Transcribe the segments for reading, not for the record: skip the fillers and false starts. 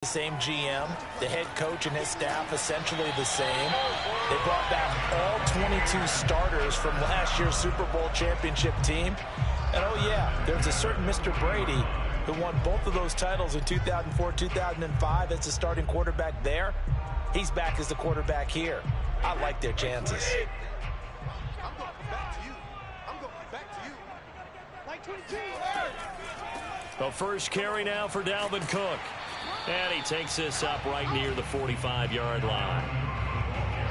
The same GM, the head coach and his staff essentially the same. They brought back all 22 starters from last year's Super Bowl championship team. And oh yeah, there's a certain Mr. Brady who won both of those titles in 2004, 2005 as the starting quarterback there. He's back as the quarterback here. I like their chances. I'm going back to you. I'm going back to you. Like 22. The first carry now for Dalvin Cook. And he takes this up right near the 45-yard line.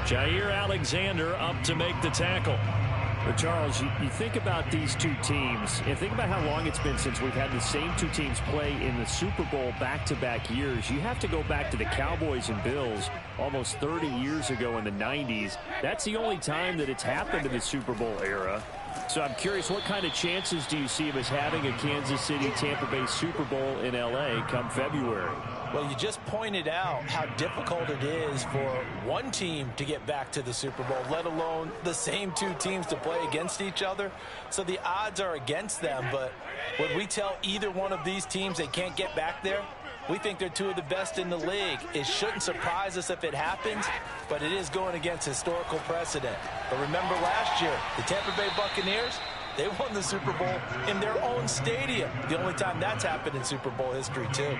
Jair Alexander up to make the tackle. But Charles, you think about these two teams, and think about how long it's been since we've had the same two teams play in the Super Bowl back-to-back years. You have to go back to the Cowboys and Bills almost 30 years ago in the 90s. That's the only time that it's happened in the Super Bowl era. So I'm curious, what kind of chances do you see of us having a Kansas City-Tampa Bay Super Bowl in L.A. come February? Well, you just pointed out how difficult it is for one team to get back to the Super Bowl, let alone the same two teams to play against each other. So the odds are against them, but would we tell either one of these teams they can't get back there? We think they're two of the best in the league. It shouldn't surprise us if it happens, but it is going against historical precedent. But remember last year, the Tampa Bay Buccaneers, they won the Super Bowl in their own stadium. The only time that's happened in Super Bowl history, too.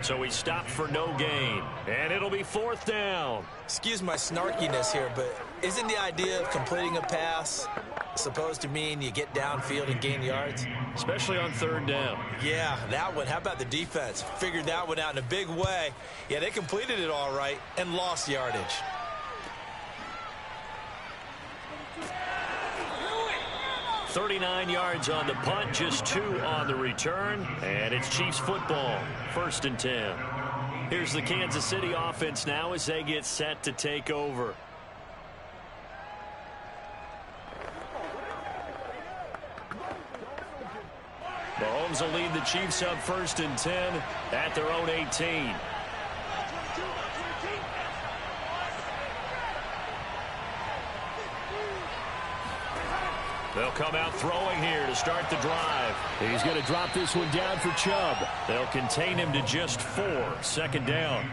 So he stopped for no gain, and it'll be fourth down. Excuse my snarkiness here, but isn't the idea of completing a pass supposed to mean you get downfield and gain yards? Especially on third down. Yeah, that one. How about the defense? Figured that one out in a big way. Yeah, they completed it all right and lost yardage. "39 yards on the punt, just 2 on the return, and it's Chiefs football, 1st and 10. Here's the Kansas City offense now as they get set to take over. Mahomes will lead the Chiefs up 1st and 10 at their own 18. They'll come out throwing here to start the drive. He's going to drop this one down for Chubb. They'll contain him to just 4, 2nd down.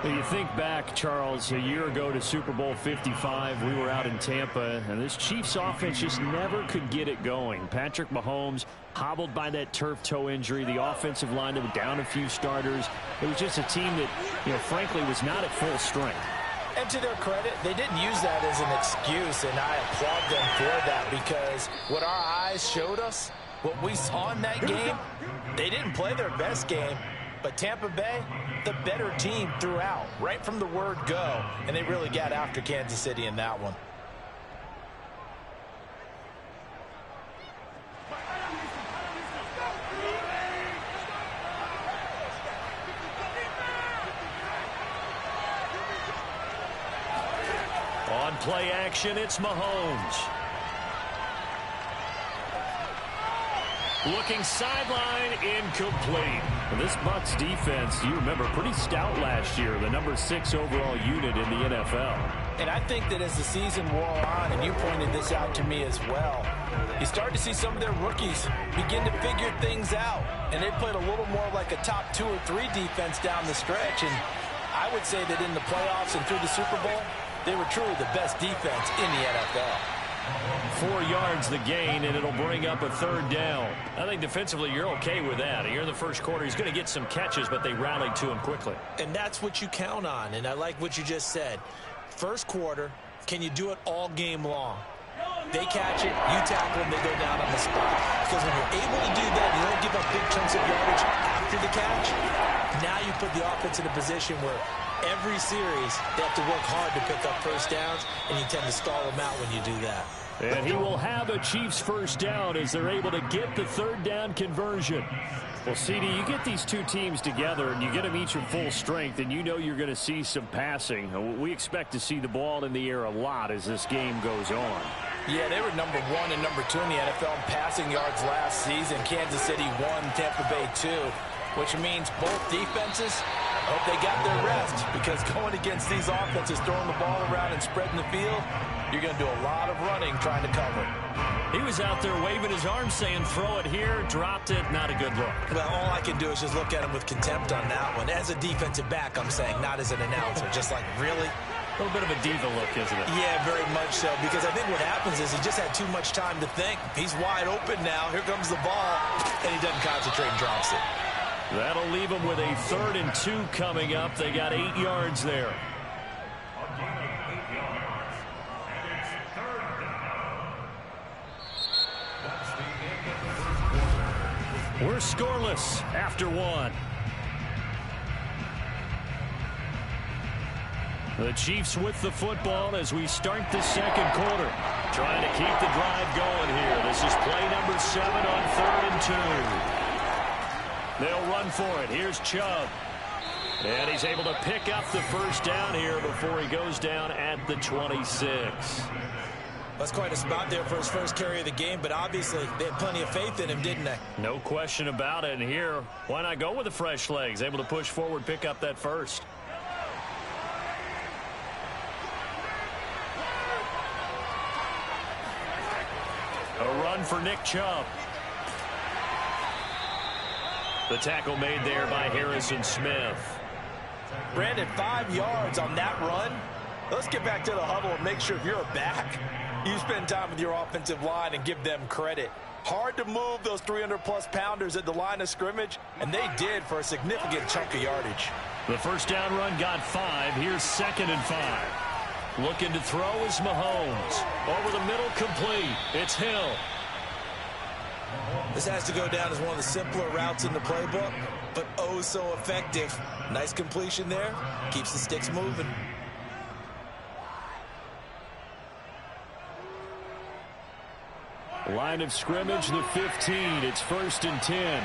Well, you think back, Charles, a year ago to Super Bowl 55, we were out in Tampa, and this Chiefs offense just never could get it going. Patrick Mahomes hobbled by that turf toe injury. The offensive line was down a few starters. It was just a team that, frankly, was not at full strength. And to their credit, they didn't use that as an excuse, and I applaud them for that because what our eyes showed us, what we saw in that game, they didn't play their best game, but Tampa Bay, the better team throughout, right from the word go, and they really got after Kansas City in that one. On play action, it's Mahomes. Looking sideline, incomplete. Well, this Bucs defense, you remember, pretty stout last year, the number 6 overall unit in the NFL. And I think that as the season wore on, and you pointed this out to me as well, you start to see some of their rookies begin to figure things out. And they played a little more like a top 2 or 3 defense down the stretch. And I would say that in the playoffs and through the Super Bowl, they were truly the best defense in the NFL. 4 yards the gain, and it'll bring up a 3rd down. I think defensively you're okay with that. Here in the first quarter, he's going to get some catches, but they rallied to him quickly. And that's what you count on, and I like what you just said. First quarter, can you do it all game long? They catch it, you tackle them, they go down on the spot. Because when you're able to do that, you don't give up big chunks of yardage after the catch. Now you put the offense in a position where every series they have to work hard to pick up first downs, and you tend to stall them out when you do that. And he will have a Chiefs first down as they're able to get the 3rd down conversion. Well, CD, you get these two teams together and you get them each at full strength, and you know you're going to see some passing. We expect to see the ball in the air a lot as this game goes on. Yeah, they were number 1 and number 2 in the NFL in passing yards last season. Kansas City 1, Tampa Bay 2, which means both defenses, I hope they got their rest, because going against these offenses, throwing the ball around and spreading the field, you're going to do a lot of running trying to cover. He was out there waving his arms saying, throw it here, dropped it, not a good look. Well, all I can do is just look at him with contempt on that one. As a defensive back, I'm saying, not as an announcer. Just like, really? A little bit of a diva look, isn't it? Yeah, very much so, because I think what happens is he just had too much time to think. He's wide open now. Here comes the ball, and he doesn't concentrate and drops it. That'll leave him with a 3rd and 2 coming up. They got 8 yards there. We're scoreless after 1. The Chiefs with the football as we start the 2nd quarter. Trying to keep the drive going here. This is play number 7 on 3rd and 2. They'll run for it. Here's Chubb. And he's able to pick up the 1st down here before he goes down at the 26. That's quite a spot there for his first carry of the game, but obviously they had plenty of faith in him, didn't they? No question about it. And here, why not go with the fresh legs? Able to push forward, pick up that 1st. A run for Nick Chubb. The tackle made there by Harrison Smith. Brandon, 5 yards on that run. Let's get back to the huddle and make sure if you're a back, you spend time with your offensive line and give them credit. Hard to move those 300-plus pounders at the line of scrimmage, and they did for a significant chunk of yardage. The 1st down run got 5. Here's 2nd and 5. Looking to throw is Mahomes. Over the middle, complete. It's Hill. This has to go down as one of the simpler routes in the playbook, but oh so effective. Nice completion there. Keeps the sticks moving. Line of scrimmage, the 15. It's 1st and 10.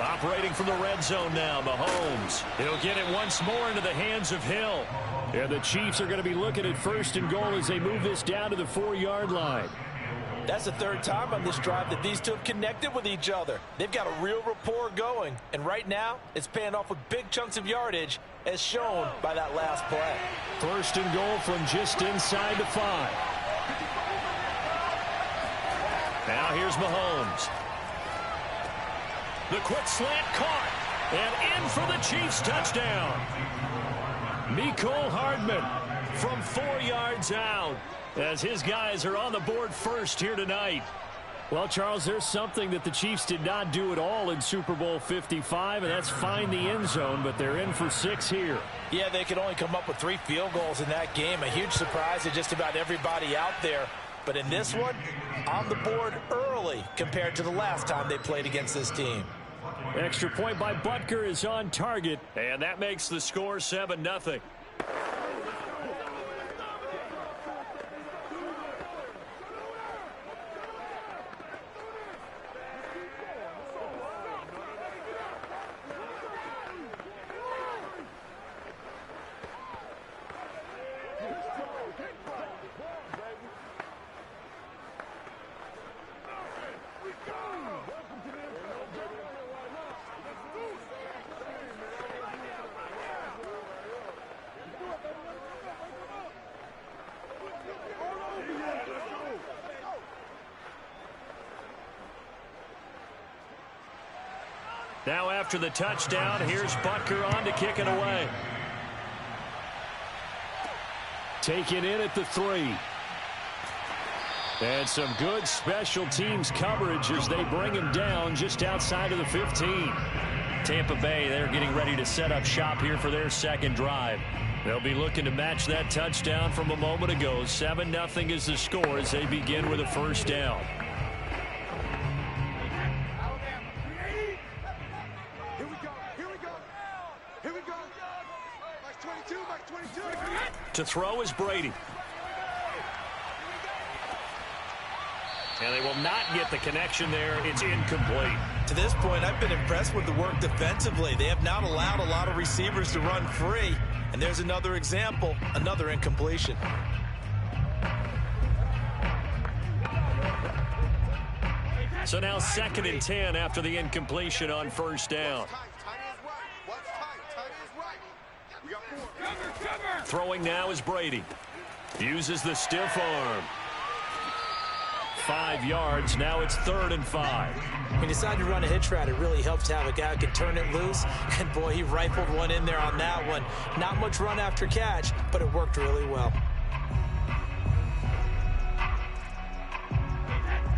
Operating from the red zone now, Mahomes. He'll get it once more into the hands of Hill. And the Chiefs are going to be looking at 1st and goal as they move this down to the 4-yard line. That's the 3rd time on this drive that these two have connected with each other. They've got a real rapport going, and right now it's paying off with big chunks of yardage as shown by that last play. 1st and goal from just inside the 5. Now here's Mahomes. The quick slant caught. And in for the Chiefs touchdown. Mecole Hardman from 4 yards out as his guys are on the board first here tonight. Well, Charles, there's something that the Chiefs did not do at all in Super Bowl 55, and that's find the end zone, but they're in for 6 here. Yeah, they could only come up with 3 field goals in that game. A huge surprise to just about everybody out there. But in this one, on the board early compared to the last time they played against this team. Extra point by Butker is on target, and that makes the score 7-0. Now after the touchdown, here's Butker on to kick it away. Taken in at the 3. And some good special teams coverage as they bring him down just outside of the 15. Tampa Bay, they're getting ready to set up shop here for their 2nd drive. They'll be looking to match that touchdown from a moment ago. 7-0 is the score as they begin with a 1st down. To throw is Brady. And they will not get the connection there. It's incomplete. To this point, I've been impressed with the work defensively. They have not allowed a lot of receivers to run free. And there's another example, another incompletion. So now 2nd and 10 after the incompletion on 1st down. Throwing now is Brady. Uses the stiff arm. 5 yards. Now it's 3rd and 5. When you decide to run a hitch route, it really helps to have a guy who can turn it loose. And, boy, he rifled one in there on that one. Not much run after catch, but it worked really well.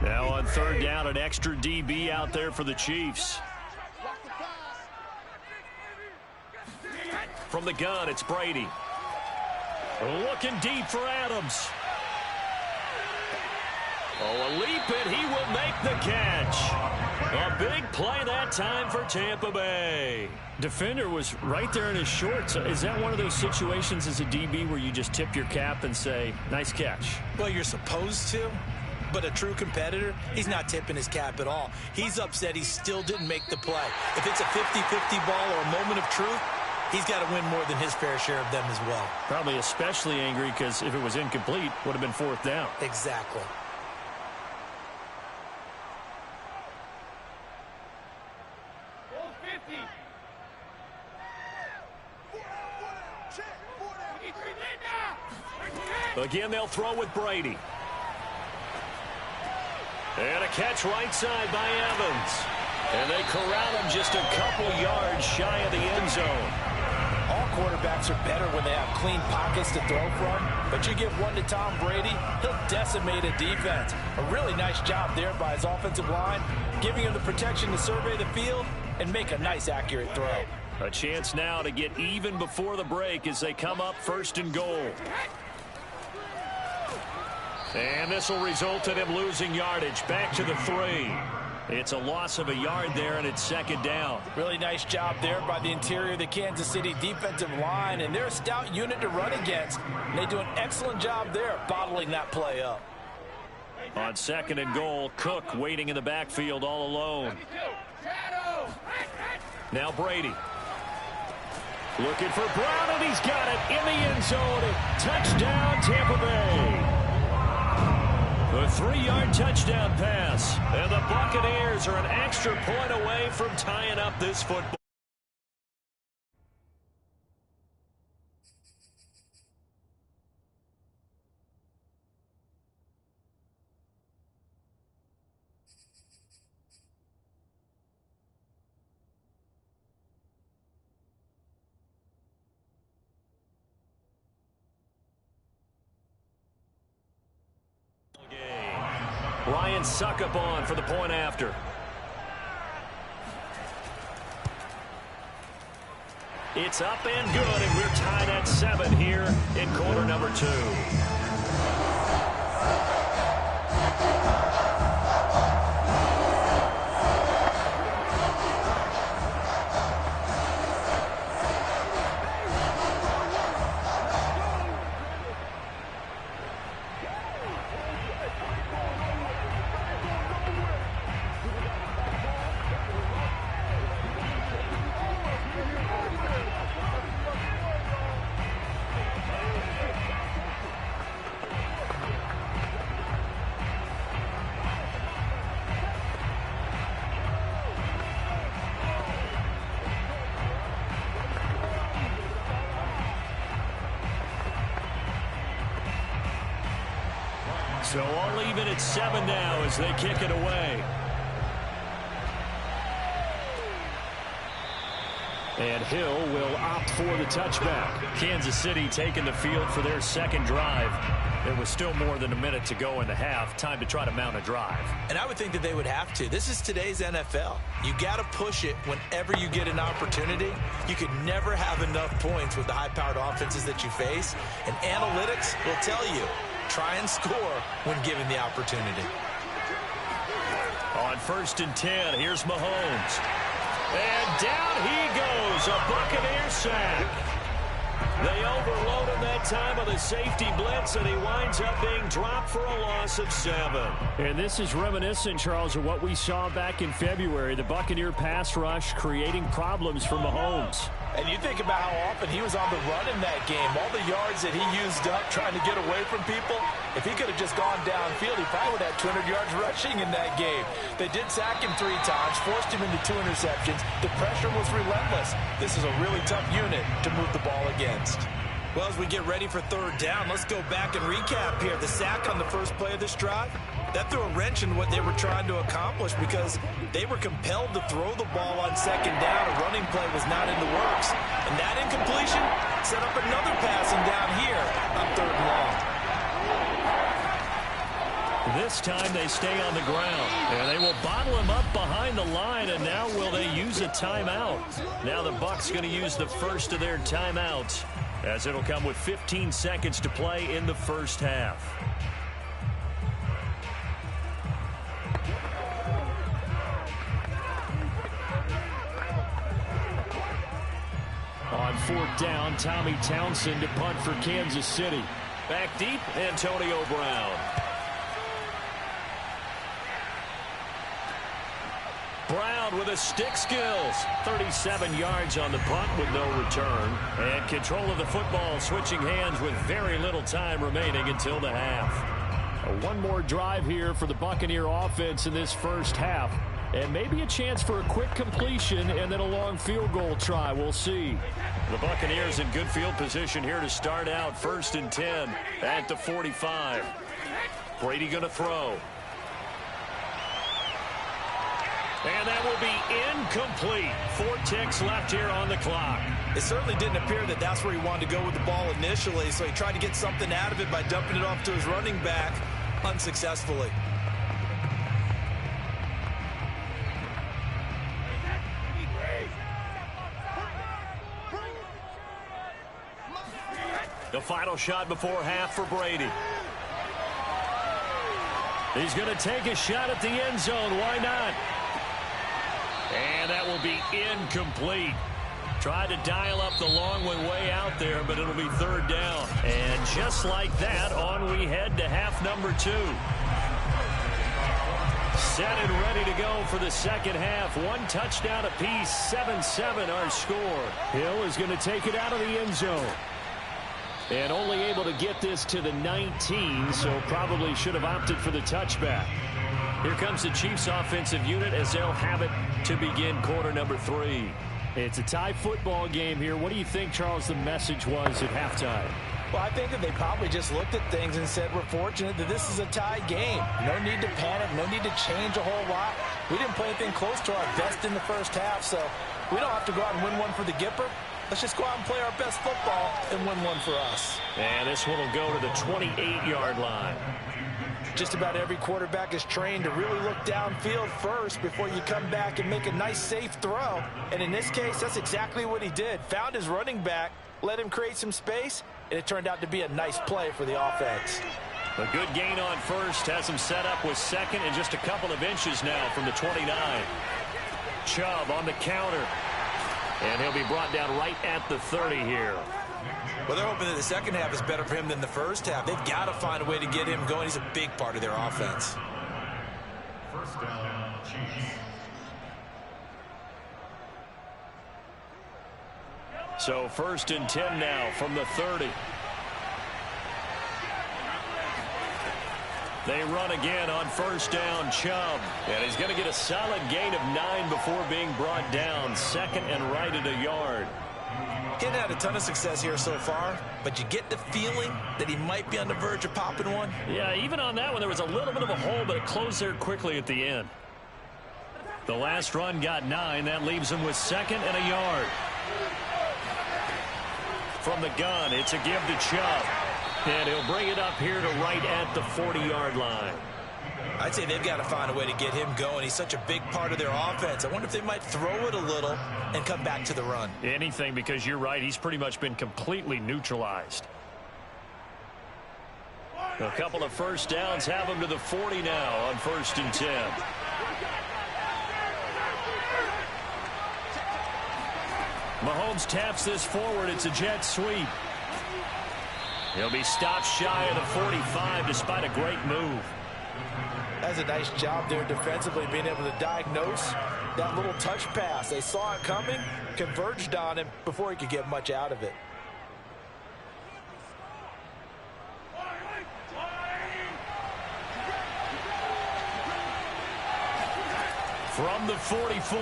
Now on 3rd down, an extra DB out there for the Chiefs. From the gun, it's Brady. Looking deep for Adams. Oh, a leap, and he will make the catch. A big play that time for Tampa Bay. Defender was right there in his shorts. Is that one of those situations as a DB where you just tip your cap and say, nice catch? Well, you're supposed to, but a true competitor, he's not tipping his cap at all. He's upset he still didn't make the play. If it's a 50-50 ball or a moment of truth, he's got to win more than his fair share of them as well. Probably especially angry because if it was incomplete, would have been 4th down. Exactly. Again, they'll throw with Brady. And a catch right side by Evans. And they corral him just a couple yards shy of the end zone. All quarterbacks are better when they have clean pockets to throw from, but you give one to Tom Brady, he'll decimate a defense. A really nice job there by his offensive line, giving him the protection to survey the field and make a nice, accurate throw. A chance now to get even before the break as they come up 1st and goal. And this will result in him losing yardage back to the 3. It's a loss of a yard there, and it's 2nd down. Really nice job there by the interior of the Kansas City defensive line, and they're a stout unit to run against. And they do an excellent job there bottling that play up. On 2nd and goal, Cook waiting in the backfield all alone. Now Brady. Looking for Brown, and he's got it in the end zone. Touchdown, Tampa Bay. A 3-yard touchdown pass. And the Buccaneers are an extra point away from tying up this football. Ryan Suckup on for the point after. It's up and good, and we're tied at 7 here in quarter number 2. So all even at 7 now as they kick it away. And Hill will opt for the touchback. Kansas City taking the field for their 2nd drive. There was still more than a minute to go in the half. Time to try to mount a drive. And I would think that they would have to. This is today's NFL. You got to push it whenever you get an opportunity. You could never have enough points with the high-powered offenses that you face. And analytics will tell you, try and score when given the opportunity. On 1st and 10, here's Mahomes. And down he goes, a Buccaneer sack. They overload him that time with a safety blitz, and he winds up being dropped for a loss of 7. And this is reminiscent, Charles, of what we saw back in February. The Buccaneer pass rush creating problems for Mahomes. And you think about how often he was on the run in that game. All the yards that he used up trying to get away from people. If he could have just gone downfield, he probably would have 200 yards rushing in that game. They did sack him 3 times, forced him into 2 interceptions. The pressure was relentless. This is a really tough unit to move the ball against. Well, as we get ready for third down, let's go back and recap here. The sack on the first play of this drive, that threw a wrench in what they were trying to accomplish because they were compelled to throw the ball on second down. A running play was not in the works. And that incompletion set up another passing down here on third and long. This time they stay on the ground, and they will bottle him up behind the line, and now will they use a timeout? Now the Bucs going to use the first of their timeouts, as it'll come with 15 seconds to play in the first half. On fourth down, Tommy Townsend to punt for Kansas City. Back deep, Antonio Brown. Brown with a stick skills. 37 yards on the punt with no return. And control of the football switching hands with very little time remaining until the half. One more drive here for the Buccaneer offense in this first half. And maybe a chance for a quick completion and then a long field goal try. We'll see. The Buccaneers in good field position here to start out. 1st and 10 at the 45. Brady going to throw. And that will be incomplete. 4 ticks left here on the clock. It certainly didn't appear that that's where he wanted to go with the ball initially, so he tried to get something out of it by dumping it off to his running back unsuccessfully. The final shot before half for Brady. He's going to take a shot at the end zone. Why not? And that will be incomplete. Tried to dial up the long one way out there, but it'll be third down. And just like that, on we head to half number 2. Set and ready to go for the second half. 1 touchdown apiece, 7-7 our score. Hill is going to take it out of the end zone. And only able to get this to the 19, so probably should have opted for the touchback. Here comes the Chiefs offensive unit as they'll have it to begin quarter number 3. It's a tie football game here. What do you think, Charles, the message was at halftime? Well, I think that they probably just looked at things and said, we're fortunate that this is a tie game. No need to panic, no need to change a whole lot. We didn't play anything close to our best in the first half, so we don't have to go out and win one for the Gipper. Let's just go out and play our best football and win one for us. And this one will go to the 28-yard line. Just about every quarterback is trained to really look downfield first before you come back and make a nice, safe throw. And in this case, that's exactly what he did. Found his running back, let him create some space, and it turned out to be a nice play for the offense. A good gain on first. Has him set up with second and just a couple of inches now from the 29. Chubb on the counter. And he'll be brought down right at the 30 here. Well, they're hoping that the second half is better for him than the first half. They've got to find a way to get him going. He's a big part of their offense. First down, Chiefs. So 1st and 10 now from the 30. They run again on first down, Chubb. And he's going to get a solid gain of 9 before being brought down. Second and right at a yard. He hadn't had a ton of success here so far, but you get the feeling that he might be on the verge of popping one. Yeah, even on that one, there was a little bit of a hole, but it closed there quickly at the end. The last run got 9. That leaves him with second and a yard. From the gun, it's a give to Chubb. And he'll bring it up here to right at the 40-yard line. I'd say they've got to find a way to get him going. He's such a big part of their offense. I wonder if they might throw it a little and come back to the run. Anything, because you're right. He's pretty much been completely neutralized. A couple of first downs have him to the 40 now on 1st and 10. Mahomes taps this forward. It's a jet sweep. He'll be stopped shy of the 45 despite a great move. That's a nice job there defensively, being able to diagnose that little touch pass. They saw it coming, converged on him before he could get much out of it. From the 44,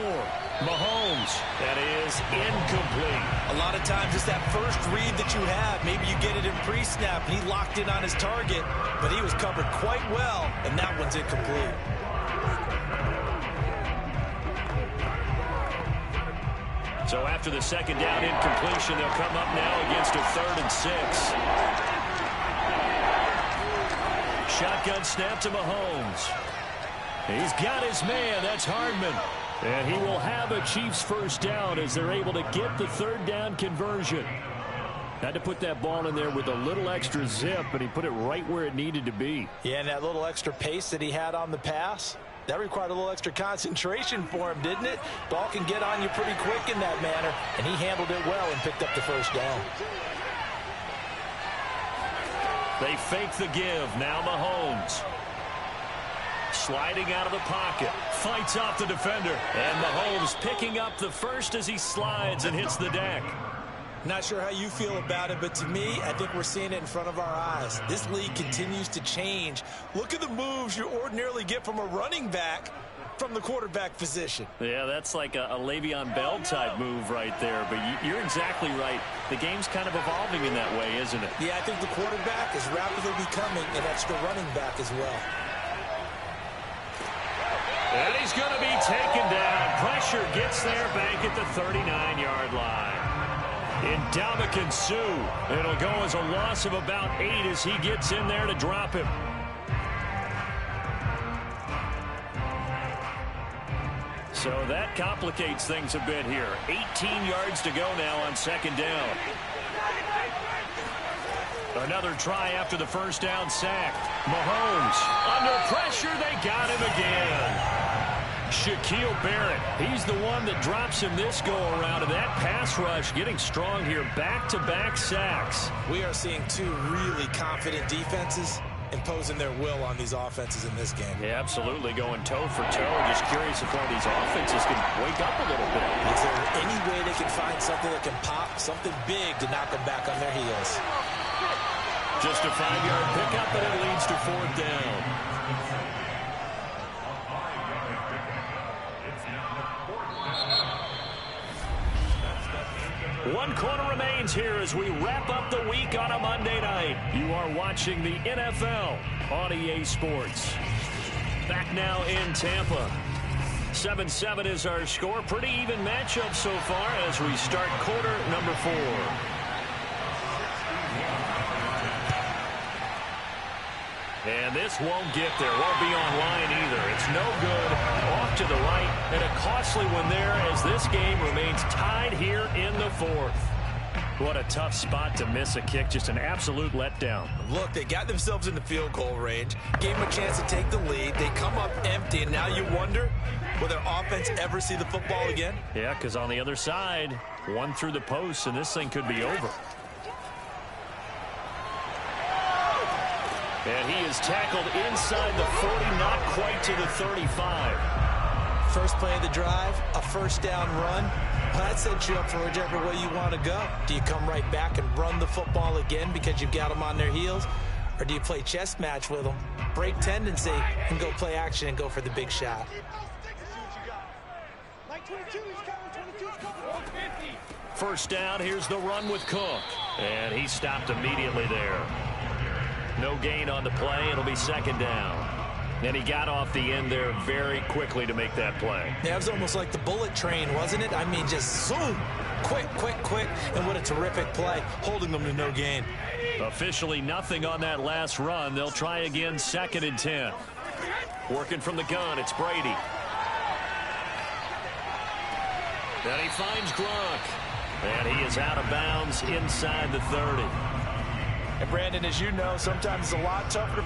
Mahomes. That is incomplete. A lot of times it's that first read that you have. Maybe you get it in pre-snap, and he locked in on his target, but he was covered quite well, and that one's incomplete. So after the second down incompletion, they'll come up now against a 3rd and 6. Shotgun snap to Mahomes. He's got his man. That's Hardman. And he will have a Chiefs first down as they're able to get the 3rd down conversion. Had to put that ball in there with a little extra zip, but he put it right where it needed to be. Yeah, and that little extra pace that he had on the pass, that required a little extra concentration for him, didn't it? Ball can get on you pretty quick in that manner, and he handled it well and picked up the first down. They fake the give. Now Mahomes. Sliding out of the pocket. Fights off the defender. And Mahomes picking up the first as he slides and hits the deck. Not sure how you feel about it, but to me, I think we're seeing it in front of our eyes. This league continues to change. Look at the moves you ordinarily get from a running back from the quarterback position. Yeah, that's like a Le'Veon Bell type move right there. But you're exactly right. The game's kind of evolving in that way, isn't it? Yeah, I think the quarterback is rapidly becoming an extra running back as well. And he's going to be taken down. Pressure gets there back at the 39-yard line. Ndamukong Suh. It'll go as a loss of about 8 as he gets in there to drop him. So that complicates things a bit here. 18 yards to go now on 2nd down. Another try after the first down sack. Mahomes under pressure. They got him again. Shaquille Barrett, he's the one that drops him this go-around, and that pass rush getting strong here. Back-to-back sacks. We are seeing two really confident defenses imposing their will on these offenses in this game. Yeah, absolutely, going toe for toe. Just curious if one of these offenses can wake up a little bit. Is there any way they can find something that can pop, something big to knock them back on their heels? Just a 5-yard pickup, and it leads to 4th down. One quarter remains here as we wrap up the week on a Monday night. You are watching the NFL on EA Sports. Back now in Tampa. 7-7 is our score. Pretty even matchup so far as we start quarter number 4. And this won't get there. Won't be online either. It's no good. Off to the right. And a costly one there as this game remains tied here in the 4th. What a tough spot to miss a kick. Just an absolute letdown. Look, they got themselves in the field goal range. Gave them a chance to take the lead. They come up empty, and now you wonder, will their offense ever see the football again? Yeah, because on the other side, one through the post, and this thing could be over. And he is tackled inside the 40, not quite to the 35. First play of the drive, a first down run. Well, that sets you up for whichever way you want to go. Do you come right back and run the football again because you've got them on their heels? Or do you play chess match with them, break tendency, and go play action and go for the big shot? First down, here's the run with Cook. And he stopped immediately there. No gain on the play. It'll be 2nd down. And he got off the end there very quickly to make that play. Yeah, it was almost like the bullet train, wasn't it? I mean, just zoom. Quick, quick, quick. And what a terrific play, holding them to no gain. Officially nothing on that last run. They'll try again 2nd and 10. Working from the gun, it's Brady. Then he finds Gronk. And he is out of bounds inside the 30. And Brandon, as you know, sometimes it's a lot tougher.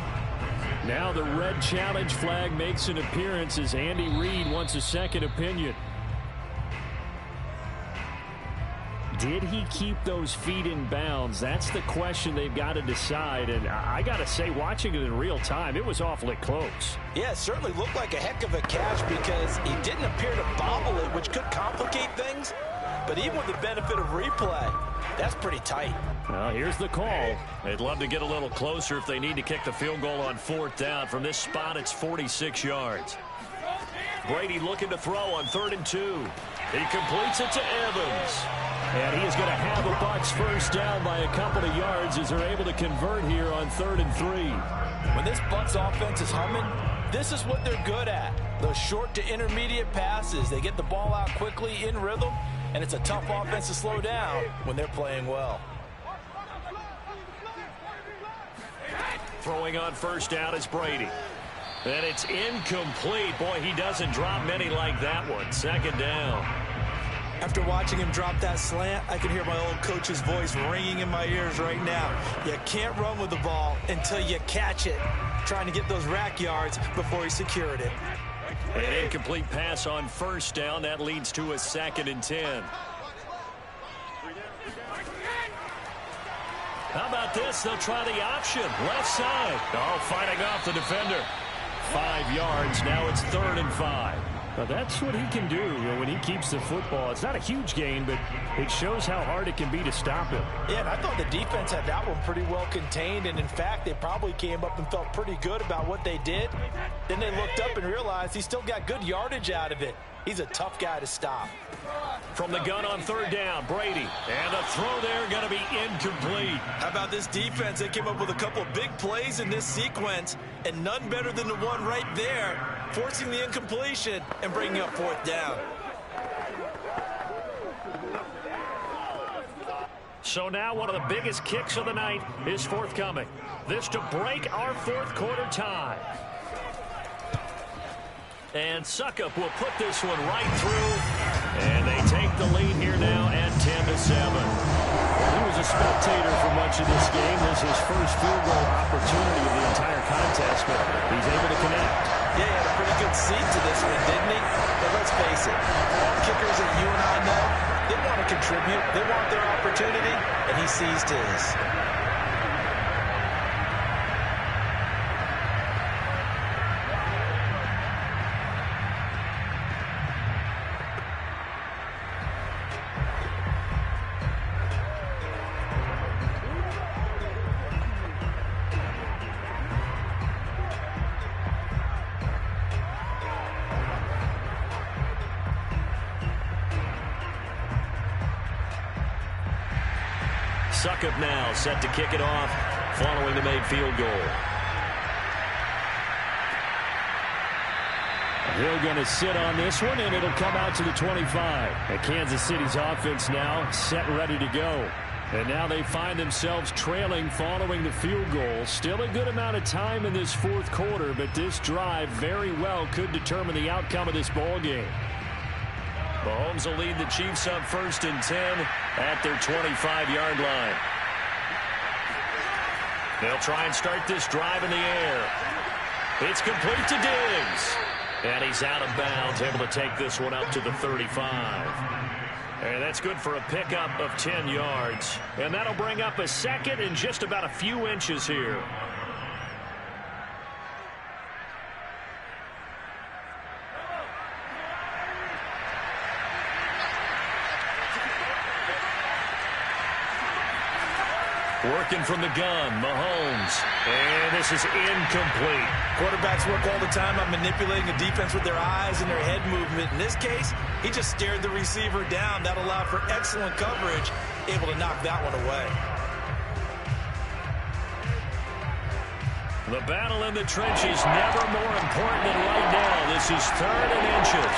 Now the red challenge flag makes an appearance as Andy Reid wants a second opinion. Did he keep those feet in bounds? That's the question they've got to decide. And I got to say, watching it in real time, it was awfully close. Yeah, it certainly looked like a heck of a catch because he didn't appear to bobble it, which could complicate things. But even with the benefit of replay, that's pretty tight. Well, here's the call. They'd love to get a little closer if they need to kick the field goal on 4th down. From this spot, it's 46 yards. Brady looking to throw on 3rd and 2. He completes it to Evans. And he is going to have a Bucs first down by a couple of yards as they're able to convert here on 3rd and 3. When this Bucs offense is humming, this is what they're good at. Those short to intermediate passes. They get the ball out quickly in rhythm, and it's a tough offense to slow down when they're playing well. Throwing on first down is Brady. And it's incomplete. Boy, he doesn't drop many like that one. 2nd down. After watching him drop that slant, I can hear my old coach's voice ringing in my ears right now. You can't run with the ball until you catch it. Trying to get those rack yards before he secured it. An incomplete pass on first down. That leads to a 2nd and 10. How about this? They'll try the option. Left side. Oh, fighting off the defender. 5 yards. Now it's 3rd and 5. Well, that's what he can do when he keeps the football. It's not a huge gain, but it shows how hard it can be to stop him. Yeah, and I thought the defense had that one pretty well contained, and in fact, they probably came up and felt pretty good about what they did. Then they looked up and realized he still got good yardage out of it. He's a tough guy to stop. From the gun on 3rd down, Brady. And the throw there going to be incomplete. How about this defense? They came up with a couple of big plays in this sequence, and none better than the one right there, forcing the incompletion and bringing up 4th down. So now one of the biggest kicks of the night is forthcoming. This to break our 4th quarter tie. And Suckup will put this one right through. And they take the lead here now at 10-7. He was a spectator for much of this game. This is his first field goal opportunity of the entire contest, but he's able to connect. Yeah, he had a pretty good seat to this one, didn't he? But let's face it, all kickers that you and I know, they want to contribute. They want their opportunity, and he seized his. Suckup now set to kick it off following the made field goal. They're going to sit on this one, and it'll come out to the 25. And Kansas City's offense now set ready to go. And now they find themselves trailing following the field goal. Still a good amount of time in this 4th quarter, but this drive very well could determine the outcome of this ball game. Mahomes will lead the Chiefs up 1st and 10 at their 25-yard line. They'll try and start this drive in the air. It's complete to Diggs. And he's out of bounds, able to take this one up to the 35. And that's good for a pickup of 10 yards. And that'll bring up a 2nd and just about a few inches here. Working from the gun, Mahomes. And this is incomplete. Quarterbacks work all the time on manipulating a defense with their eyes and their head movement. In this case, he just stared the receiver down. That allowed for excellent coverage, able to knock that one away. The battle in the trenches never more important than right now. This is 3rd and inches.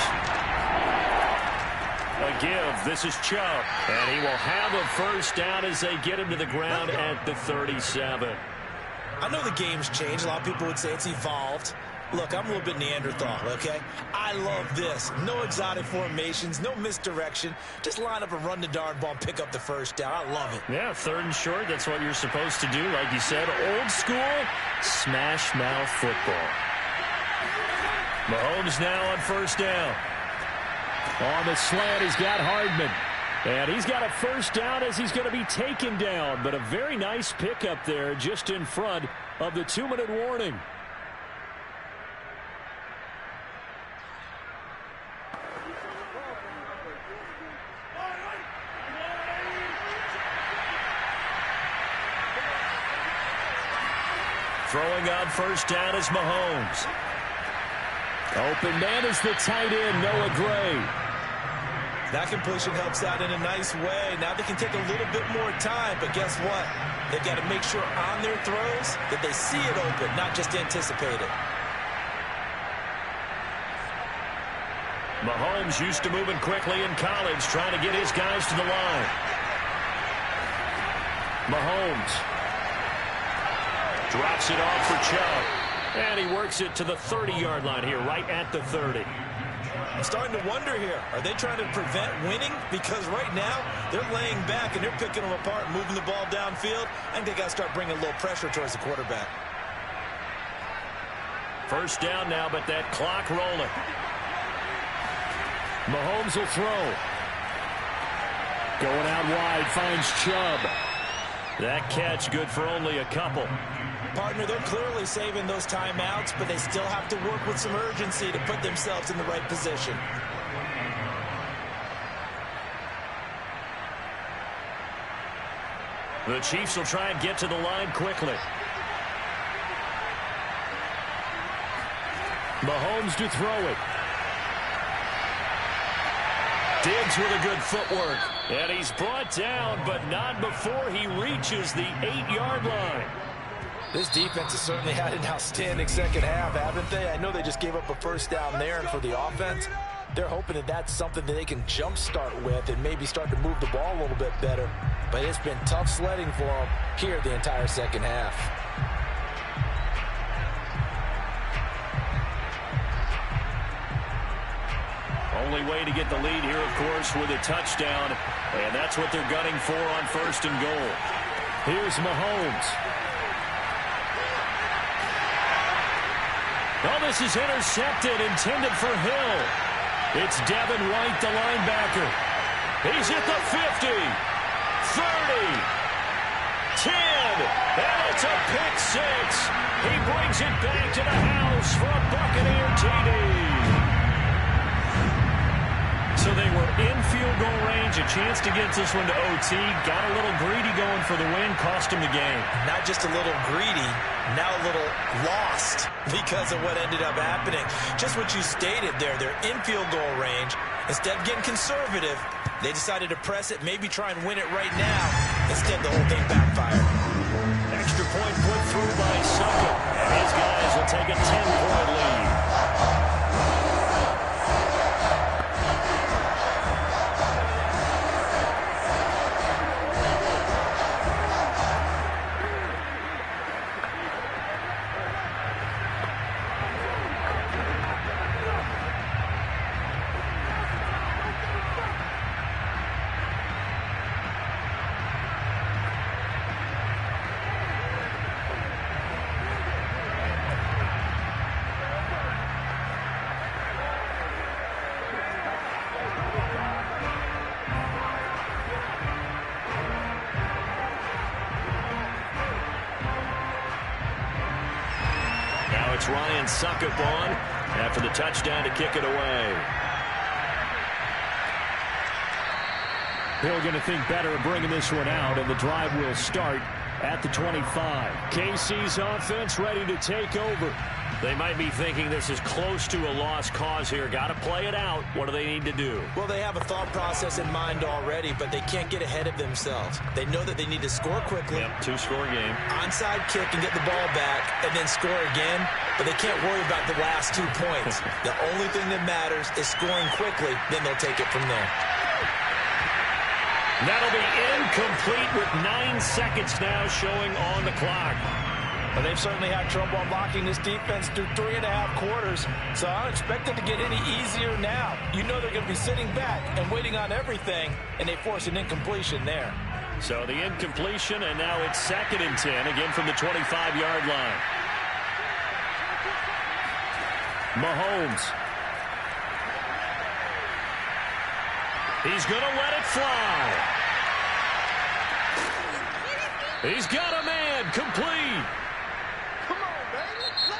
A give. This is Chubb. And he will have a first down as they get him to the ground at the 37. I know the game's changed. A lot of people would say it's evolved. Look, I'm a little bit Neanderthal, okay? I love this. No exotic formations, no misdirection. Just line up and run the darn ball and pick up the first down. I love it. Yeah, 3rd and short. That's what you're supposed to do. Like you said, old school smash mouth football. Mahomes now on first down. On the slant, he's got Hardman. And he's got a first down as he's going to be taken down. But a very nice pickup there just in front of the 2-minute warning. Throwing on first down is Mahomes. Open man is the tight end, Noah Gray. That completion helps out in a nice way. Now they can take a little bit more time, but guess what? They've got to make sure on their throws that they see it open, not just anticipate it. Mahomes used to moving quickly in college, trying to get his guys to the line. Mahomes drops it off for Chubb. And he works it to the 30-yard line here, right at the 30. I'm starting to wonder here, are they trying to prevent winning? Because right now, they're laying back and they're picking them apart, moving the ball downfield. I think they got to start bringing a little pressure towards the quarterback. First down now, but that clock rolling. Mahomes will throw. Going out wide, finds Chubb. That catch good for only a couple. Partner, they're clearly saving those timeouts, but they still have to work with some urgency to put themselves in the right position. The Chiefs will try and get to the line quickly. Mahomes to throw it. Diggs with a good footwork. And he's brought down, but not before he reaches the 8-yard line. This defense has certainly had an outstanding second half, haven't they? I know they just gave up a first down there, and for the offense, they're hoping that that's something that they can jumpstart with and maybe start to move the ball a little bit better. But it's been tough sledding for them here the entire second half. Only way to get the lead here, of course, with a touchdown. And that's what they're gunning for on first and goal. Here's Mahomes. Oh, this is intercepted, intended for Hill. It's Devin White, the linebacker. He's at the 50, 30, 10, and it's a pick six. He brings it back to the house for a Buccaneer TD. So they were in field goal range, a chance to get this one to OT. Got a little greedy going for the win, cost him the game. Not just a little greedy, now a little lost because of what ended up happening. Just what you stated there, they're in field goal range. Instead of getting conservative, they decided to press it, maybe try and win it right now. Instead, the whole thing backfired. Extra point put through by Sucker. And his guys will take a 10-point lead. It's Ryan Suckup on after the touchdown to kick it away. Hill going to think better of bringing this one out, and the drive will start at the 25. KC's offense ready to take over. They might be thinking this is close to a lost cause here. Got to play it out. What do they need to do? Well, they have a thought process in mind already, but they can't get ahead of themselves. They know that they need to score quickly. Yep, two-score game. Onside kick and get the ball back and then score again, but they can't worry about the last 2 points. The only thing that matters is scoring quickly, then they'll take it from there. That'll be incomplete with 9 seconds now showing on the clock. Well, they've certainly had trouble unlocking this defense through 3.5 quarters, so I don't expect it to get any easier now. You know they're going to be sitting back and waiting on everything, and they force an incompletion there. So the incompletion, and now it's 2nd and 10, again from the 25-yard line. Mahomes. He's going to let it fly. He's got a man, complete.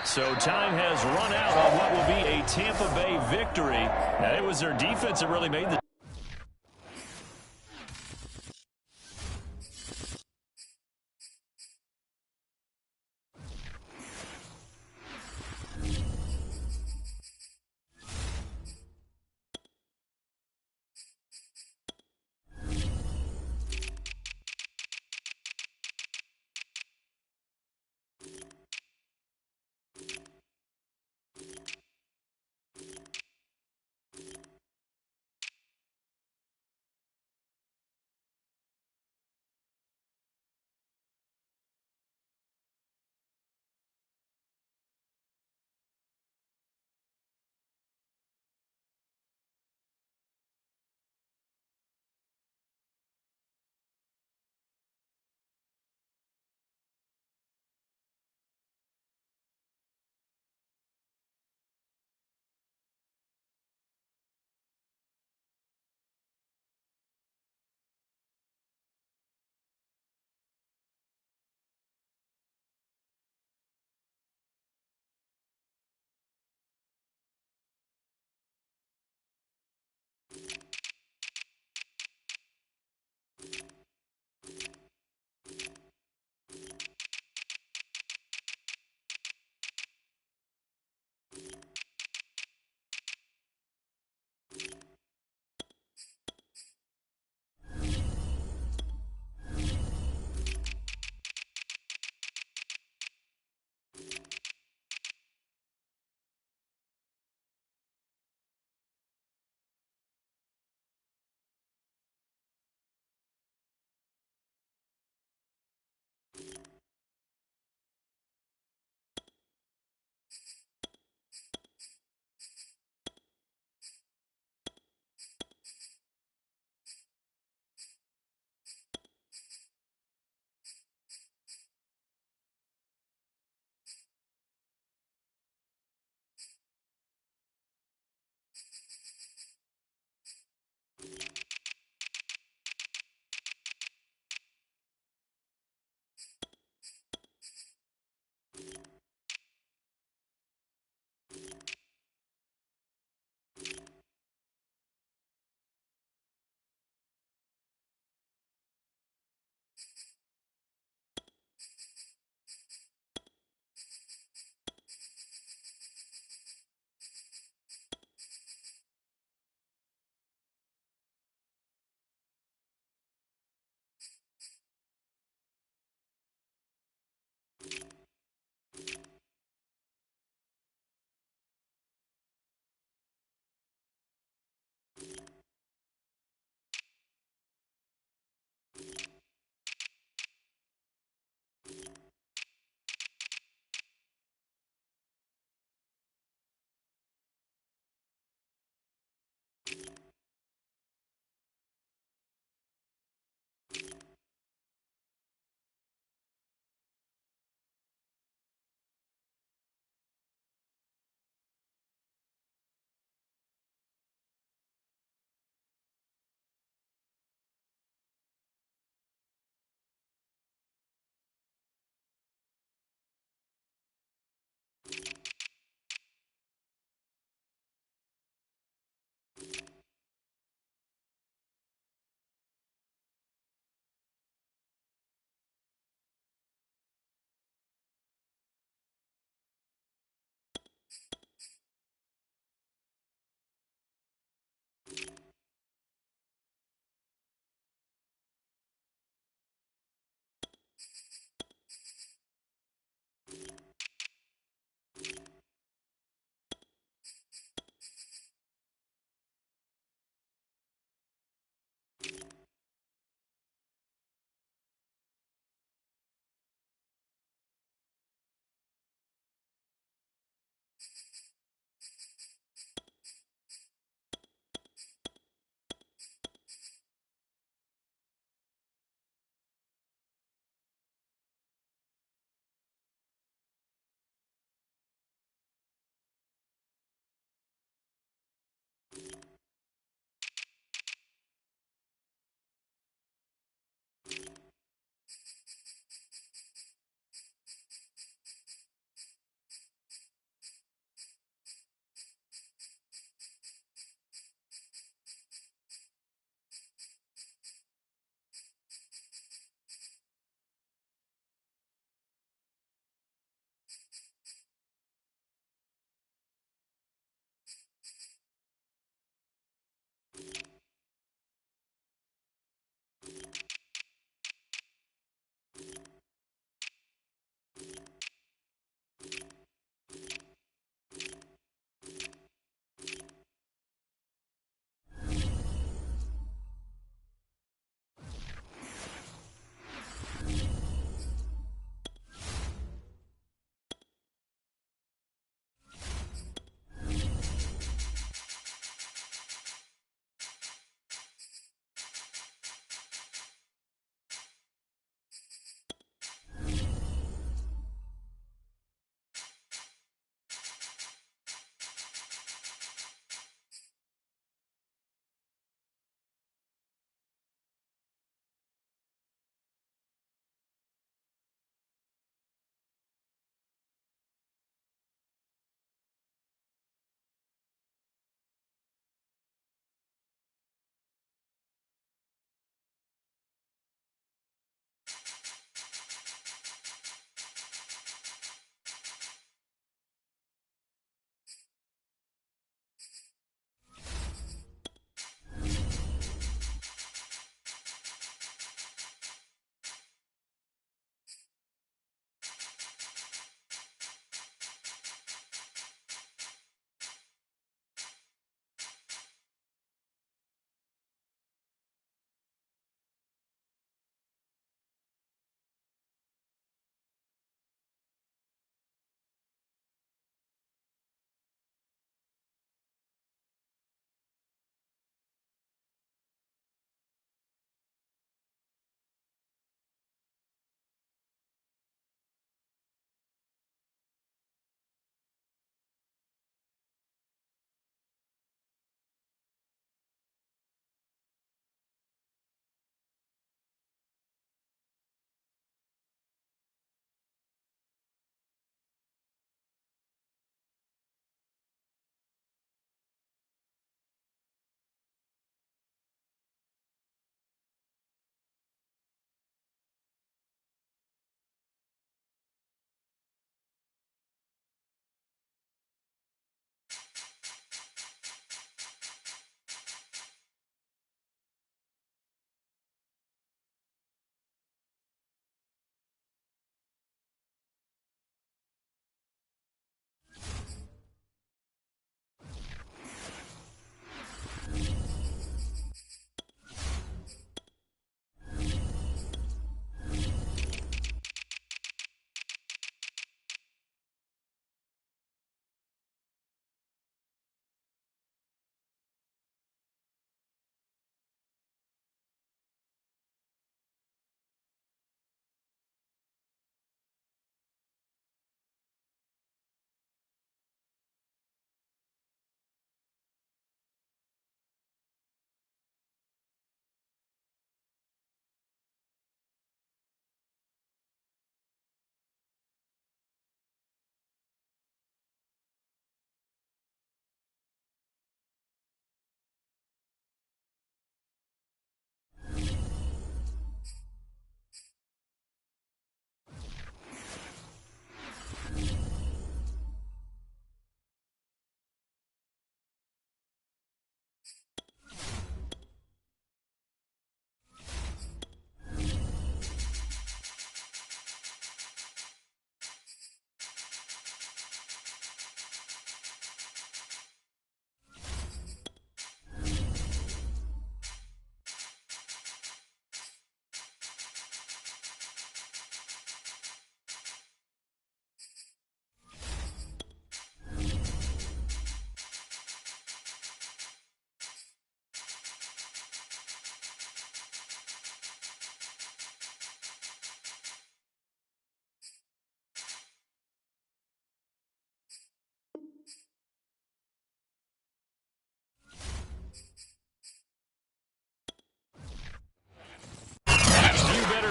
So time has run out on what will be a Tampa Bay victory. And it was their defense that really made the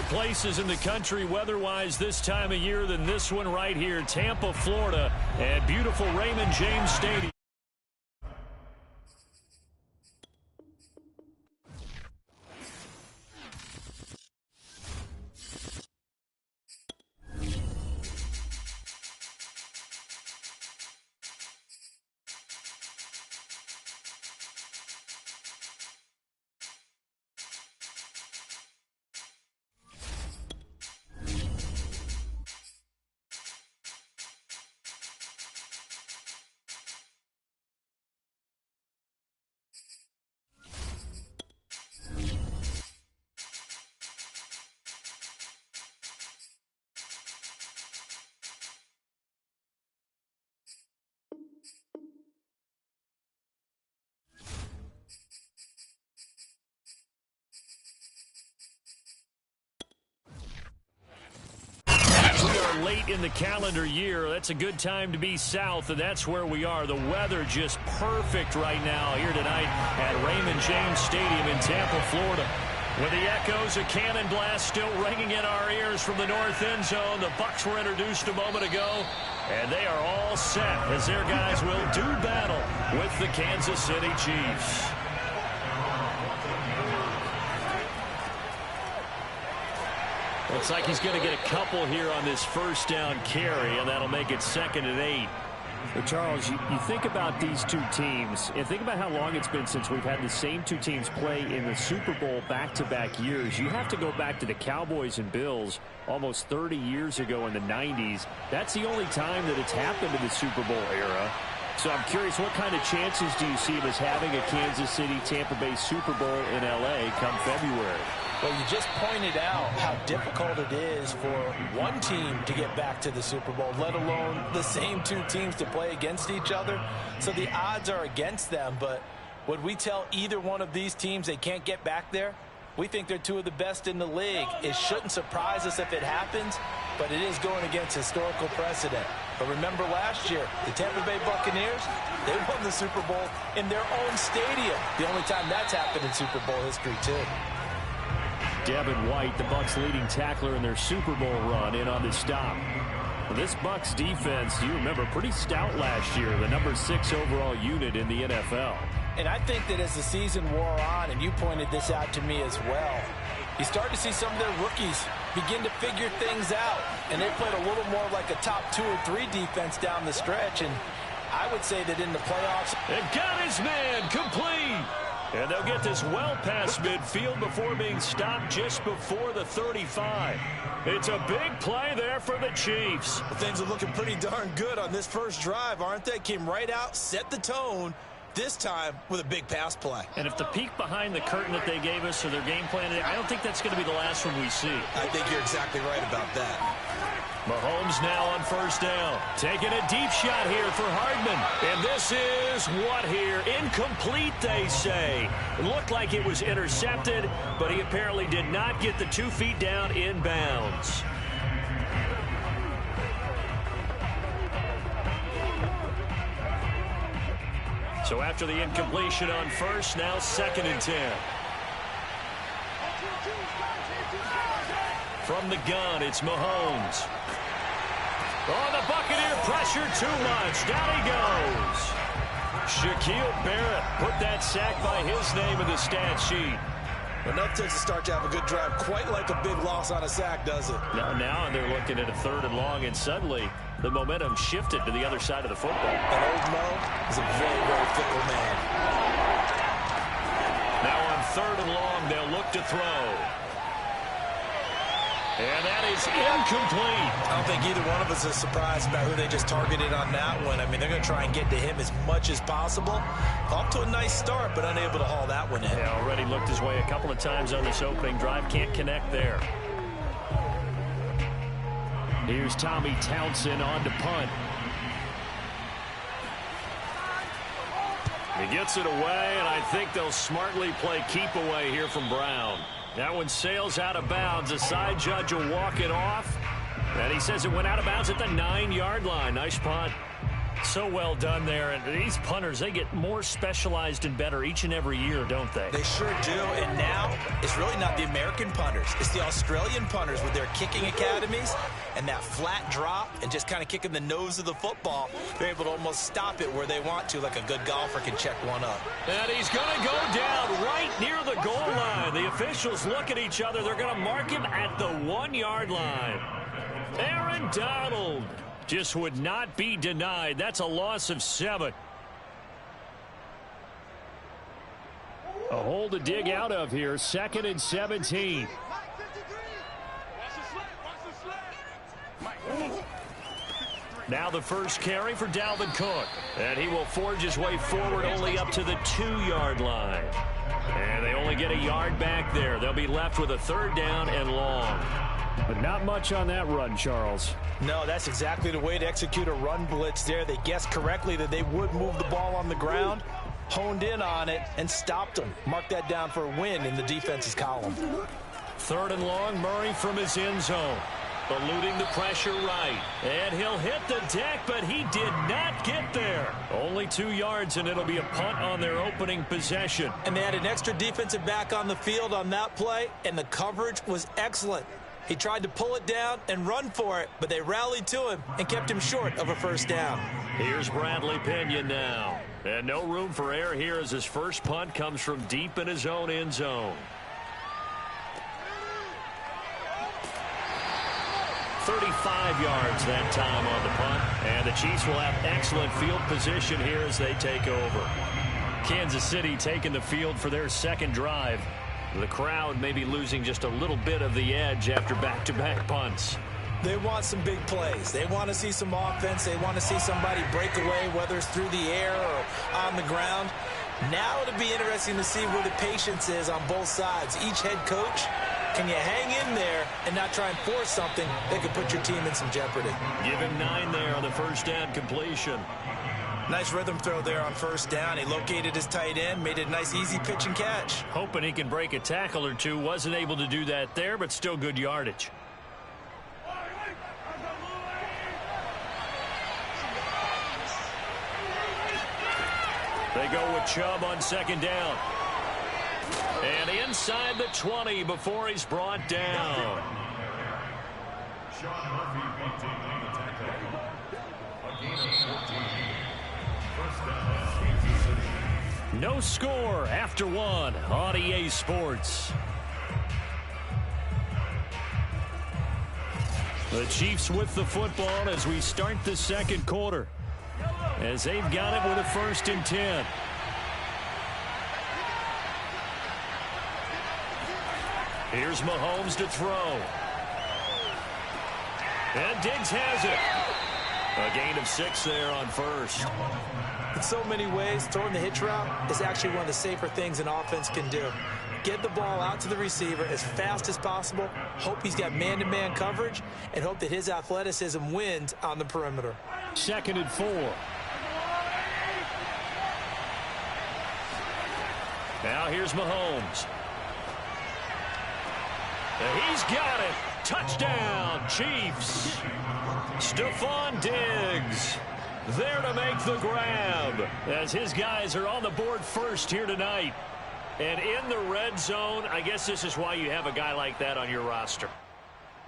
places in the country weather-wise this time of year than this one right here, Tampa, Florida, and beautiful Raymond James Stadium. Late in the calendar year, that's a good time to be south, and that's where we are. The weather just perfect right now here tonight at Raymond James Stadium in Tampa, Florida. With the echoes of cannon blast still ringing in our ears from the north end zone, the Bucs were introduced a moment ago, and they are all set as their guys will do battle with the Kansas City Chiefs. Looks like he's going to get a couple here on this first down carry, and that'll make it 2nd and 8. Well, Charles, you think about these two teams, and think about how long it's been since we've had the same two teams play in the Super Bowl back-to-back years. You have to go back to the Cowboys and Bills almost 30 years ago in the 90s. That's the only time that it's happened in the Super Bowl era. So I'm curious, what kind of chances do you see him as having a Kansas City, Tampa Bay Super Bowl in L.A. come February? Well, you just pointed out how difficult it is for one team to get back to the Super Bowl, let alone the same two teams to play against each other. So the odds are against them, but would we tell either one of these teams they can't get back there? We think they're two of the best in the league. It shouldn't surprise us if it happens, but it is going against historical precedent. But remember last year, the Tampa Bay Buccaneers, they won the Super Bowl in their own stadium. The only time that's happened in Super Bowl history, too. Devin White, the Bucs' leading tackler in their Super Bowl run, in on the stop. This Bucs defense, you remember, pretty stout last year, the number 6 overall unit in the NFL. And I think that as the season wore on, and you pointed this out to me as well, you start to see some of their rookies begin to figure things out. And they played a little more like a top 2 or 3 defense down the stretch. And I would say that in the playoffs, it got his man complete. And they'll get this well past midfield before being stopped just before the 35. It's a big play there for the Chiefs. Well, things are looking pretty darn good on this first drive, aren't they? Came right out, set the tone, this time with a big pass play. And if the peek behind the curtain that they gave us or their game plan, I don't think that's going to be the last one we see. I think you're exactly right about that. Mahomes now on first down. Taking a deep shot here for Hardman. And this is what here? Incomplete, they say. It looked like it was intercepted, but he apparently did not get the 2 feet down in bounds. So after the incompletion on first, now 2nd and 10. From the gun, it's Mahomes. Oh, the Buccaneer pressure too much. Down he goes. Shaquille Barrett put that sack by his name in the stat sheet. Enough takes to start to have a good drive, quite like a big loss on a sack, does it? Now they're looking at a 3rd and long, and suddenly the momentum shifted to the other side of the football. And old Mo is a very, very fickle man. Now on 3rd and long, they'll look to throw. And that is incomplete. I don't think either one of us is surprised about who they just targeted on that one. I mean, they're going to try and get to him as much as possible. Off to a nice start, but unable to haul that one in. Yeah, already looked his way a couple of times on this opening drive. Can't connect there. Here's Tommy Townsend on to punt. He gets it away, and I think they'll smartly play keep away here from Brown. That one sails out of bounds. The side judge will walk it off. And he says it went out of bounds at the 9-yard line. Nice punt. So well done there. And these punters, they get more specialized and better each and every year, don't they? They sure do. And now it's really not the American punters. It's the Australian punters with their kicking academies and that flat drop and just kind of kicking the nose of the football. They're able to almost stop it where they want to, like a good golfer can check one up. And he's going to go down right near the goal line. The officials look at each other. They're going to mark him at the 1-yard line. Aaron Donald just would not be denied. That's a loss of 7. A hole to dig out of here. 2nd and 17. Now the first carry for Dalvin Cook. And he will forge his way forward only up to the 2-yard line. And they only get a yard back there. They'll be left with a 3rd down and long. But not much on that run, Charles. No, that's exactly the way to execute a run blitz there. They guessed correctly that they would move the ball on the ground, honed in on it, and stopped them. Mark that down for a win in the defense's column. 3rd and long, Murray from his end zone. Eluding the pressure right. And he'll hit the deck, but he did not get there. Only 2 yards, and it'll be a punt on their opening possession. And they had an extra defensive back on the field on that play, and the coverage was excellent. He tried to pull it down and run for it, but they rallied to him and kept him short of a 1st down. Here's Bradley Pinion now. And no room for error here as his first punt comes from deep in his own end zone. 35 yards that time on the punt. And the Chiefs will have excellent field position here as they take over. Kansas City taking the field for their 2nd drive. The crowd may be losing just a little bit of the edge after back-to-back punts. They want some big plays. They want to see some offense. They want to see somebody break away, whether it's through the air or on the ground. Now it'll be interesting to see where the patience is on both sides. Each head coach, can you hang in there and not try and force something that could put your team in some jeopardy? Give him 9 there on the 1st down completion. Nice rhythm throw there on 1st down. He located his tight end, made it a nice easy pitch and catch. Hoping he can break a tackle or two. Wasn't able to do that there, but still good yardage. They go with Chubb on 2nd down. And inside the 20 before he's brought down. Sean Murphy maintaining the tackle. A gain of 14. First down, Kansas City. No score after 1 on EA Sports. The Chiefs with the football as we start the 2nd quarter. As they've got it with a 1st and 10. Here's Mahomes to throw. And Diggs has it. A gain of 6 there on 1st. In so many ways, throwing the hitch route is actually one of the safer things an offense can do. Get the ball out to the receiver as fast as possible, hope he's got man-to-man coverage, and hope that his athleticism wins on the perimeter. 2nd and 4. Now here's Mahomes. And he's got it. Touchdown, Chiefs. Stephon Diggs there to make the grab as his guys are on the board first here tonight. And in the red zone, I guess this is why you have a guy like that on your roster.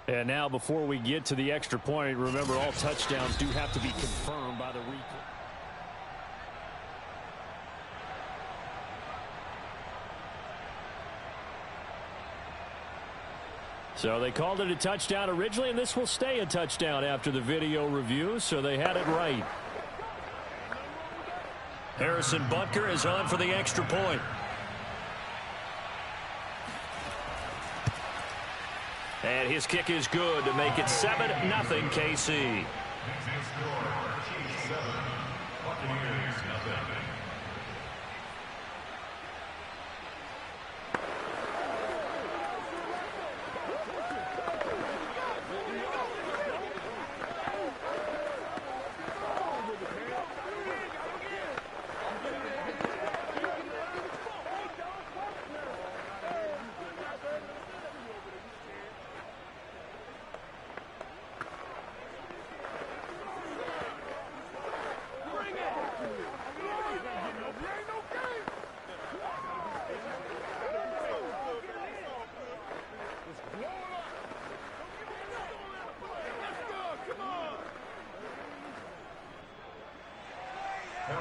And now before we get to the extra point, remember all touchdowns do have to be confirmed by the replay. So they called it a touchdown originally, and this will stay a touchdown after the video review, so they had it right. Harrison Butker is on for the extra point. And his kick is good to make it 7-0 KC.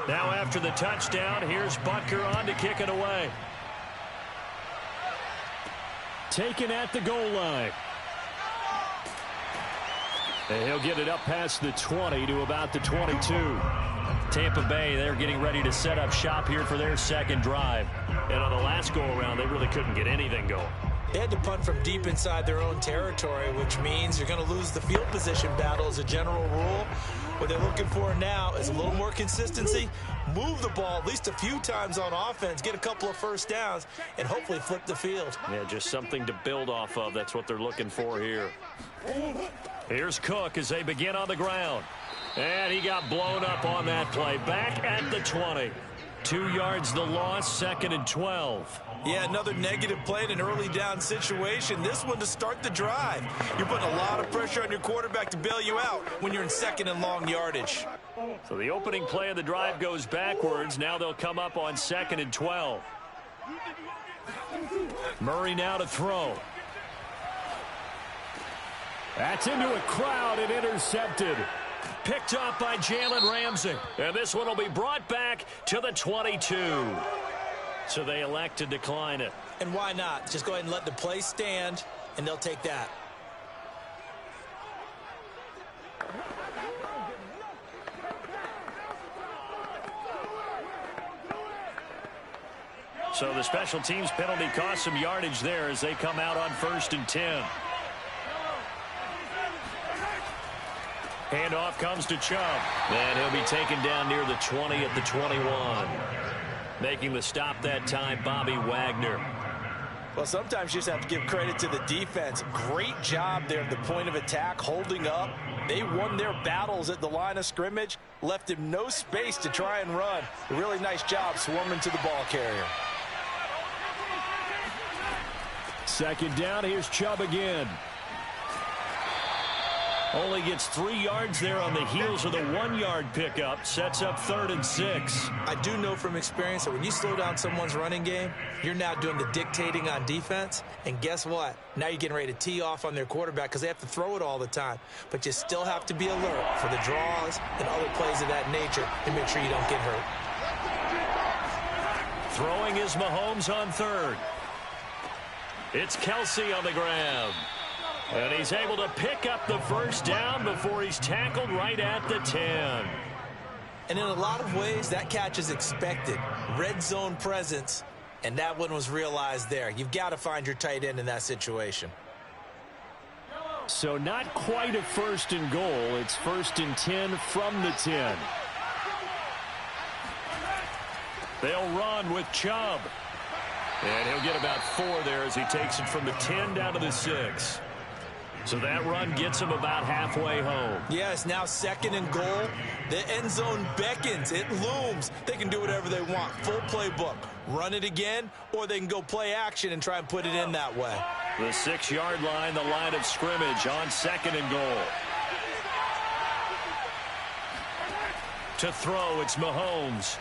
Now after the touchdown, here's Butker on to kick it away. Taken at the goal line. And he'll get it up past the 20 to about the 22. Tampa Bay, they're getting ready to set up shop here for their second drive. And on the last go-around, they really couldn't get anything going. They had to punt from deep inside their own territory, which means you're going to lose the field position battle as a general rule. What they're looking for now is a little more consistency, move the ball at least a few times on offense, get a couple of first downs, and hopefully flip the field. Yeah, just something to build off of. That's what they're looking for here. Here's Cook as they begin on the ground. And he got blown up on that play. Back at the 20. 2 yards the loss, 2nd and 12. Yeah, another negative play in an early down situation. This one to start the drive. You're putting a lot of pressure on your quarterback to bail you out when you're in 2nd and long yardage. So the opening play of the drive goes backwards. Now they'll come up on 2nd and 12. Murray now to throw. That's into a crowd and intercepted. Picked up by Jalen Ramsey. And this one will be brought back to the 22. So they elect to decline it. And why not? Just go ahead and let the play stand, and they'll take that. So the special teams penalty cost some yardage there as they come out on 1st and 10. Handoff comes to Chubb. And he'll be taken down near the 20 at the 21. Making the stop that time, Bobby Wagner. Well, sometimes you just have to give credit to the defense. Great job there at the point of attack, holding up. They won their battles at the line of scrimmage, left him no space to try and run. A really nice job swarming to the ball carrier. 2nd down, here's Chubb again. Only gets 3 yards there on the heels of the 1-yard pickup. Sets up 3rd and 6. I do know from experience that when you slow down someone's running game, you're now doing the dictating on defense. And guess what? Now you're getting ready to tee off on their quarterback because they have to throw it all the time. But you still have to be alert for the draws and other plays of that nature and make sure you don't get hurt. Throwing is Mahomes on 3rd. It's Kelsey on the ground. And he's able to pick up the first down before he's tackled right at the 10. And in a lot of ways, that catch is expected. Red zone presence, and that one was realized there. You've got to find your tight end in that situation. So not quite a 1st and goal. It's 1st and 10 from the 10. They'll run with Chubb. And he'll get about 4 there as he takes it from the 10 down to the 6. So that run gets him about halfway home. Yes, now 2nd and goal. The end zone beckons. It looms. They can do whatever they want. Full playbook. Run it again, or they can go play action and try and put it in that way. The 6-yard line, the line of scrimmage on 2nd and goal. To throw, it's Mahomes.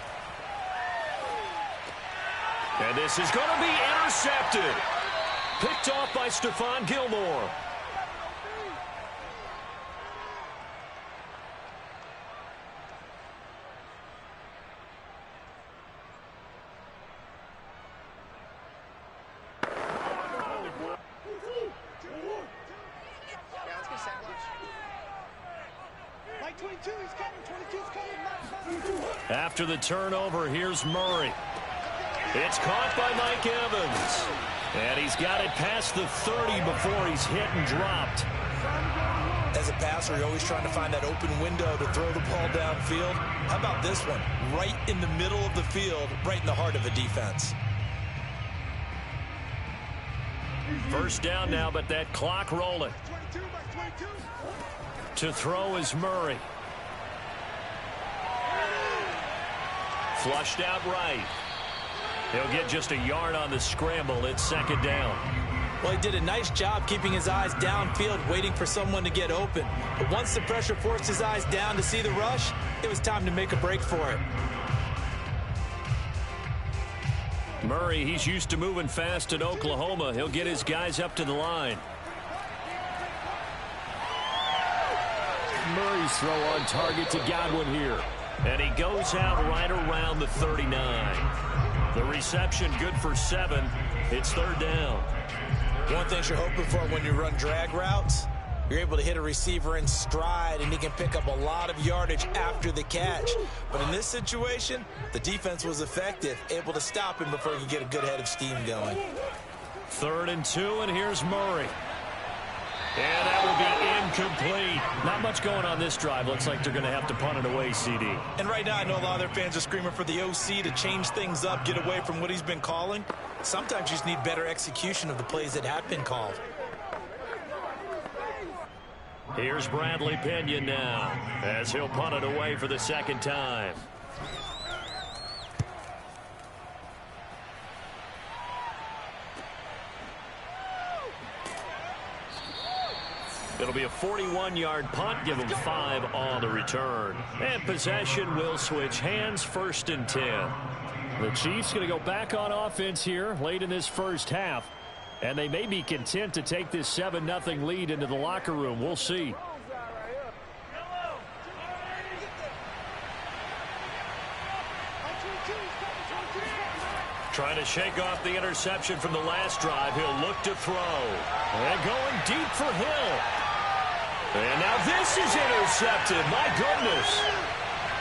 And this is going to be intercepted. Picked off by Stephon Gilmore. After the turnover, here's Murray. It's caught by Mike Evans. And he's got it past the 30 before he's hit and dropped. As a passer, you're always trying to find that open window to throw the ball downfield. How about this one? Right in the middle of the field, right in the heart of a defense. First down now, but that clock rolling. To throw is Murray. Flushed out right. He'll get just a yard on the scramble. It's 2nd down. Well, he did a nice job keeping his eyes downfield, waiting for someone to get open. But once the pressure forced his eyes down to see the rush, it was time to make a break for it. Murray, he's used to moving fast in Oklahoma. He'll get his guys up to the line. Murray's throw on target to Godwin here. And he goes out right around the 39. The reception good for 7. It's third down. One thing you're hoping for when you run drag routes, you're able to hit a receiver in stride, and he can pick up a lot of yardage after the catch. But in this situation, the defense was effective, able to stop him before he could get a good head of steam going. 3rd and 2, and here's Murray. And that will be incomplete. Not much going on this drive. Looks like they're going to have to punt it away, CD. And right now, I know a lot of their fans are screaming for the OC to change things up, get away from what he's been calling. Sometimes you just need better execution of the plays that have been called. Here's Bradley Pinion now, as he'll punt it away for the 2nd time. It'll be a 41-yard punt. Give them 5 on the return. And possession will switch hands. 1st and 10. The Chiefs going to go back on offense here late in this first half. And they may be content to take this 7-0 lead into the locker room. We'll see. Trying to shake off the interception from the last drive. He'll look to throw. And going deep for Hill. And now this is intercepted. My goodness.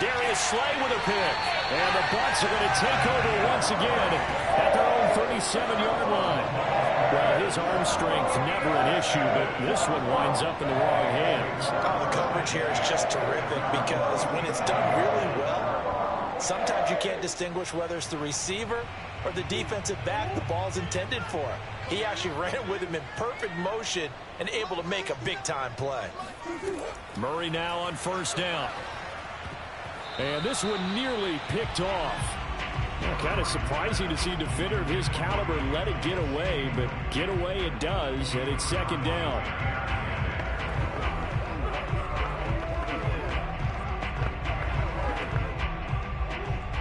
Darius Slay with a pick. And the Bucs are going to take over once again at their own 37-yard line. Well, his arm strength never an issue, but this one winds up in the wrong hands. Oh, the coverage here is just terrific because when it's done really well, sometimes you can't distinguish whether it's the receiver or the defensive back the ball's intended for. He actually ran with him in perfect motion and able to make a big-time play. Murray now on 1st down. And this one nearly picked off. Kind of surprising to see a defender of his caliber let it get away, but get away it does, and it's 2nd down.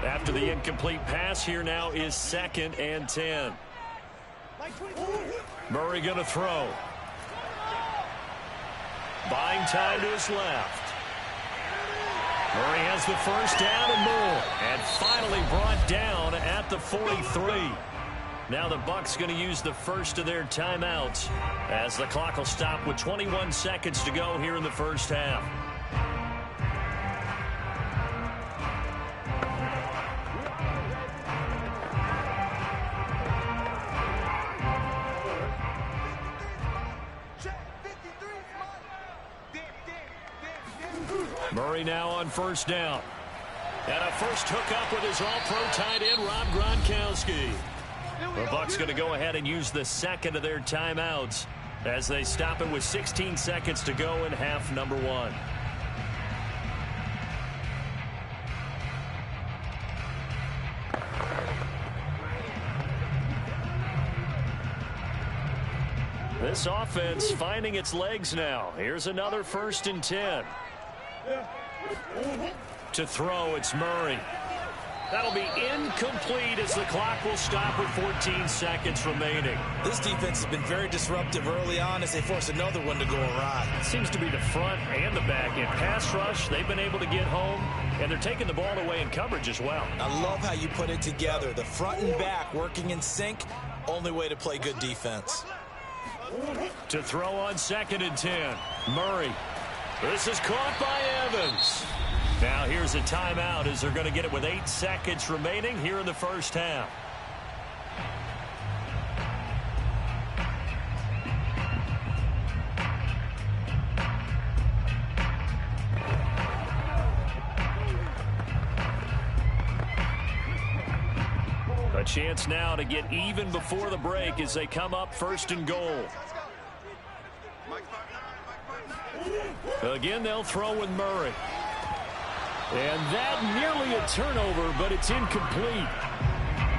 After the incomplete pass, here now is 2nd and 10. Murray going to throw. Buying time to his left. Murray has the 1st down and more. And finally brought down at the 43. Now the Bucs going to use the first of their timeouts as the clock will stop with 21 seconds to go here in the first half. Murray now on 1st down. And a first hookup with his all-pro tight end, Rob Gronkowski. The Bucs going to go ahead and use the 2nd of their timeouts as they stop it with 16 seconds to go in half number 1. This offense finding its legs now. Here's another 1st and 10. To throw, it's Murray. That'll be incomplete as the clock will stop with 14 seconds remaining. This defense has been very disruptive early on as they force another one to go awry. It seems to be the front and the back end. Pass rush, they've been able to get home, and they're taking the ball away in coverage as well. I love how you put it together. The front and back working in sync, only way to play good defense. To throw on 2nd and 10. Murray. This is caught by Evans. Now here's a timeout as they're going to get it with 8 seconds remaining here in the first half. A chance now to get even before the break as they come up 1st and goal. Again, they'll throw with Murray. And that nearly a turnover, but it's incomplete.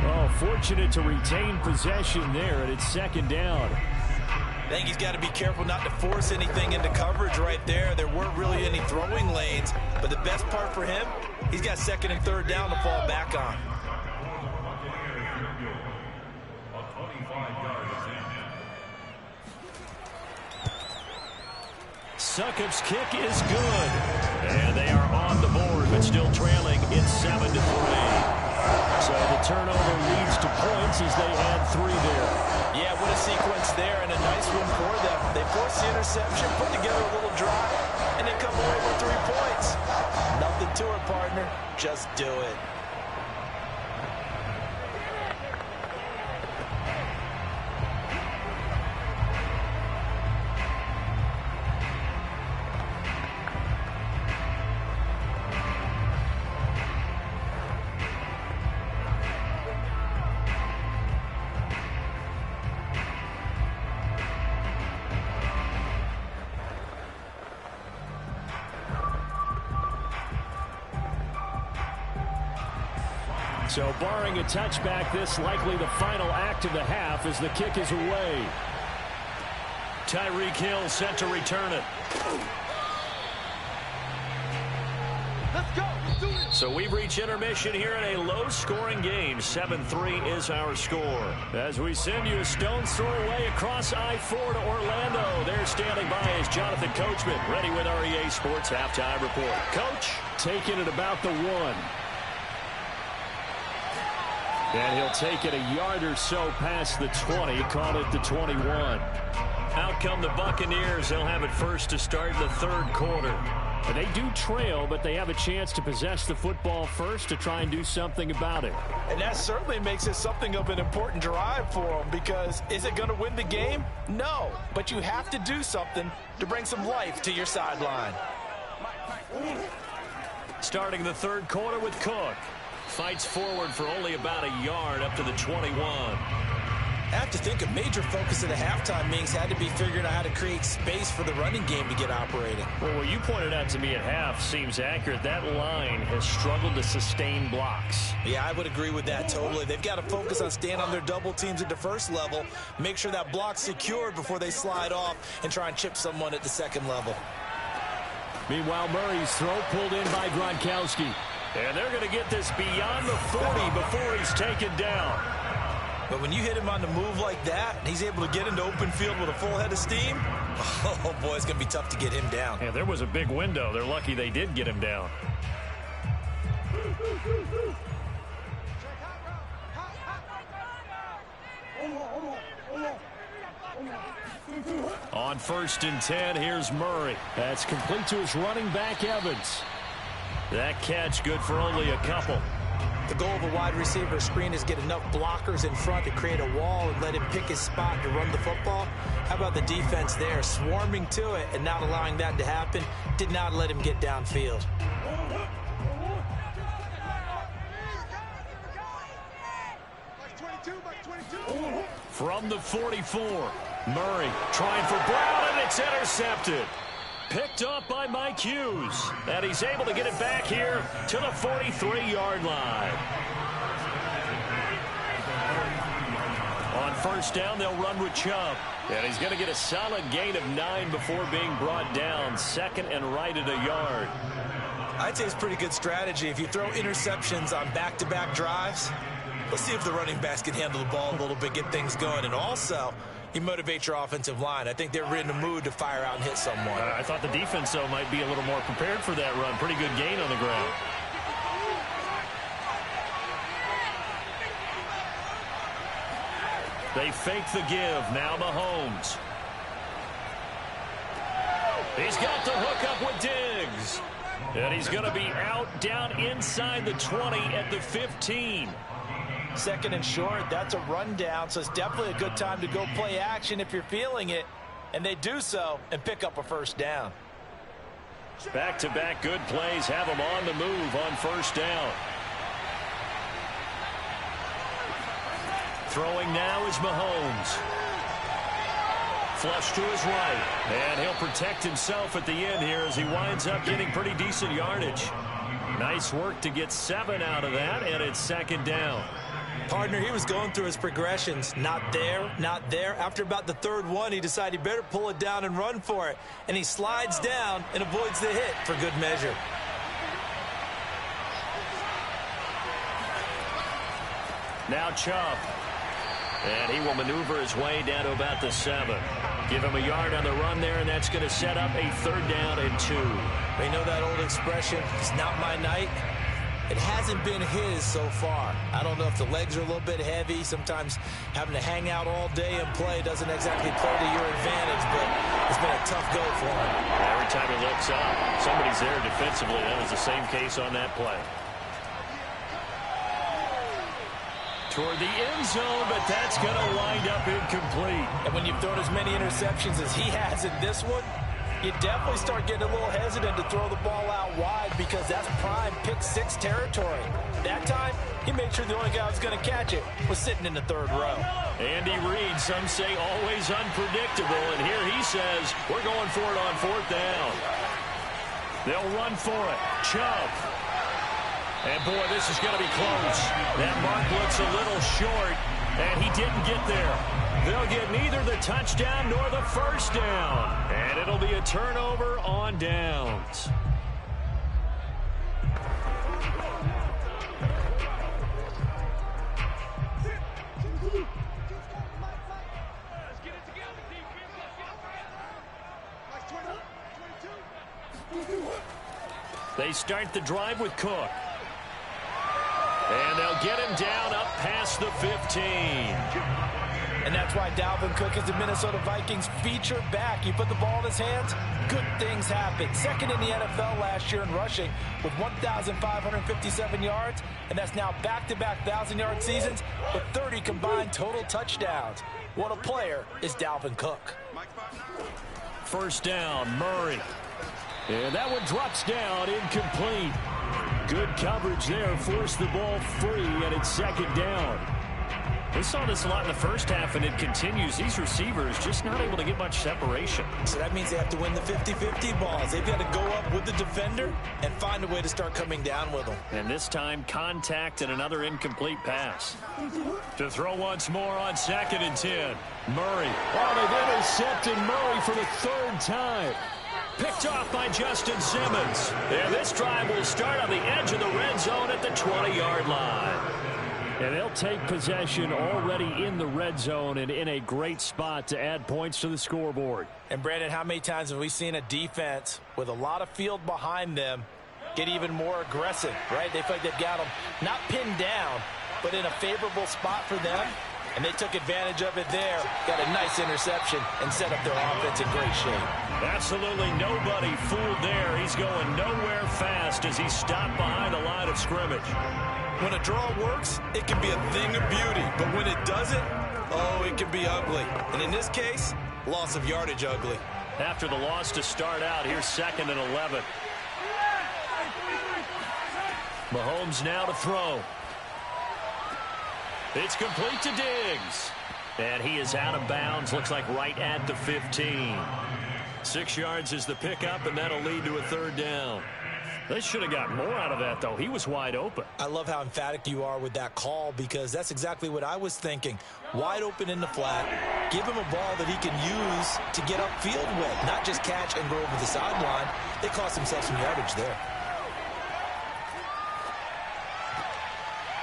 Oh, fortunate to retain possession there, and it's 2nd down. I think he's got to be careful not to force anything into coverage right there. There weren't really any throwing lanes, but the best part for him, he's got 2nd and 3rd down to fall back on. Succop's kick is good. And they are on the board but still trailing. It's 7-3. So the turnover leads to points as they add 3 there. Yeah, what a sequence there, and a nice one for them. They force the interception, put together a little drive, and then come away with 3 points. Nothing to it, partner. Just do it. So barring a touchback, this likely the final act of the half as the kick is away. Tyreek Hill set to return it. Let's go. Let's do it. So we've reached intermission here in a low-scoring game. 7-3 is our score. As we send you a stone's throw away across I-4 to Orlando. There standing by is Jonathan Coachman, ready with our EA Sports Halftime Report. Coach, taking it about the 1. And he'll take it a yard or so past the 20, call it the 21. Out come the Buccaneers. They'll have it first to start the 3rd quarter. They do trail, but they have a chance to possess the football first to try and do something about it. And that certainly makes it something of an important drive for them, because is it going to win the game? No, but you have to do something to bring some life to your sideline. Starting the 3rd quarter with Cook. Fights forward for only about a yard up to the 21. I have to think a major focus of the halftime meetings had to be figuring out how to create space for the running game to get operating. Well, what you pointed out to me at half seems accurate. That line has struggled to sustain blocks. Yeah, I would agree with that totally. They've got to focus on staying on their double teams at the first level, make sure that block's secured before they slide off and try and chip someone at the second level. Meanwhile, Murray's throw pulled in by Gronkowski. And they're going to get this beyond the 40 before he's taken down. But when you hit him on the move like that, and he's able to get into open field with a full head of steam, oh, boy, it's going to be tough to get him down. And there was a big window. They're lucky they did get him down. On 1st and 10, here's Murray. That's complete to his running back, Evans. That catch good for only a couple. The goal of a wide receiver screen is get enough blockers in front to create a wall and let him pick his spot to run the football. How about the defense there, swarming to it and not allowing that to happen? Did not let him get downfield. From the 44, Murray trying for Brown, and it's intercepted. Picked up by Mike Hughes. And he's able to get it back here to the 43-yard line. On 1st down, they'll run with Chubb. And he's going to get a solid gain of 9 before being brought down. 2nd and right at a yard. I'd say it's pretty good strategy. If you throw interceptions on back-to-back drives, let's see if the running backs can handle the ball a little bit, get things going. And also, you motivate your offensive line. I think they're in the mood to fire out and hit someone. I thought the defense, though, might be a little more prepared for that run. Pretty good gain on the ground. They fake the give. Now Mahomes. He's got the hook up with Diggs. And he's going to be out down inside the 20 at the 15. 2nd and short, that's a rundown, so it's definitely a good time to go play action if you're feeling it. And they do so and pick up a 1st down. Back-to-back good plays have them on the move on 1st down. Throwing now is Mahomes. Flush to his right. And he'll protect himself at the end here as he winds up getting pretty decent yardage. Nice work to get 7 out of that, and it's 2nd down. Partner, he was going through his progressions. Not there, not there. After about the 3rd one, he decided he better pull it down and run for it. And he slides down and avoids the hit for good measure. Now Chubb. And he will maneuver his way down to about the 7. Give him a yard on the run there, and that's going to set up a 3rd down and 2. We know that old expression, it's not my night. It hasn't been his so far. I don't know if the legs are a little bit heavy. Sometimes having to hang out all day and play doesn't exactly play to your advantage, but it's been a tough go for him. Every time he looks up, somebody's there defensively. That was the same case on that play. Toward the end zone, but that's going to wind up incomplete. And when you've thrown as many interceptions as he has in this one, you definitely start getting a little hesitant to throw the ball out wide because that's prime pick 6 territory. That time, he made sure the only guy who was going to catch it was sitting in the 3rd row. Andy Reid, some say always unpredictable, and here he says, we're going for it on 4th down. They'll run for it. Chubb. And, boy, this is going to be close. That mark looks a little short, and he didn't get there. They'll get neither the touchdown nor the 1st down. And it'll be a turnover on downs. They start the drive with Cook. And they'll get him down up past the 15. And that's why Dalvin Cook is the Minnesota Vikings feature back. You put the ball in his hands, good things happen. 2nd in the NFL last year in rushing with 1,557 yards, and that's now back-to-back 1,000-yard seasons with 30 combined total touchdowns. What a player is Dalvin Cook. 1st down, Murray. And that one drops down, incomplete. Good coverage there, forced the ball free, and it's 2nd down. We saw this a lot in the first half, and it continues. These receivers just not able to get much separation. So that means they have to win the 50-50 balls. They've got to go up with the defender and find a way to start coming down with them. And this time, contact and another incomplete pass. To throw once more on 2nd and 10. Murray. Oh, they've intercepted Murray for the 3rd time. Picked off by Justin Simmons. And this drive will start on the edge of the red zone at the 20-yard line. And they'll take possession already in the red zone and in a great spot to add points to the scoreboard. And, Brandon, how many times have we seen a defense with a lot of field behind them get even more aggressive, right? They feel like they've got them not pinned down, but in a favorable spot for them. And they took advantage of it there. Got a nice interception and set up their offense in great shape. Absolutely nobody fooled there. He's going nowhere fast as he stopped behind the line of scrimmage. When a draw works, it can be a thing of beauty. But when it doesn't, oh, it can be ugly. And in this case, loss of yardage ugly. After the loss to start out, here's 2nd and 11. Mahomes now to throw. It's complete to Diggs. And he is out of bounds, looks like right at the 15. 6 yards is the pickup, and that'll lead to a 3rd down. They should have got more out of that, though. He was wide open. I love how emphatic you are with that call because that's exactly what I was thinking. Wide open in the flat. Give him a ball that he can use to get upfield with, not just catch and go over the sideline. They cost themselves some yardage there.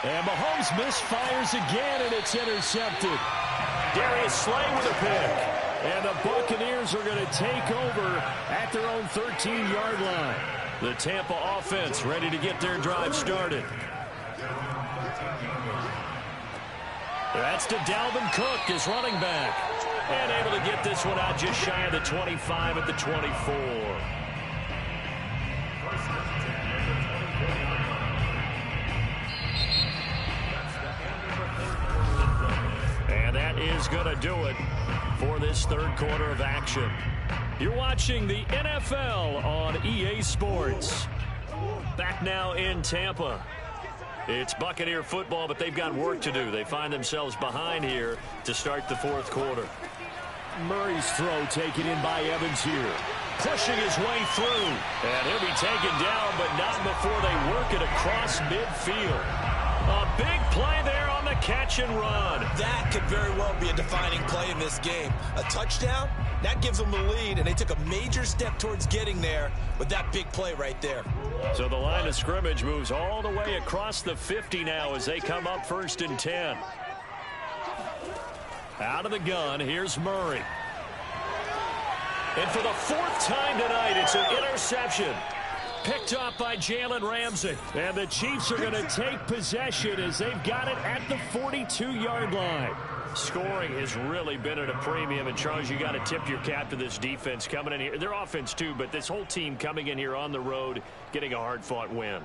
And Mahomes misfires again, and it's intercepted. Darius Slay with a pick. And the Buccaneers are going to take over at their own 13-yard line. The Tampa offense ready to get their drive started. That's to Dalvin Cook, his running back. And able to get this one out just shy of the 25 at the 24. And that is going to do it for this 3rd quarter of action. You're watching the NFL on EA Sports. Back now in Tampa. It's Buccaneer football, but they've got work to do. They find themselves behind here to start the 4th quarter. Murray's throw taken in by Evans here. Pushing his way through. And he'll be taken down, but not before they work it across midfield. A big play there on the catch and run. That could very well be a defining play in this game. A touchdown, that gives them the lead, and they took a major step towards getting there with that big play right there. So the line of scrimmage moves all the way across the 50 now as they come up 1st and 10. Out of the gun, here's Murray. And for the fourth time tonight, it's an interception. Picked up by Jalen Ramsey. And the Chiefs are going to take possession as they've got it at the 42-yard line. Scoring has really been at a premium. And, Charles, you got to tip your cap to this defense coming in here. Their offense, too, but this whole team coming in here on the road, getting a hard-fought win.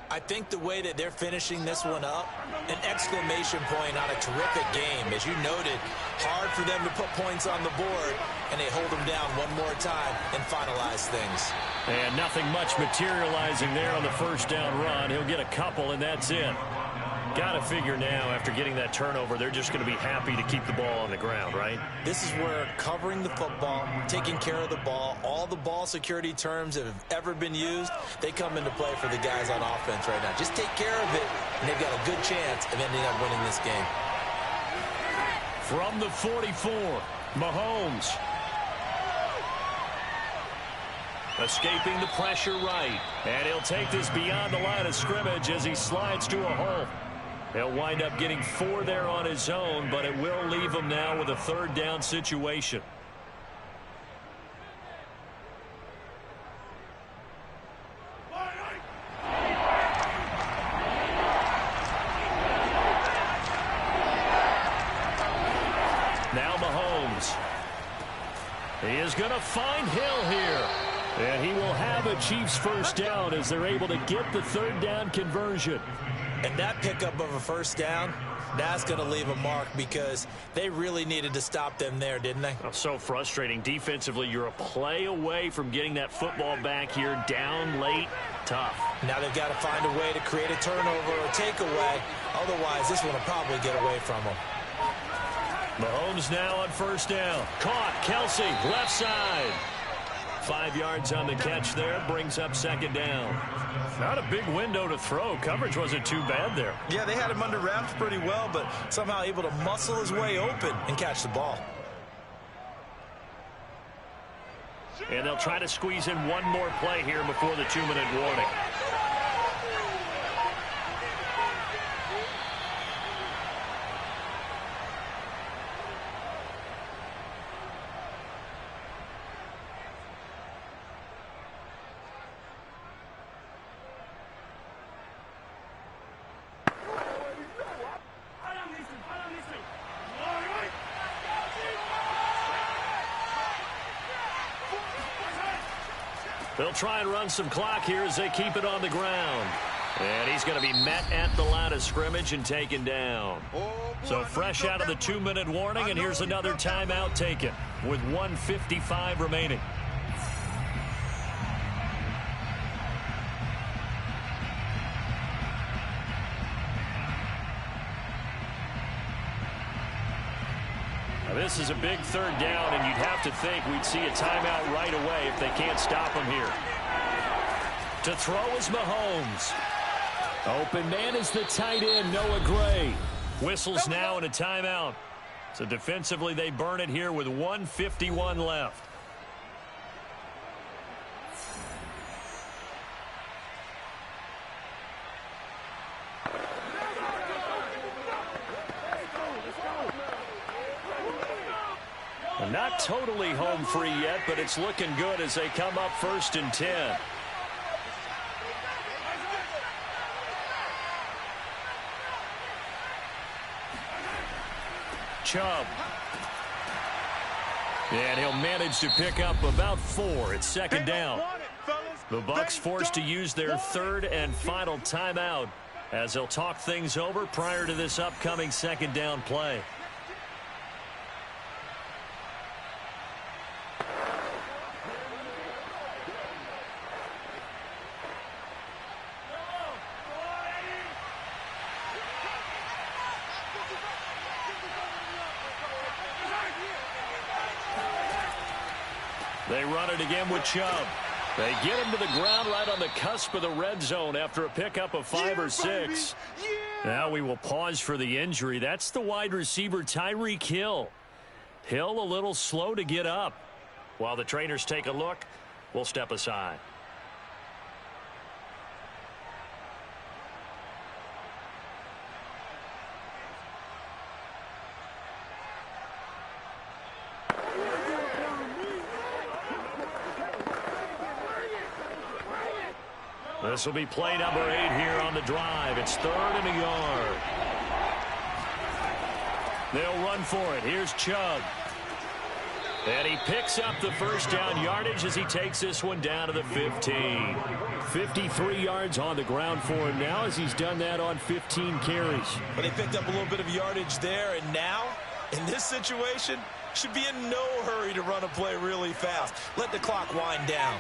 I think the way that they're finishing this one up, an exclamation point on a terrific game. As you noted, hard for them to put points on the board, and they hold them down one more time and finalize things. And nothing much materializing there on the first down run. He'll get a couple, and that's it. Got to figure now, after getting that turnover, they're just going to be happy to keep the ball on the ground, right? This is where covering the football, taking care of the ball, all the ball security terms that have ever been used, they come into play for the guys on offense right now. Just take care of it, and they've got a good chance of ending up winning this game. From the 44, Mahomes. Escaping the pressure right. And he'll take this beyond the line of scrimmage as he slides to a hole. He'll wind up getting 4 there on his own, but it will leave him now with a third down situation. Now Mahomes. He is going to find Hill here. And he will have a Chiefs first down as they're able to get the third down conversion. And that pickup of a first down, that's going to leave a mark because they really needed to stop them there, didn't they? Oh, so frustrating. Defensively, you're a play away from getting that football back here down late. Tough. Now they've got to find a way to create a turnover or takeaway. Otherwise, this one will probably get away from them. Mahomes now on first down. Caught. Kelsey, left side. 5 yards on the catch there, brings up second down. Not a big window to throw. Coverage wasn't too bad there. Yeah, they had him under wraps pretty well, but somehow able to muscle his way open and catch the ball. And they'll try to squeeze in one more play here before the 2-minute warning. They'll try and run some clock here as they keep it on the ground. And he's going to be met at the line of scrimmage and taken down. So fresh out of the 2-minute warning, and here's another timeout taken with 1:55 remaining. This is a big third down, and you'd have to think we'd see a timeout right away if they can't stop him here. To throw is Mahomes. Open man is the tight end, Noah Gray. Whistles now and a timeout. So defensively, they burn it here with 1:51 left. Not totally home free yet, but it's looking good as they come up 1st and 10. Chubb. And he'll manage to pick up about 4. It's second down. The Bucs forced to use their third and final timeout as they'll talk things over prior to this upcoming second down play. They run it again with Chubb. They get him to the ground right on the cusp of the red zone after a pickup of 5 or 6. Now we will pause for the injury. That's the wide receiver, Tyreek Hill. Hill a little slow to get up. While the trainers take a look, we'll step aside. This will be play number 8 here on the drive. It's 3rd and a yard. They'll run for it. Here's Chubb. And he picks up the first down yardage as he takes this one down to the 15. 53 yards on the ground for him now as he's done that on 15 carries. But he picked up a little bit of yardage there, and now, in this situation, should be in no hurry to run a play really fast. Let the clock wind down.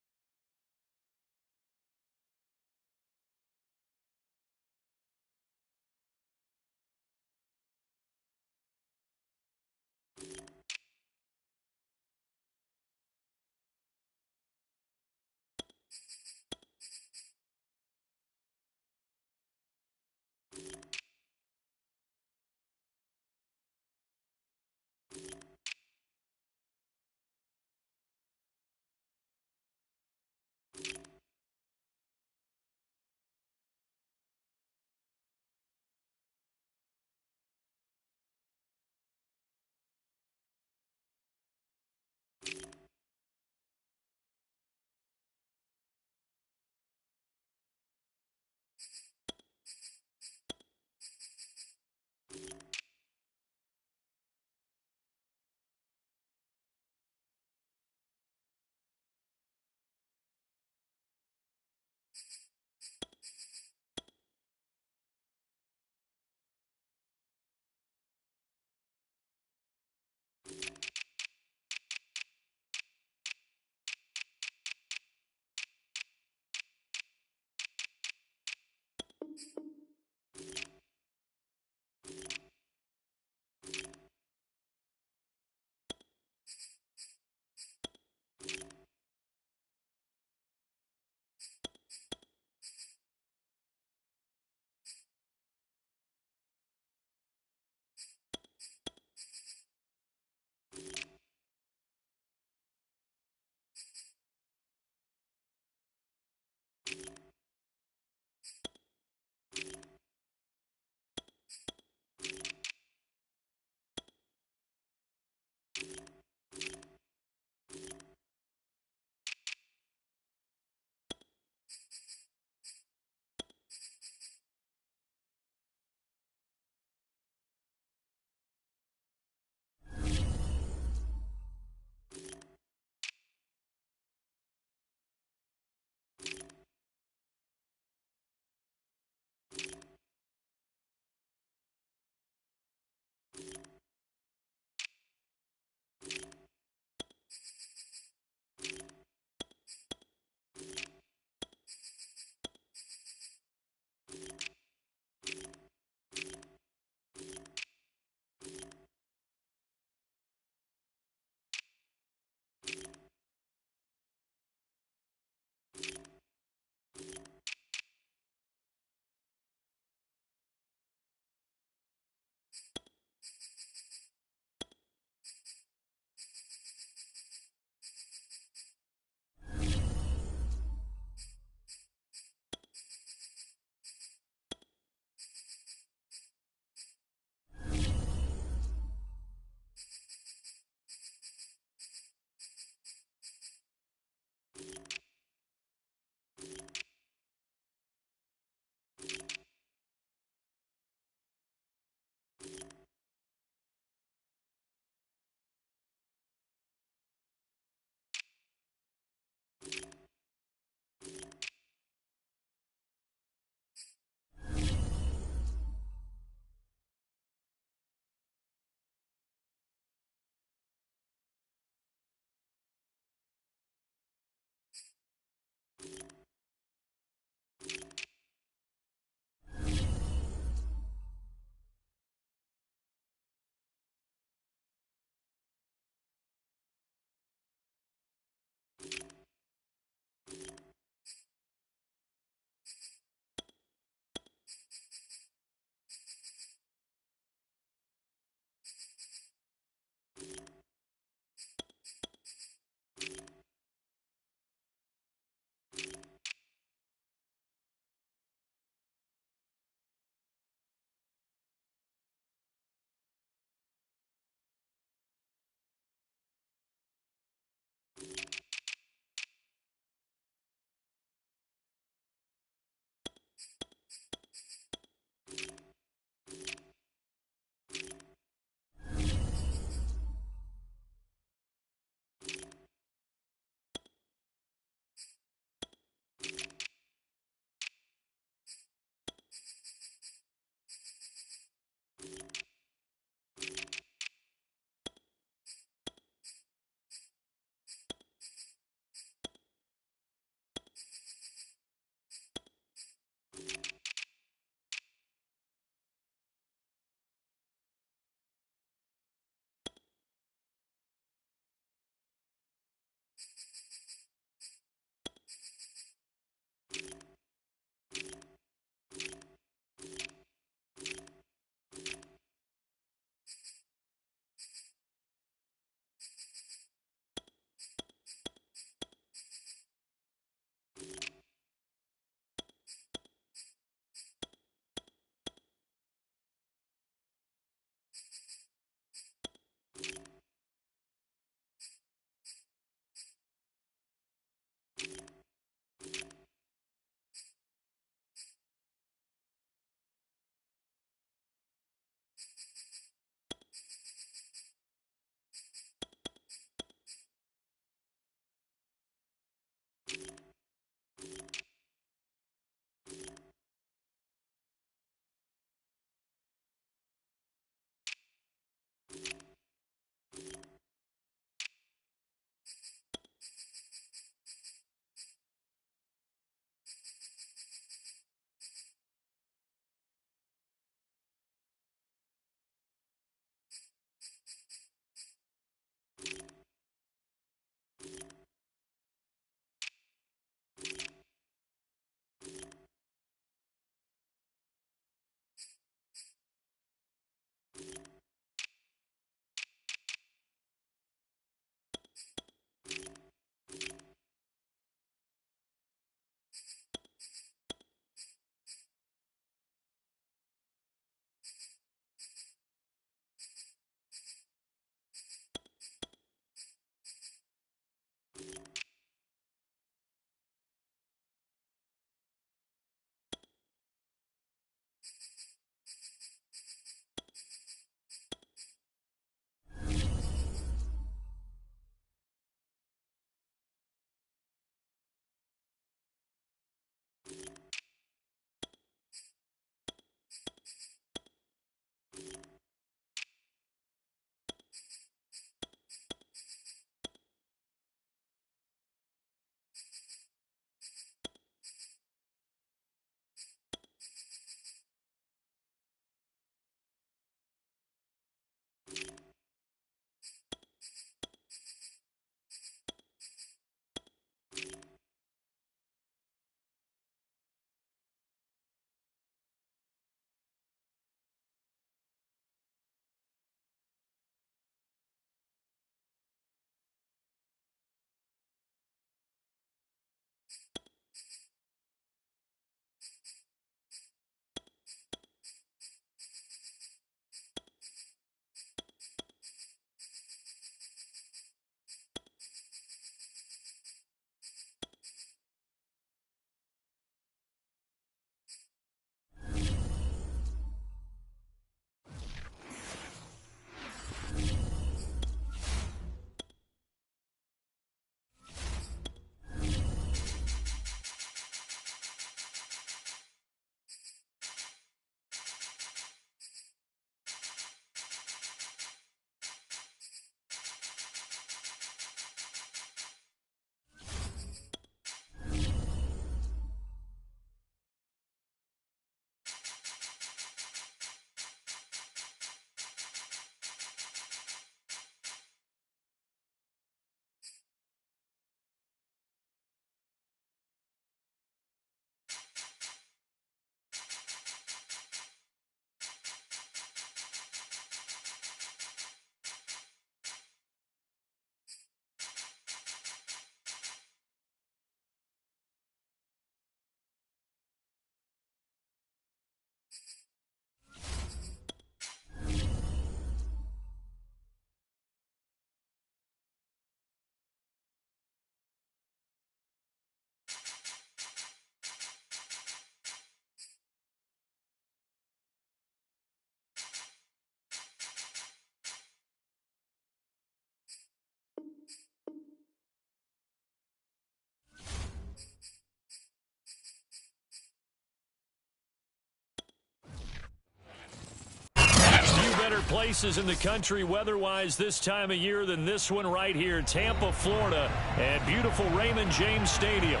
places in the country weather-wise this time of year than this one right here, Tampa, Florida, at beautiful Raymond James Stadium.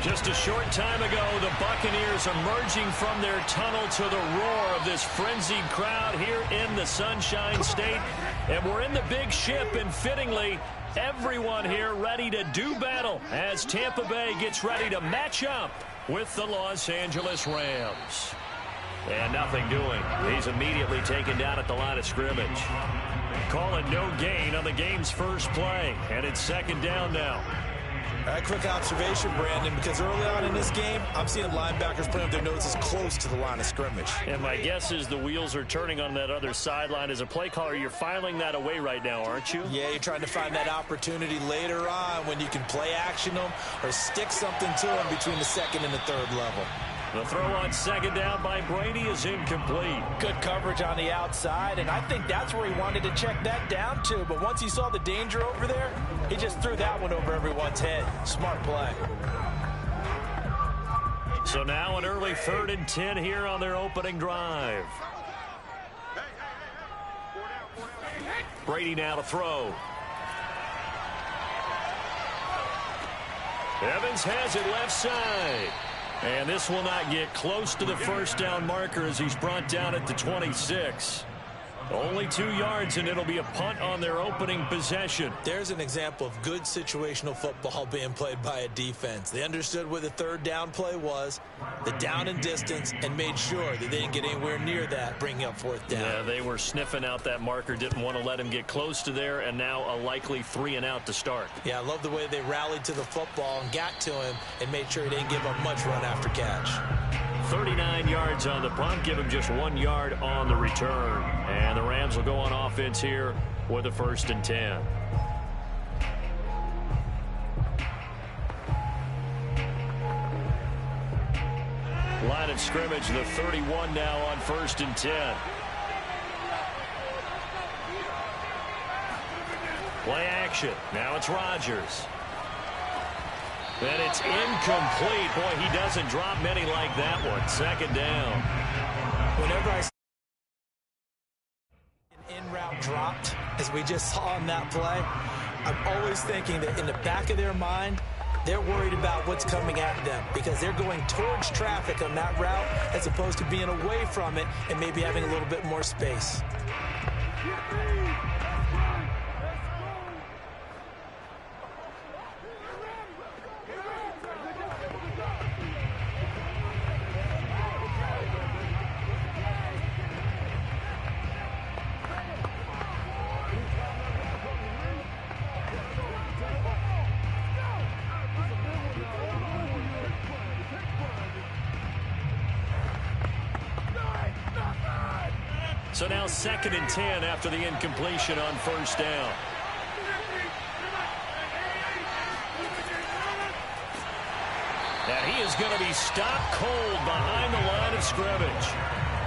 Just a short time ago, the Buccaneers emerging from their tunnel to the roar of this frenzied crowd here in the Sunshine State. And we're in the big ship, and fittingly, everyone here ready to do battle as Tampa Bay gets ready to match up with the Los Angeles Rams. And nothing doing. He's immediately taken down at the line of scrimmage. Call it no gain on the game's first play, and it's second down now. A quick observation, Brandon, because early on in this game, I'm seeing linebackers putting up their noses close to the line of scrimmage. And my guess is the wheels are turning on that other sideline. As a play caller, you're filing that away right now, aren't you? Yeah, you're trying to find that opportunity later on when you can play action them or stick something to them between the second and the third level. The throw on second down by Brady is incomplete. Good coverage on the outside, and I think that's where he wanted to check that down to. But once he saw the danger over there, he just threw that one over everyone's head. Smart play. So now an early 3rd and 10 here on their opening drive. Brady now to throw. Evans has it left side. And this will not get close to the first down marker as he's brought down at the 26. Only 2 yards, and it'll be a punt on their opening possession. There's an example of good situational football being played by a defense. They understood where the third down play was, the down and distance, and made sure that they didn't get anywhere near that, bringing up 4th down. Yeah, they were sniffing out that marker, didn't want to let him get close to there, and now a likely 3 and out to start. Yeah, I love the way they rallied to the football and got to him and made sure he didn't give up much run after catch. 39 yards on the punt, give him just 1 yard on the return. And the Rams will go on offense here with a 1st and 10. Line of scrimmage, the 31 now on 1st and 10. Play action. Now it's Rodgers. And it's incomplete. Boy, he doesn't drop many like that one. 2nd down. Whenever I see an in-route dropped, as we just saw on that play, I'm always thinking that in the back of their mind, they're worried about what's coming at them because they're going towards traffic on that route as opposed to being away from it and maybe having a little bit more space. So now 2nd and 10 after the incompletion on 1st down. And he is going to be stopped cold behind the line of scrimmage.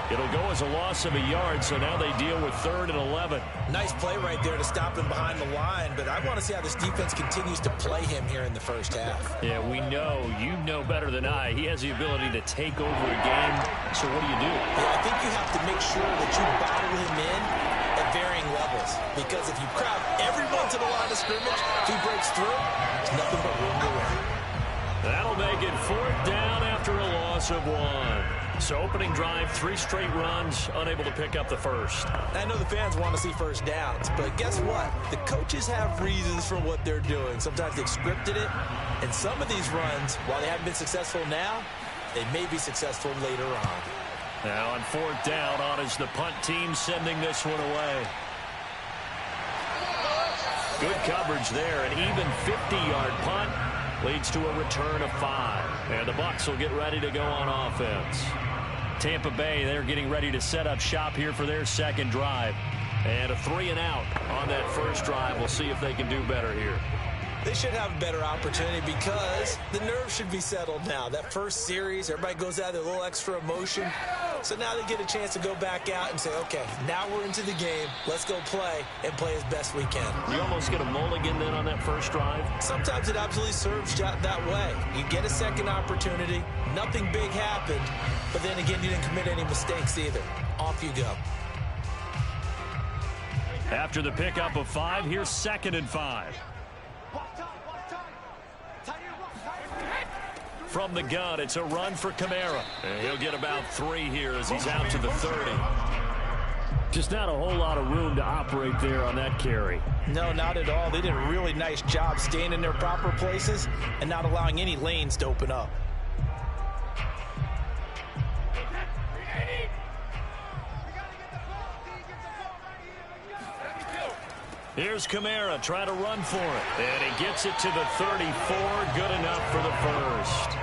It'll go as a loss of a yard, so now they deal with 3rd and 11. Nice play right there to stop him behind the line, but I want to see how this defense continues to play him here in the first half. Yeah, we know. You know better than I. He has the ability to take over a game, so what do you do? Yeah, I think you have to make sure that you bottle him in at varying levels, because if you crowd everyone to the line of scrimmage, if he breaks through, there's nothing but room to run. That'll make it 4th down after a loss of 1. So opening drive, 3 straight runs, unable to pick up the first. I know the fans want to see first downs, but guess what? The coaches have reasons for what they're doing. Sometimes they've scripted it, and some of these runs, while they haven't been successful now, they may be successful later on. Now on 4th down, on is the punt team sending this one away. Good coverage there, an even 50-yard punt leads to a return of 5. And the Bucs will get ready to go on offense. Tampa Bay, they're getting ready to set up shop here for their 2nd drive. And a 3 and out on that first drive. We'll see if they can do better here. They should have a better opportunity because the nerves should be settled now. That first series, everybody goes out with a little extra emotion. So now they get a chance to go back out and say, okay, now we're into the game. Let's go play and play as best we can. You almost get a mulligan then on that first drive? Sometimes it absolutely serves that way. You get a second opportunity. Nothing big happened. But then again, you didn't commit any mistakes either. Off you go. After the pickup of 5, here's 2nd and 5. From the gun, it's a run for Kamara. And he'll get about 3 here as he's out to the 30. Just not a whole lot of room to operate there on that carry. No, not at all. They did a really nice job staying in their proper places and not allowing any lanes to open up. Here's Kamara trying to run for it. And he gets it to the 34. Good enough for the first.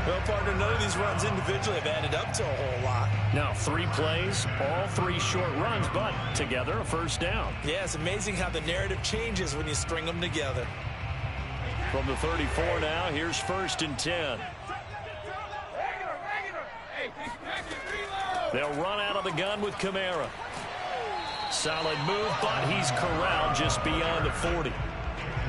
Well, partner, none of these runs individually have added up to a whole lot. Now 3 plays, all 3 short runs, but together a first down. Yeah, it's amazing how the narrative changes when you string them together. From the 34 now, here's 1st and 10. They'll run out of the gun with Kamara. Solid move, but he's corralled just beyond the 40.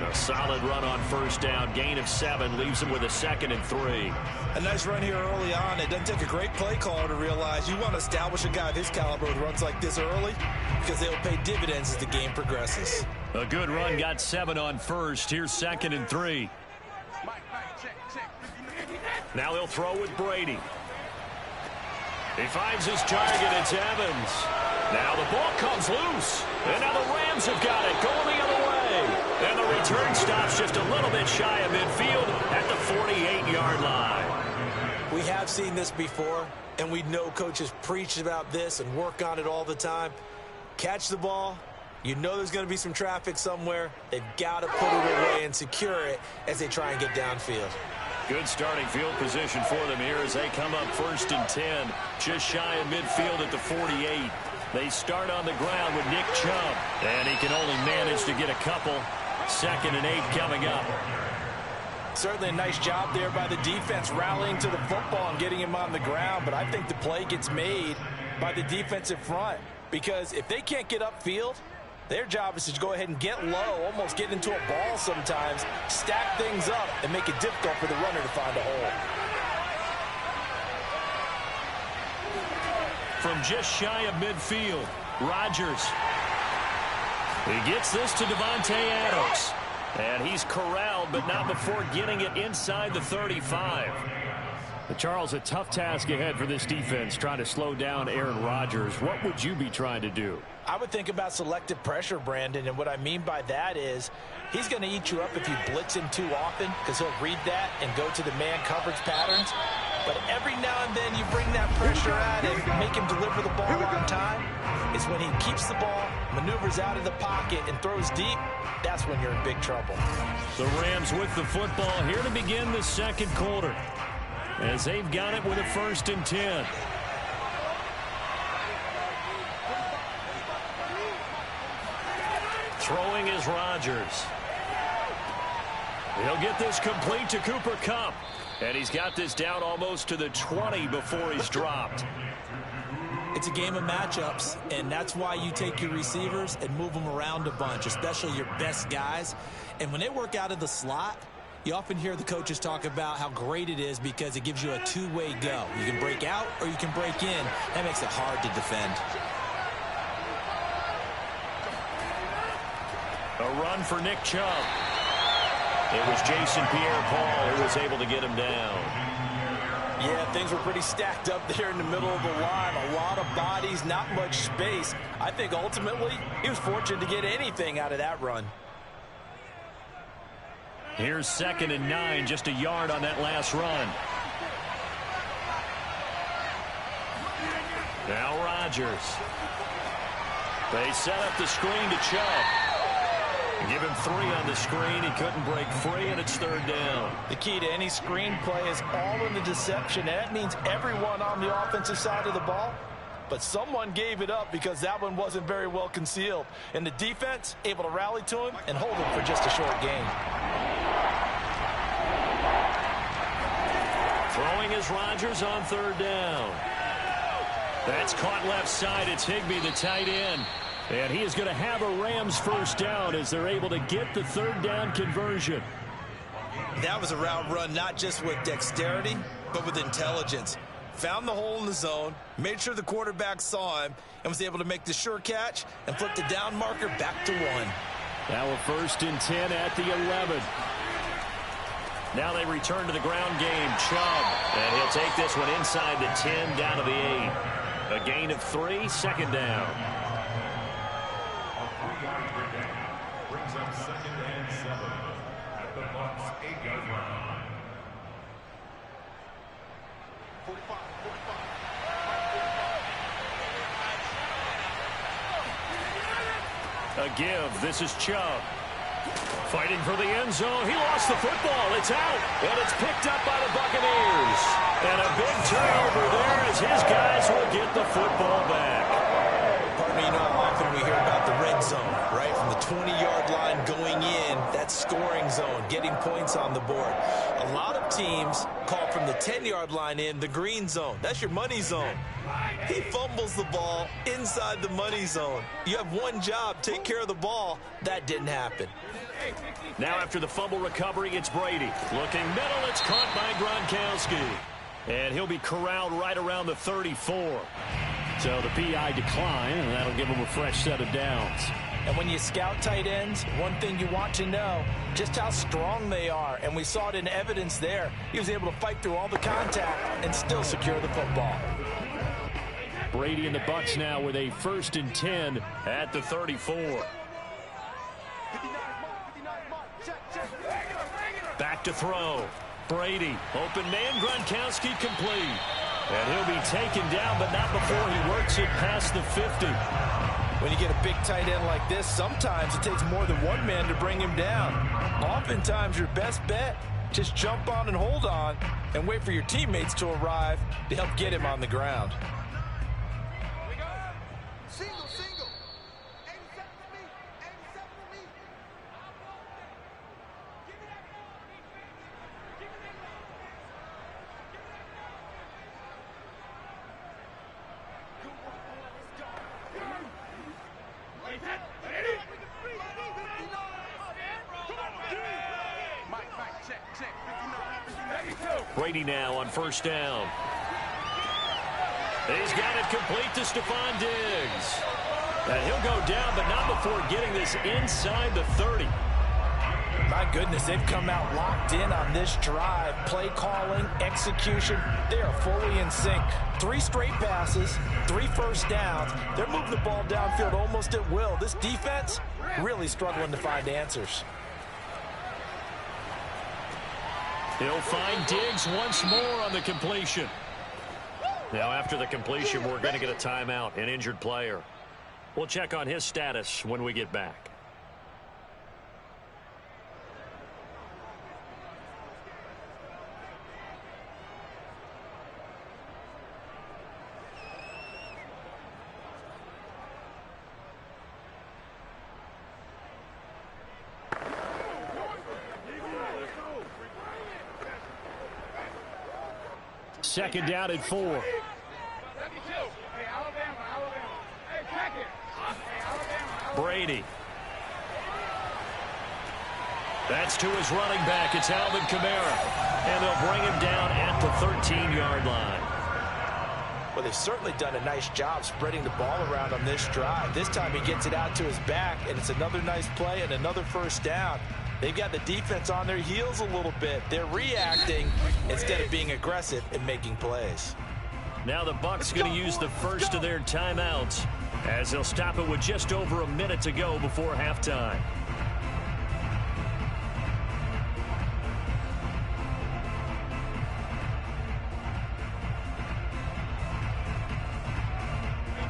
A solid run on first down. Gain of 7 leaves him with a 2nd and 3. A nice run here early on. It doesn't take a great play caller to realize you want to establish a guy of his caliber with runs like this early because they'll pay dividends as the game progresses. A good run, got 7 on first. Here's 2nd and 3. Now they'll throw with Brady. He finds his target. It's Evans. Now the ball comes loose. And now the Rams have got it going the other way. And the return stops just a little bit shy of midfield at the 48-yard line. We have seen this before, and we know coaches preach about this and work on it all the time. Catch the ball. You know there's going to be some traffic somewhere. They've got to put it away and secure it as they try and get downfield. Good starting field position for them here as they come up 1st and 10. Just shy of midfield at the 48. They start on the ground with Nick Chubb. And he can only manage to get a couple. 2nd and 8 coming up. Certainly a nice job there by the defense rallying to the football and getting him on the ground. But I think the play gets made by the defensive front. Because if they can't get upfield, their job is to go ahead and get low, almost get into a ball sometimes, stack things up, and make it difficult for the runner to find a hole. From just shy of midfield, Rodgers. He gets this to Devontae Adams. And he's corralled, but not before getting it inside the 35. Charles, a tough task ahead for this defense, trying to slow down Aaron Rodgers. What would you be trying to do? I would think about selective pressure, Brandon, and what I mean by that is he's going to eat you up if you blitz him too often because he'll read that and go to the man coverage patterns. But every now and then you bring that pressure at him, make him deliver the ball on time. It's when he keeps the ball, maneuvers out of the pocket, and throws deep, that's when you're in big trouble. The Rams with the football here to begin the 2nd quarter as they've got it with a 1st and 10. Throwing is Rodgers. He'll get this complete to Cooper Kupp. And he's got this down almost to the 20 before he's dropped. It's a game of matchups, and that's why you take your receivers and move them around a bunch, especially your best guys. And when they work out of the slot, you often hear the coaches talk about how great it is because it gives you a two-way go. You can break out or you can break in. That makes it hard to defend. A run for Nick Chubb. It was Jason Pierre-Paul who was able to get him down. Yeah, things were pretty stacked up there in the middle of the line. A lot of bodies, not much space. I think ultimately he was fortunate to get anything out of that run. Here's 2nd and 9, just a yard on that last run. Now Rodgers. They set up the screen to Chubb. Give him 3 on the screen. He couldn't break free, and it's 3rd down. The key to any screen play is all in the deception. And that means everyone on the offensive side of the ball. But someone gave it up because that one wasn't very well concealed. And the defense able to rally to him and hold him for just a short gain. Throwing is Rodgers on 3rd down. That's caught left side. It's Higbee, the tight end. And he is going to have a Rams first down as they're able to get the 3rd down conversion. That was a route run not just with dexterity, but with intelligence. found the hole in the zone, made sure the quarterback saw him, and was able to make the sure catch and flip the down marker back to 1. Now a 1st and 10 at the 11. Now they return to the ground game. Chubb. And he'll take this one inside the 10 down to the 8. A gain of 3, 2nd down. A 3-yard pickup brings up 2nd and 7 at the Bucs 8-yard line. 45. A give. This is Chubb. Fighting for the end zone. He lost the football. It's out. And it's picked up by the Buccaneers. And a big turnover there as his guys will get the football back. Pardon me, you know how often we hear about the red zone, right? From the 20-yard line going in, that scoring zone, getting points on the board. A lot of teams call from the 10-yard line in the green zone. That's your money zone. He fumbles the ball inside the money zone. You have one job, take care of the ball. That didn't happen. Now after the fumble recovery, it's Brady. Looking middle, it's caught by Gronkowski. And he'll be corralled right around the 34. So the PI decline, and that'll give him a fresh set of downs. And when you scout tight ends, one thing you want to know, just how strong they are. And we saw it in evidence there. He was able to fight through all the contact and still secure the football. Brady and the Bucs now with a 1st and 10 at the 34. Back to throw. Brady, open man, Gronkowski complete. And he'll be taken down, but not before he works it past the 50. When you get a big tight end like this, sometimes it takes more than one man to bring him down. Oftentimes, your best bet, just jump on and hold on and wait for your teammates to arrive to help get him on the ground. Single. 87 to me. 87 to me. Brady now on 1st down. He's got it complete to Stephon Diggs. And he'll go down, but not before getting this inside the 30. My goodness, they've come out locked in on this drive. Play calling, execution, they are fully in sync. 3 straight passes, 3 first downs. They're moving the ball downfield almost at will. This defense really struggling to find answers. He'll find Diggs once more on the completion. Now after the completion, we're going to get a timeout, an injured player. We'll check on his status when we get back. Second down at 4. Brady. That's to his running back. It's Alvin Kamara. And they'll bring him down at the 13-yard line. Well, they've certainly done a nice job spreading the ball around on this drive. This time he gets it out to his back, and it's another nice play and another first down. They've got the defense on their heels a little bit. They're reacting instead of being aggressive and making plays. Now the Bucs going to use the first of their timeouts as they'll stop it with just over a minute to go before halftime.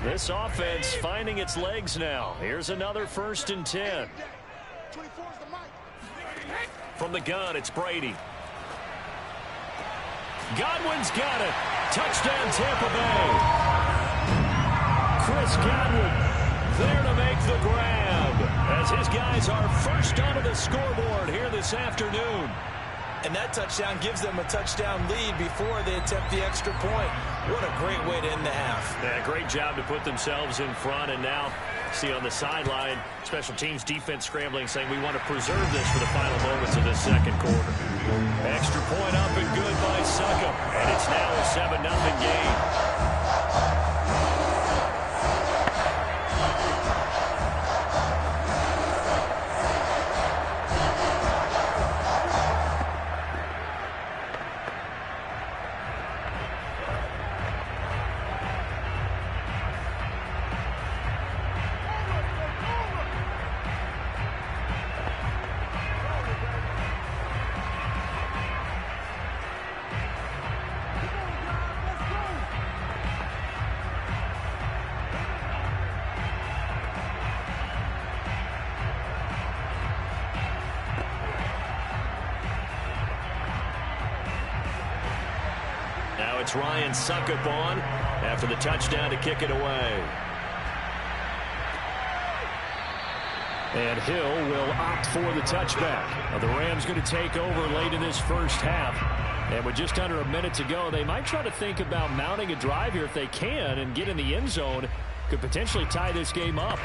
This offense finding its legs now. Here's another 1st and 10. From the gun, it's Brady. Godwin's got it. Touchdown, Tampa Bay. Chris Godwin there to make the grab as his guys are first onto the scoreboard here this afternoon. And that touchdown gives them a touchdown lead before they attempt the extra point. What a great way to end the half. Yeah, great job to put themselves in front, and now See on the sideline, special teams defense scrambling, saying we want to preserve this for the final moments of this second quarter. Extra point up and good by Succop. And it's now a 7-0 game. Now it's Ryan Succop on after the touchdown to kick it away. And Hill will opt for the touchback. Now the Rams going to take over late in this first half. And with just under a minute to go, they might try to think about mounting a drive here if they can and get in the end zone. Could potentially tie this game up.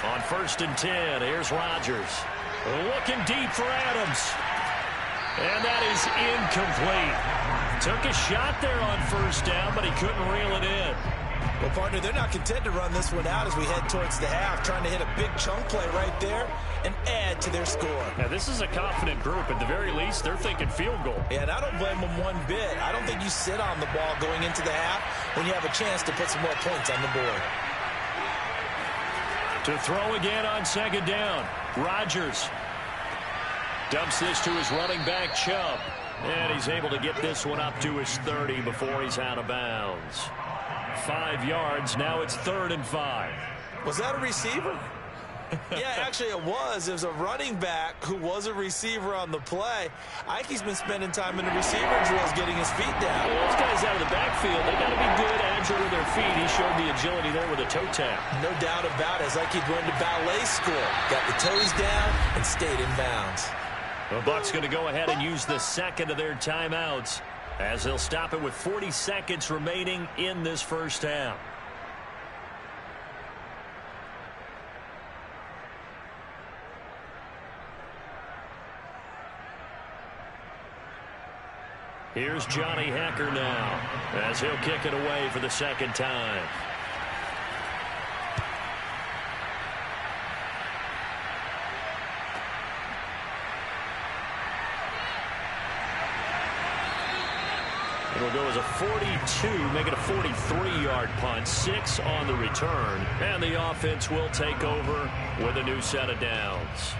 On 1st and 10, here's Rodgers. Looking deep for Adams. And that is incomplete. Took a shot there on 1st down, but he couldn't reel it in. Well, partner, they're not content to run this one out as we head towards the half, trying to hit a big chunk play right there and add to their score. Now, this is a confident group. At the very least, they're thinking field goal. Yeah, and I don't blame them one bit. I don't think you sit on the ball going into the half when you have a chance to put some more points on the board. To throw again on 2nd down. Rodgers dumps this to his running back, Chubb. And he's able to get this one up to his 30 before he's out of bounds. 5 yards. Now it's 3rd and 5. Was that a receiver? Yeah, actually it was. It was a running back who was a receiver on the play. I think he's been spending time in the receiver drills getting his feet down. Well, those guys out of the backfield, they got to be good, agile with their feet. He showed the agility there with a toe tap. No doubt about it. It's like he'd run to ballet school. Got the toes down and stayed in bounds. The Bucs going to go ahead and use the second of their timeouts as they'll stop it with 40 seconds remaining in this first half. Here's Johnny Hacker now as he'll kick it away for the second time. It'll go as a 42, make it a 43-yard punt, 6 on the return, and the offense will take over with a new set of downs.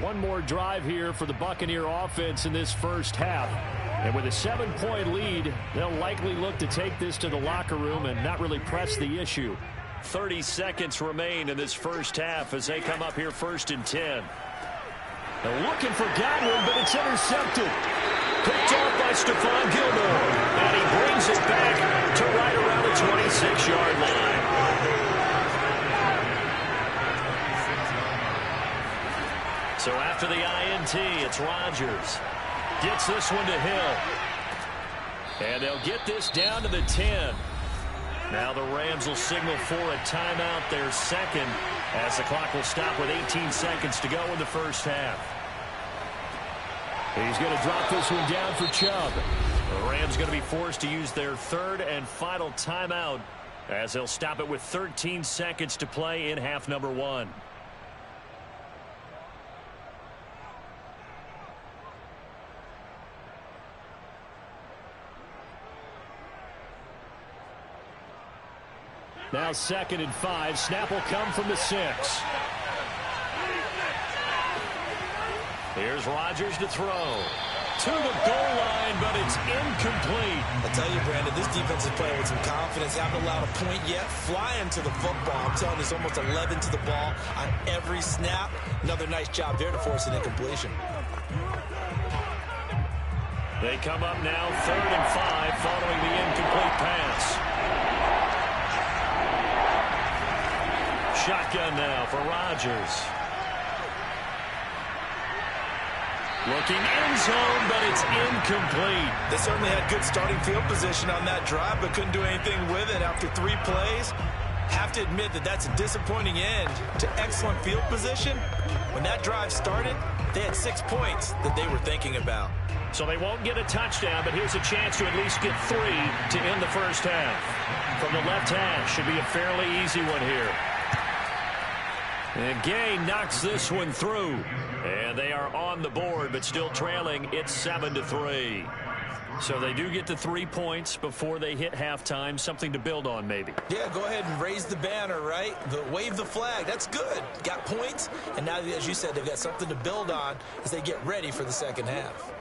One more drive here for the Buccaneer offense in this first half. And with a 7-point lead, they'll likely look to take this to the locker room and not really press the issue. 30 seconds remain in this first half as they come up here 1st and 10. They're looking for Godwin, but it's intercepted. Picked off by Stephon Gilmore. And he brings it back to right around the 26-yard line. So after the INT, it's Rodgers. Gets this one to Hill. And they'll get this down to the 10. Now the Rams will signal for a timeout, their second, as the clock will stop with 18 seconds to go in the first half. He's going to drop this one down for Chubb. The Rams going to be forced to use their third and final timeout as they'll stop it with 13 seconds to play in half number 1. Now 2nd and 5. Snap will come from the 6. Here's Rodgers to throw. To the goal line, but it's incomplete. I tell you, Brandon, this defense is playing with some confidence. Haven't allowed a point yet. Flying to the football. I'm telling you, it's almost 11 to the ball on every snap. Another nice job there to force an incompletion. They come up now 3rd and 5 following the incomplete pass. Shotgun now for Rodgers. Looking end zone, but it's incomplete. They certainly had good starting field position on that drive, but couldn't do anything with it after 3 plays. Have to admit that that's a disappointing end to excellent field position. When that drive started, they had 6 points that they were thinking about. So they won't get a touchdown, but here's a chance to at least get 3 to end the first half. From the left hash, should be a fairly easy one here. And Gay knocks this one through. And they are on the board, but still trailing. It's 7-3. So they do get to 3 points before they hit halftime. Something to build on, maybe. Yeah, go ahead and raise the banner, right? Wave the flag. That's good. Got points. And now, as you said, they've got something to build on as they get ready for the second half.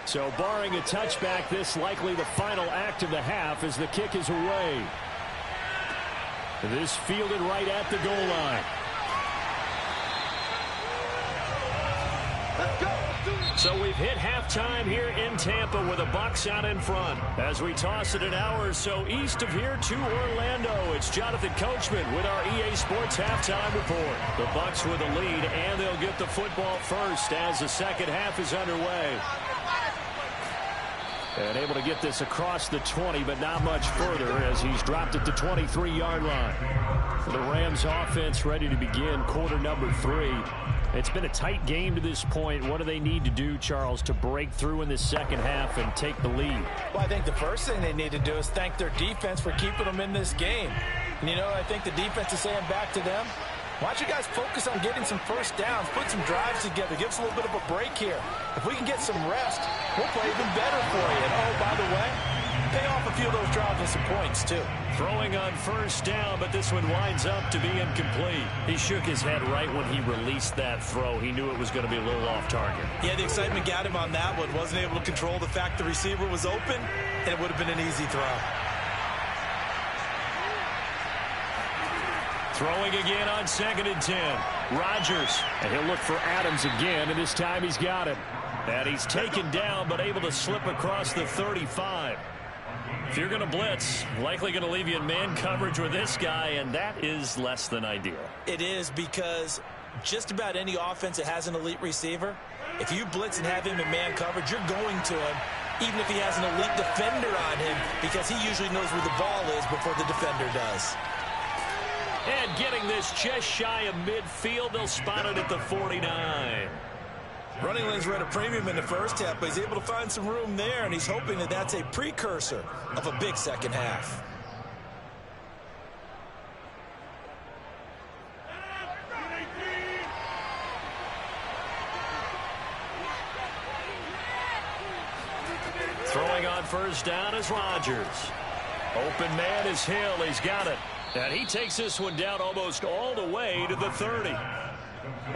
So barring a touchback, this likely the final act of the half as the kick is away. This fielded right at the goal line. So we've hit halftime here in Tampa with the Bucs out in front. As we toss it an hour or so east of here to Orlando, it's Jonathan Coachman with our EA Sports halftime report. The Bucs with a lead, and they'll get the football first as the second half is underway. And able to get this across the 20, but not much further as he's dropped at the 23-yard line. The Rams offense ready to begin quarter number 3. It's been a tight game to this point. What do they need to do, Charles, to break through in the second half and take the lead? Well, I think the first thing they need to do is thank their defense for keeping them in this game. And, you know, I think the defense is saying back to them, why don't you guys focus on getting some first downs, put some drives together, give us a little bit of a break here. If we can get some rest, we'll play even better for you. And, oh, by the way, pay off a few of those drives with some points, too. Throwing on first down, but this one winds up to be incomplete. He shook his head right when he released that throw. He knew it was going to be a little off target. Yeah, the excitement got him on that one. Wasn't able to control the fact the receiver was open, and it would have been an easy throw. Throwing again on 2nd and 10. Rodgers. And he'll look for Adams again, and this time he's got him. And he's taken down, but able to slip across the 35. If you're going to blitz, likely going to leave you in man coverage with this guy, and that is less than ideal. It is, because just about any offense that has an elite receiver, if you blitz and have him in man coverage, you're going to him, even if he has an elite defender on him, because he usually knows where the ball is before the defender does. And getting this just shy of midfield, they'll spot it at the 49. Running lanes were at a premium in the first half, but he's able to find some room there, and he's hoping that that's a precursor of a big second half. Throwing on first down is Rodgers. Open man is Hill. He's got it. And he takes this one down almost all the way to the 30.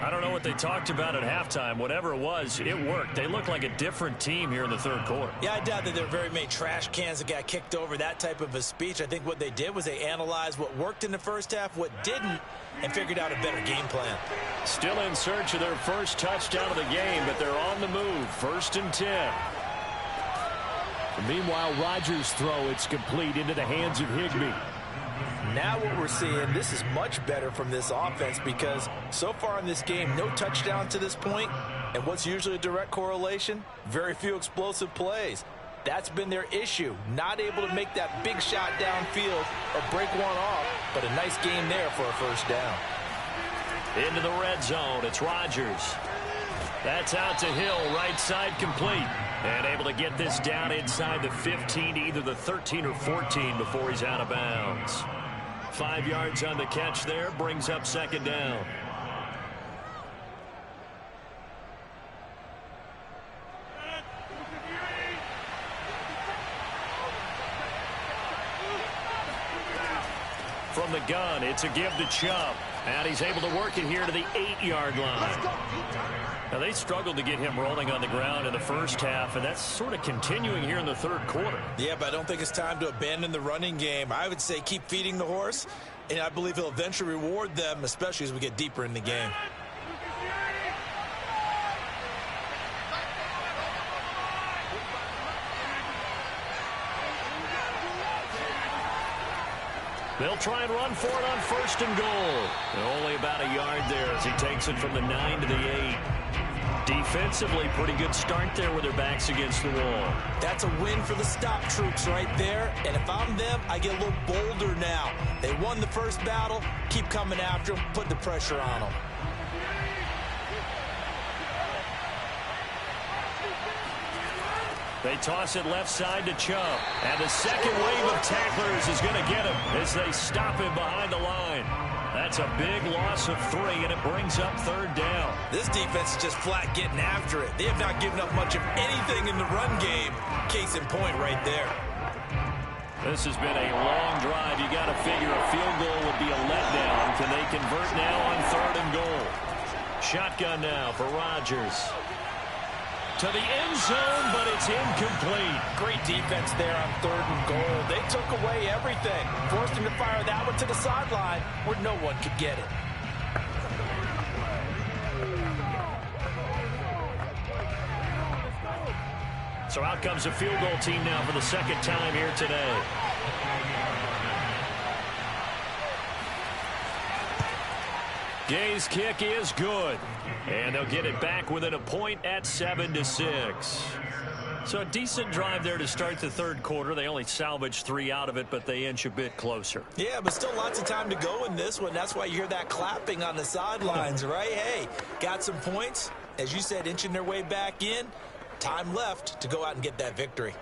I don't know what they talked about at halftime. Whatever it was, it worked. They look like a different team here in the third quarter. Yeah, I doubt that there are very many trash cans that got kicked over, that type of a speech. I think what they did was they analyzed what worked in the first half, what didn't, and figured out a better game plan. Still in search of their first touchdown of the game, but they're on the move. 1st and 10. Meanwhile, Rodgers' throw, it's complete into the hands of Higbee. Now what we're seeing, this is much better from this offense, because so far in this game, no touchdown to this point, and what's usually a direct correlation? Very few explosive plays. That's been their issue, not able to make that big shot downfield or break one off, but a nice game there for a first down. Into the red zone, it's Rodgers. That's out to Hill, right side complete. And able to get this down inside the 15 to either the 13 or 14 before he's out of bounds. 5 yards on the catch there, brings up 2nd down. From the gun, it's a give to Chubb. And he's able to work it here to the 8-yard line. Now, they struggled to get him rolling on the ground in the first half, and that's sort of continuing here in the third quarter. Yeah, but I don't think it's time to abandon the running game. I would say keep feeding the horse, and I believe he'll eventually reward them, especially as we get deeper in the game. They'll try and run for it on 1st and goal. And only about a yard there as he takes it from the 9 to the 8. Defensively, pretty good start there with their backs against the wall. That's a win for the stop troops right there. And if I'm them, I get a little bolder now. They won the first battle. Keep coming after them. Put the pressure on them. They toss it left side to Chubb. And the second wave of tacklers is going to get him as they stop him behind the line. That's a big loss of 3, and it brings up 3rd down. This defense is just flat getting after it. They have not given up much of anything in the run game. Case in point right there. This has been a long drive. You got to figure a field goal would be a letdown. Can they convert now on 3rd and goal? Shotgun now for Rodgers. To the end zone, but it's incomplete. Great defense there on 3rd and goal. They took away everything. Forced him to fire that one to the sideline where no one could get it. So out comes the field goal team now for the 2nd time here today. Gay's kick is good. And they'll get it back within a point at 7-6. So a decent drive there to start the 3rd quarter. They only salvaged 3 out of it, but they inch a bit closer. Yeah, but still lots of time to go in this one. That's why you hear that clapping on the sidelines, right? Hey, got some points. As you said, inching their way back in. Time left to go out and get that victory.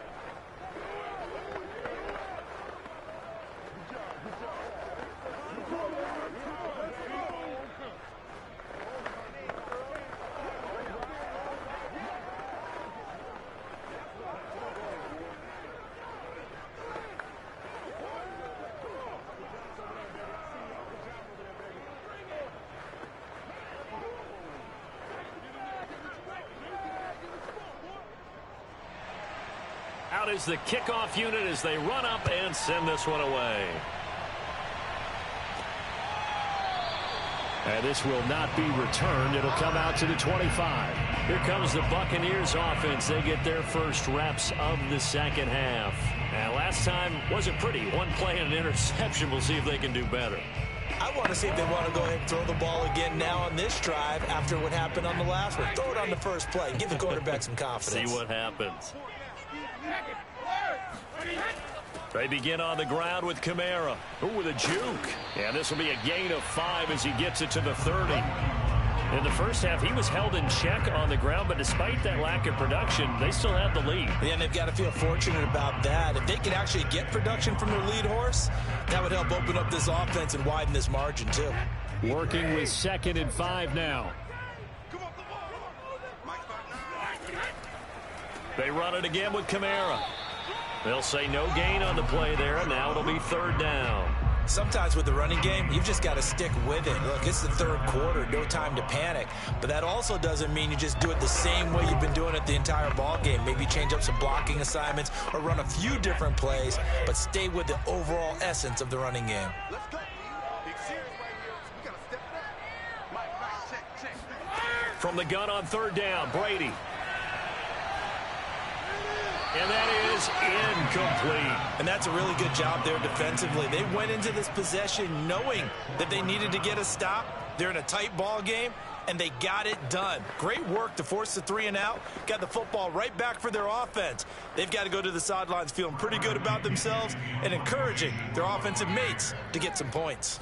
Out is the kickoff unit as they run up and send this one away. And this will not be returned. It'll come out to the 25. Here comes the Buccaneers offense. They get their first reps of the 2nd half. And last time wasn't pretty. One play and an interception. We'll see if they can do better. I want to see if they want to go ahead and throw the ball again now on this drive after what happened on the last one. Throw it on the first play. Give the quarterback some confidence. See what happens. They begin on the ground with Kamara. Ooh, with a juke. And this will be a gain of 5 as he gets it to the 30. In the first half, he was held in check on the ground, but despite that lack of production, they still have the lead. Yeah, and they've got to feel fortunate about that. If they can actually get production from their lead horse, that would help open up this offense and widen this margin, too. Working with 2nd and 5 now. They run it again with Kamara. They'll say no gain on the play there, and now it'll be 3rd down. Sometimes with the running game, you've just got to stick with it. Look, it's the 3rd quarter, no time to panic. But that also doesn't mean you just do it the same way you've been doing it the entire ball game. Maybe change up some blocking assignments or run a few different plays, but stay with the overall essence of the running game. Let's go. Big series right here. We got to step it up. Mike, check. From the gun on 3rd down, Brady. And that is incomplete. And that's a really good job there defensively. They went into this possession knowing that they needed to get a stop. They're in a tight ball game, and they got it done. Great work to force the 3 and out. Got the football right back for their offense. They've got to go to the sidelines feeling pretty good about themselves and encouraging their offensive mates to get some points.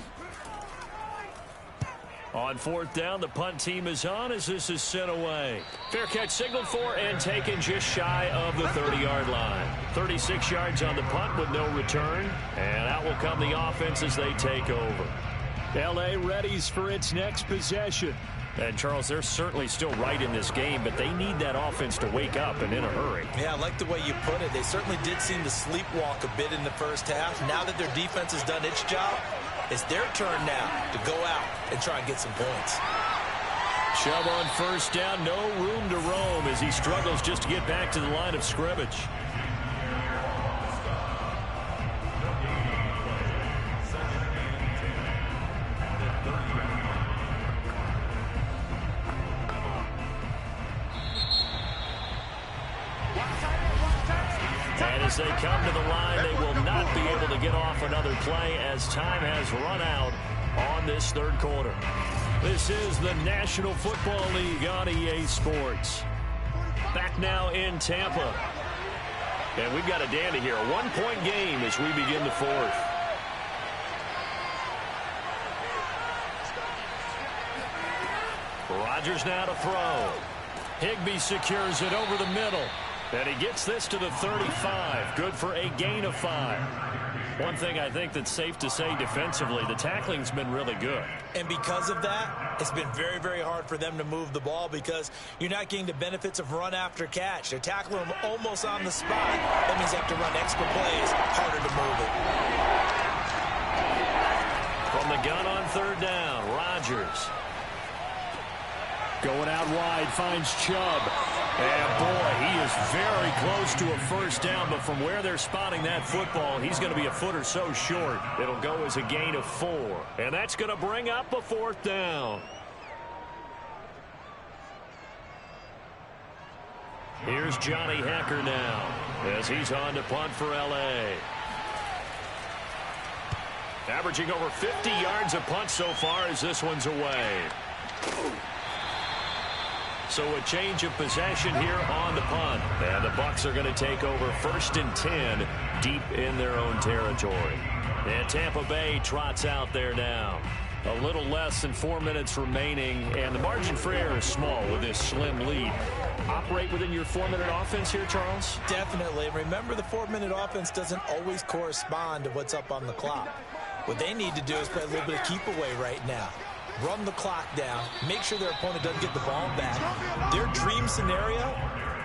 On 4th down, the punt team is on as this is sent away. Fair catch signaled for and taken just shy of the 30-yard line. 36 yards on the punt with no return. And out will come the offense as they take over. L.A. readies for its next possession. And, Charles, they're certainly still right in this game, but they need that offense to wake up and in a hurry. Yeah, I like the way you put it. They certainly did seem to sleepwalk a bit in the first half. Now that their defense has done its job, It's their turn now to go out and try and get some points. Chubb on first down, no room to roam as he struggles just to get back to the line of scrimmage. And as they come to the line, they will not be able to get off another play as time has run out on this third quarter. This is the National Football League on EA Sports. Back now in Tampa. And we've got a dandy here. A one-point game as we begin the fourth. Rodgers now to throw. Higbee secures it over the middle. And he gets this to the 35. Good for a gain of 5. One thing I think that's safe to say defensively, the tackling's been really good. And because of that, it's been very, very hard for them to move the ball because you're not getting the benefits of run after catch. They're tackling them almost on the spot. That means they have to run extra plays, harder to move it. From the gun on third down, Rodgers. Going out wide, finds Chubb. And boy, he is very close to a first down, but from where they're spotting that football, he's going to be a foot or so short. It'll go as a gain of 4. And that's going to bring up a fourth down. Here's Johnny Hacker now as he's on to punt for L.A. Averaging over 50 yards a punt so far as this one's away. So a change of possession here on the punt. And the Bucs are going to take over 1st and 10 deep in their own territory. And Tampa Bay trots out there now. A little less than 4 minutes remaining, and the margin for error is small with this slim lead. Operate within your 4-minute offense here, Charles? Definitely. And remember, the 4-minute offense doesn't always correspond to what's up on the clock. What they need to do is play a little bit of keep away right now. Run the clock down, make sure their opponent doesn't get the ball back. Their dream scenario,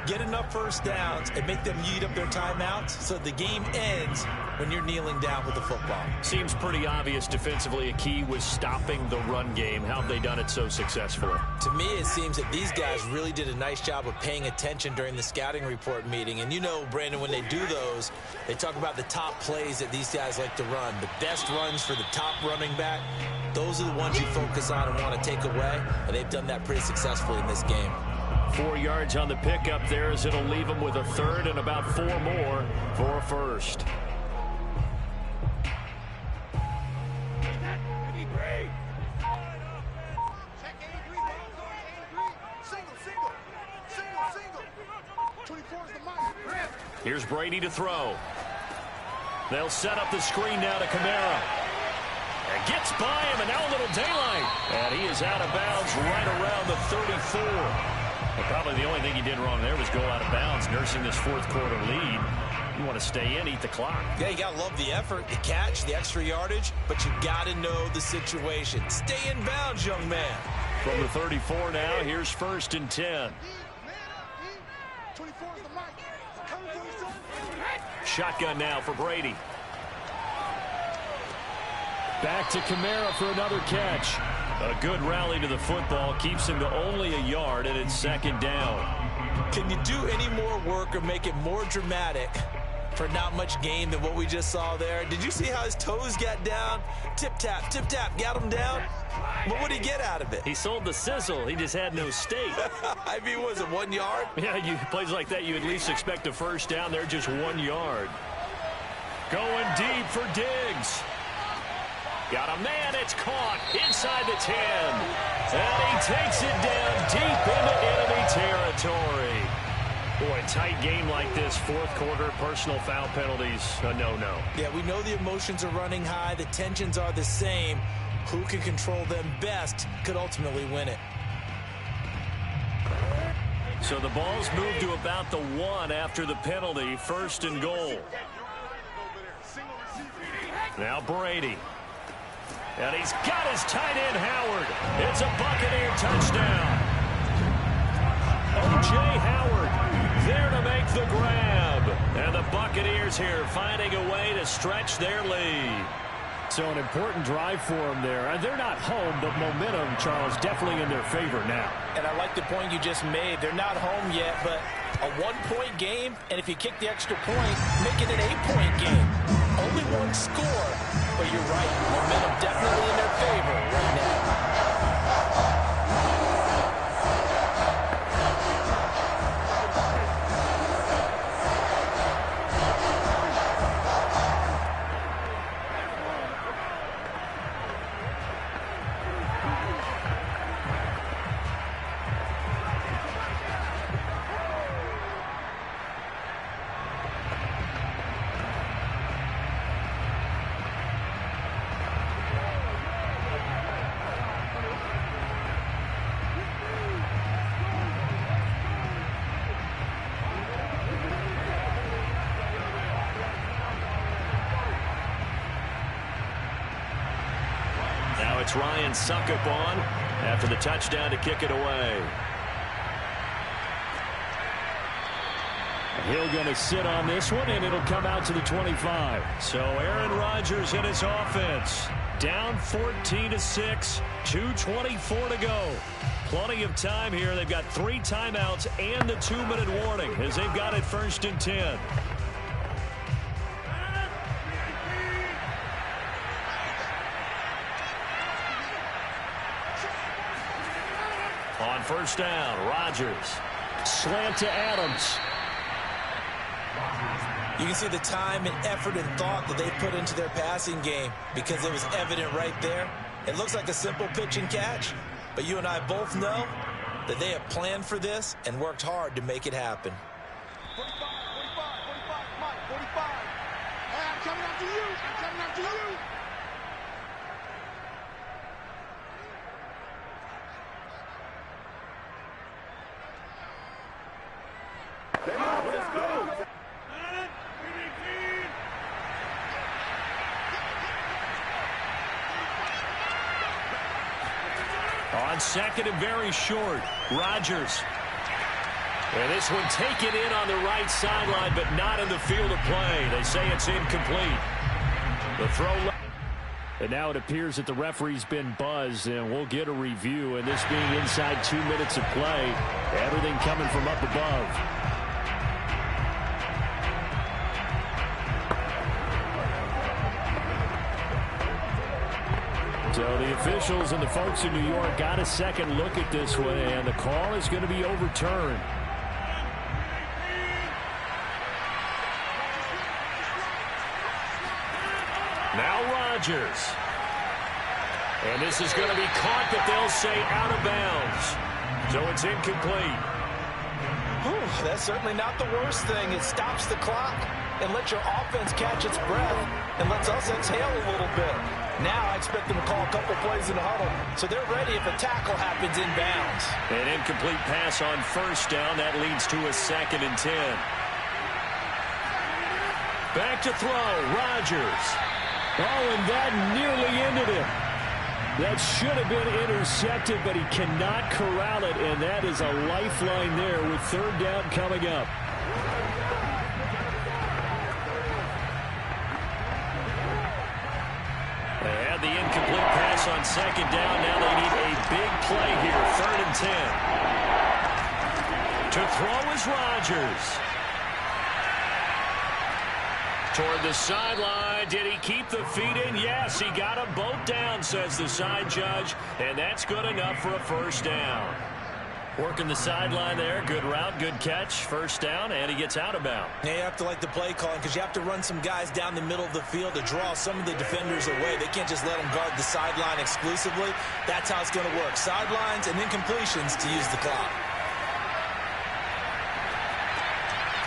get enough first downs and make them eat up their timeouts so the game ends when you're kneeling down with the football. Seems pretty obvious defensively a key was stopping the run game. How have they done it so successfully? To me, it seems that these guys really did a nice job of paying attention during the scouting report meeting. And you know, Brandon, when they do those, they talk about the top plays that these guys like to run. The best runs for the top running back. Those are the ones you focus on and want to take away, and they've done that pretty successfully in this game. 4 yards on the pickup there as it'll leave them with a third and about 4 more for a first. Here's Brady to throw. They'll set up the screen now to Kamara. And gets by him, and now a little daylight. And he is out of bounds right around the 34. And probably the only thing he did wrong there was go out of bounds, nursing this fourth quarter lead. You want to stay in, eat the clock. Yeah, you got to love the effort, the catch, the extra yardage, but you got to know the situation. Stay in bounds, young man. From the 34 now, here's 1st and 10. Shotgun now for Brady. Back to Kamara for another catch. A good rally to the football keeps him to only a yard, and it's 2nd down. Can you do any more work or make it more dramatic for not much gain than what we just saw there? Did you see how his toes got down? Tip-tap, got him down. But what did he get out of it? He sold the sizzle. He just had no steak. I mean, was it 1 yard? Yeah, plays like that, you at least expect a first down. They're just 1 yard. Going deep for Diggs. Got a man, it's caught inside the 10. And he takes it down deep into enemy territory. Boy, tight game like this, fourth quarter, personal foul penalties, a no-no. Yeah, we know the emotions are running high. The tensions are the same. Who can control them best could ultimately win it. So the ball's moved to about the 1 after the penalty, 1st and goal. Now Brady. And he's got his tight end, Howard. It's a Buccaneer touchdown. O.J. Howard there to make the grab. And the Buccaneers here finding a way to stretch their lead. So an important drive for them there. They're not home, but momentum, Charles, definitely in their favor now. And I like the point you just made. They're not home yet, but a one-point game, and if you kick the extra point, make it an 8-point game. Only one score, but you're right. Momentum definitely in their favor right now. It's Ryan Suckup on after the touchdown to kick it away. He'll going to sit on this one, and it'll come out to the 25. So Aaron Rodgers and his offense down 14-6, 2:24 to go. Plenty of time here. They've got 3 timeouts and the 2-minute warning as they've got it 1st and 10. On 1st down, Rodgers. Slant to Adams. You can see the time and effort and thought that they put into their passing game because it was evident right there. It looks like a simple pitch and catch, but you and I both know that they have planned for this and worked hard to make it happen. 45, 45, come on, 45. Hey, I'm coming after you. I'm coming after you. On 2nd and very short, Rodgers. And this one taken in on the right sideline, but not in the field of play. They say it's incomplete. The throw. And now it appears that the referee's been buzzed, and we'll get a review. And this being inside 2 minutes of play, everything coming from up above. So the officials and the folks in New York got a second look at this one, and the call is going to be overturned. Now Rodgers. And this is going to be caught, but they'll say out of bounds. So it's incomplete. Whew, that's certainly not the worst thing. It stops the clock and lets your offense catch its breath and lets us exhale a little bit. Now I expect them to call a couple plays in the huddle, so they're ready if a tackle happens in bounds. An incomplete pass on 1st down. That leads to a 2nd and 10. Back to throw. Rodgers. Oh, and that nearly ended it. That should have been intercepted, but he cannot corral it, and that is a lifeline there with 3rd down coming up. They had the incomplete pass on 2nd down. Now they need a big play here. 3rd and 10. To throw is Rodgers. Toward the sideline. Did he keep the feet in? Yes, he got them both down, says the side judge. And that's good enough for a 1st down. Working the sideline there. Good route, good catch. 1st down, and he gets out of bounds. Yeah, you have to like the play calling because you have to run some guys down the middle of the field to draw some of the defenders away. They can't just let them guard the sideline exclusively. That's how it's going to work. Sidelines and incompletions to use the clock.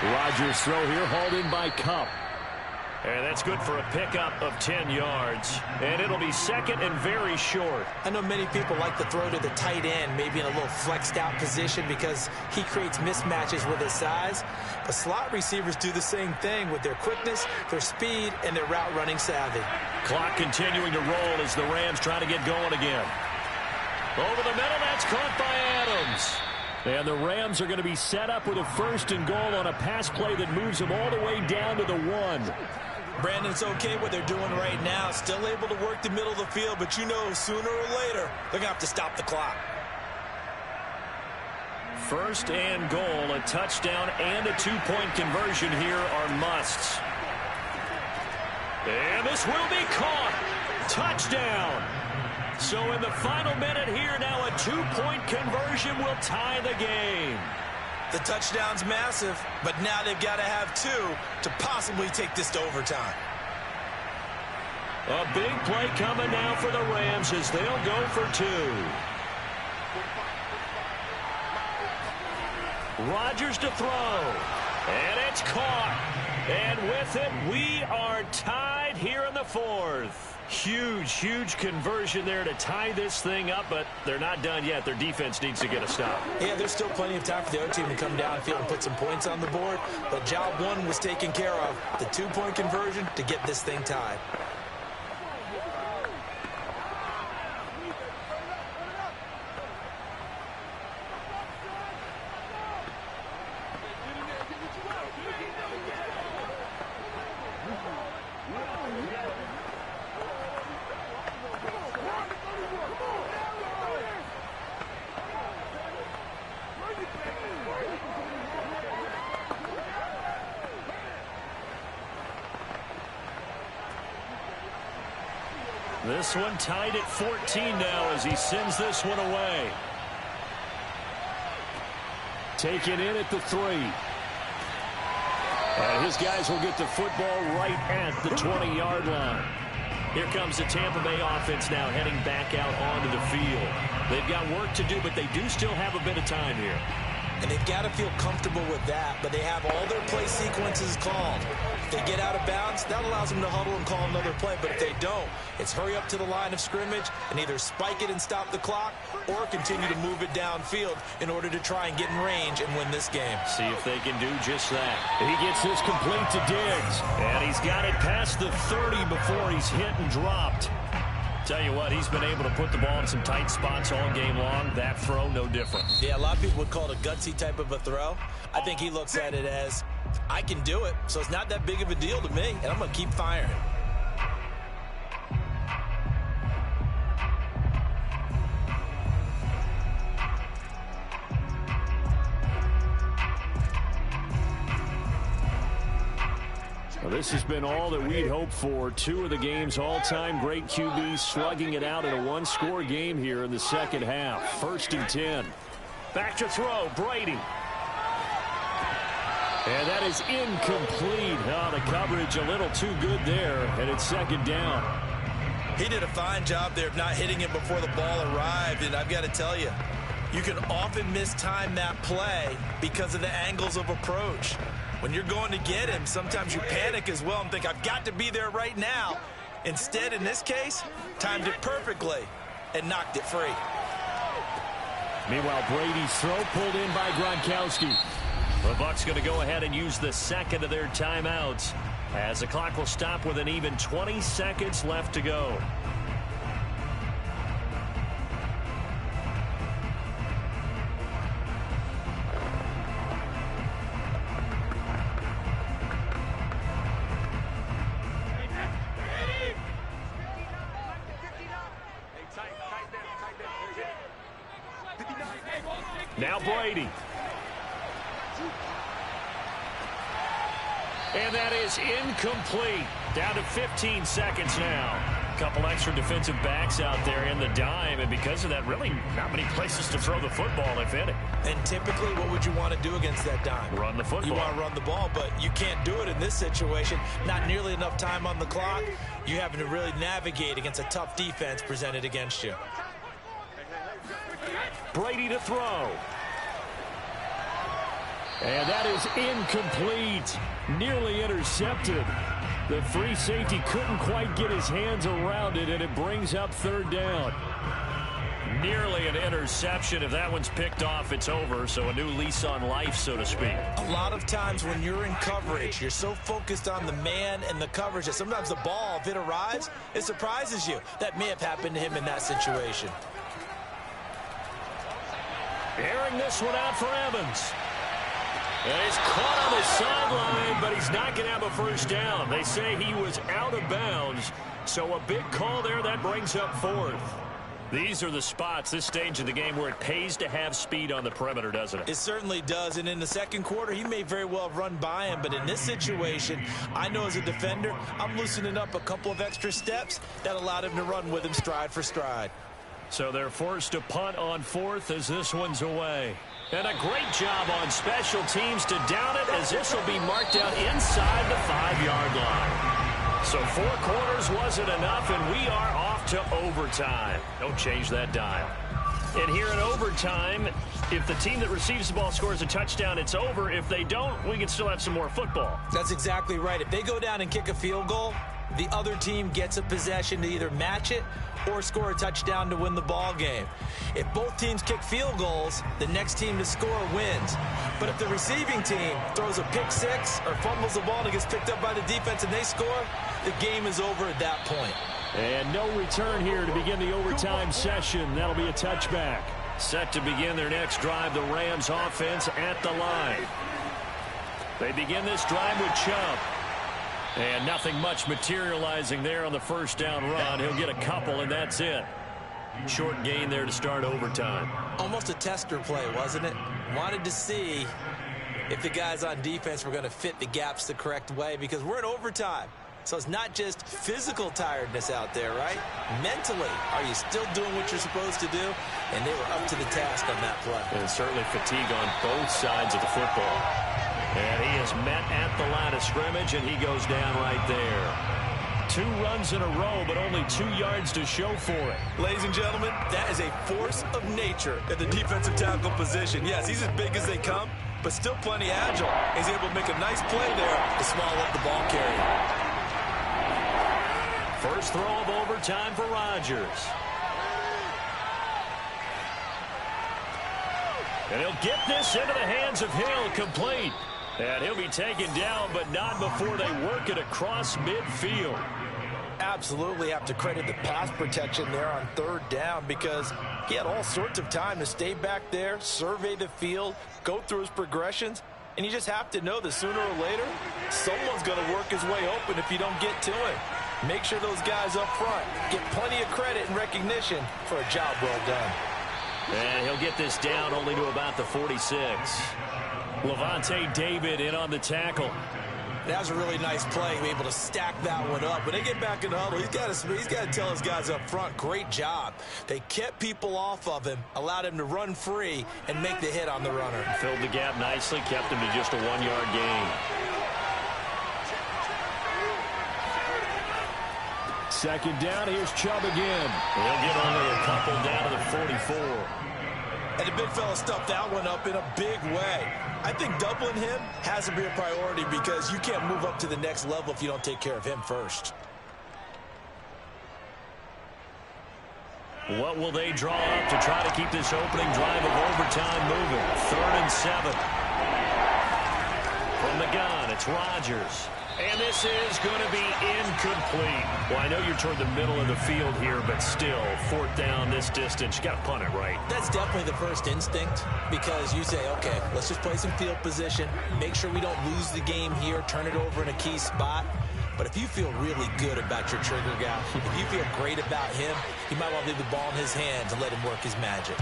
Rodgers' throw here hauled in by Kupp. And that's good for a pickup of 10 yards. And it'll be 2nd and very short. I know many people like to throw to the tight end, maybe in a little flexed out position because he creates mismatches with his size. But slot receivers do the same thing with their quickness, their speed, and their route running savvy. Clock continuing to roll as the Rams try to get going again. Over the middle, that's caught by Adams. And the Rams are going to be set up with a 1st and goal on a pass play that moves them all the way down to the 1. Brandon, it's okay what they're doing right now. Still able to work the middle of the field, but you know sooner or later they're going to have to stop the clock. First and goal, a touchdown and a two-point conversion here are musts. And this will be caught. Touchdown. So in the final minute here, now a two-point conversion will tie the game. The touchdown's massive, but now they've got to have two to possibly take this to overtime. A big play coming now for the Rams as they'll go for two. Rodgers to throw. And it's caught. And with it, we are tied here in the fourth. Huge conversion there to tie this thing up, but they're not done yet. Their defense needs to get a stop. Yeah, there's still plenty of time for the other team to come downfield and put some points on the board, but job one was taken care of. The two-point conversion to get this thing tied. This one tied at 14 now as he sends this one away. Taken in at the 3. And his guys will get the football right at the 20-yard line. Here comes the Tampa Bay offense now heading back out onto the field. They've got work to do, but they do still have a bit of time here. And they've got to feel comfortable with that, but they have all their play sequences called. If they get out of bounds, that allows them to huddle and call another play, but if they don't, it's hurry up to the line of scrimmage and either spike it and stop the clock or continue to move it downfield in order to try and get in range and win this game. See if they can do just that. He gets this complete to Diggs, and he's got it past the 30 before he's hit and dropped. Tell you what, he's been able to put the ball in some tight spots all game long. That throw, no different. Yeah, a lot of people would call it a gutsy type of a throw. I think he looks at it as, I can do it, so it's not that big of a deal to me, and I'm going to keep firing. Well, this has been all that we'd hoped for. Two of the game's all-time great QBs slugging it out in a one-score game here in the second half. 1st and 10. Back to throw, Brady. And that is incomplete. Oh, the coverage a little too good there, and it's second down. He did a fine job there of not hitting it before the ball arrived, and I've got to tell you, you can often mistime that play because of the angles of approach. When you're going to get him, sometimes you panic as well and think, I've got to be there right now. Instead, in this case, timed it perfectly and knocked it free. Meanwhile, Brady's throw pulled in by Gronkowski. The Bucs going to go ahead and use the second of their timeouts as the clock will stop with an even 20 seconds left to go. Now Brady. And that is incomplete. Down to 15 seconds now. A couple extra defensive backs out there in the dime, and because of that, really not many places to throw the football, if any. And typically, what would you want to do against that dime? Run the football. You want to run the ball, but you can't do it in this situation. Not nearly enough time on the clock. You having to really navigate against a tough defense presented against you. Brady to throw. And that is incomplete. Nearly intercepted. The free safety couldn't quite get his hands around it, and it brings up third down. Nearly an interception. If that one's picked off, it's over. So a new lease on life, so to speak. A lot of times when you're in coverage, you're so focused on the man and the coverage that sometimes the ball, if it arrives, it surprises you. That may have happened to him in that situation. Airing this one out for Evans. And he's caught on the sideline, but he's not going to have a first down. They say he was out of bounds, so a big call there. That brings up fourth. These are the spots, this stage of the game, where it pays to have speed on the perimeter, doesn't it? It certainly does, and in the second quarter, he may very well run by him, but in this situation, I know as a defender, I'm loosening up a couple of extra steps that allowed him to run with him stride for stride. So they're forced to punt on fourth as this one's away. And a great job on special teams to down it, as this will be marked out inside the 5-yard line. So 4 quarters wasn't enough, and we are off to overtime. Don't change that dial. And here in overtime, if the team that receives the ball scores a touchdown, it's over. If they don't, we can still have some more football. That's exactly right. If they go down and kick a field goal, the other team gets a possession to either match it or score a touchdown to win the ball game. If both teams kick field goals, the next team to score wins. But if the receiving team throws a pick six or fumbles the ball and it gets picked up by the defense and they score, the game is over at that point. And no return here to begin the overtime session. That'll be a touchback. Set to begin their next drive, the Rams offense at the line. They begin this drive with Chubb. And nothing much materializing there on the first down run. He'll get a couple, and that's it. Short gain there to start overtime. Almost a tester play, wasn't it? Wanted to see if the guys on defense were going to fit the gaps the correct way, because we're in overtime. So it's not just physical tiredness out there, right? Mentally, are you still doing what you're supposed to do? And they were up to the task on that play. And certainly fatigue on both sides of the football. And he is met at the line of scrimmage, and he goes down right there. 2 runs in a row, but only 2 yards to show for it. Ladies and gentlemen, that is a force of nature at the defensive tackle position. Yes, he's as big as they come, but still plenty agile. He's able to make a nice play there to swallow up the ball carrier. First throw of overtime for Rodgers. And he'll get this into the hands of Hill, complete. And he'll be taken down, but not before they work it across midfield. Absolutely have to credit the pass protection there on 3rd down, because he had all sorts of time to stay back there, survey the field, go through his progressions, and you just have to know that sooner or later, someone's going to work his way open if you don't get to him. Make sure those guys up front get plenty of credit and recognition for a job well done. And he'll get this down only to about the 46. Levante David in on the tackle. That was a really nice play, able to stack that one up. When they get back in the huddle, he's got to tell his guys up front, great job. They kept people off of him, allowed him to run free, and make the hit on the runner. Filled the gap nicely, kept him to just a 1-yard gain. Second down, here's Chubb again. He'll get only a couple down to the 44. And the big fella stuffed that one up in a big way. I think doubling him has to be a priority, because you can't move up to the next level if you don't take care of him first. What will they draw up to try to keep this opening drive of overtime moving? 3rd and 7. From the gun, it's Rodgers. And this is going to be incomplete. Well, I know you're toward the middle of the field here, but still, 4th down this distance, you got to punt it right. That's definitely the first instinct, because you say, okay, let's just play some field position, make sure we don't lose the game here, turn it over in a key spot. But if you feel really good about your trigger guy, if you feel great about him, you might want to leave the ball in his hands and let him work his magic.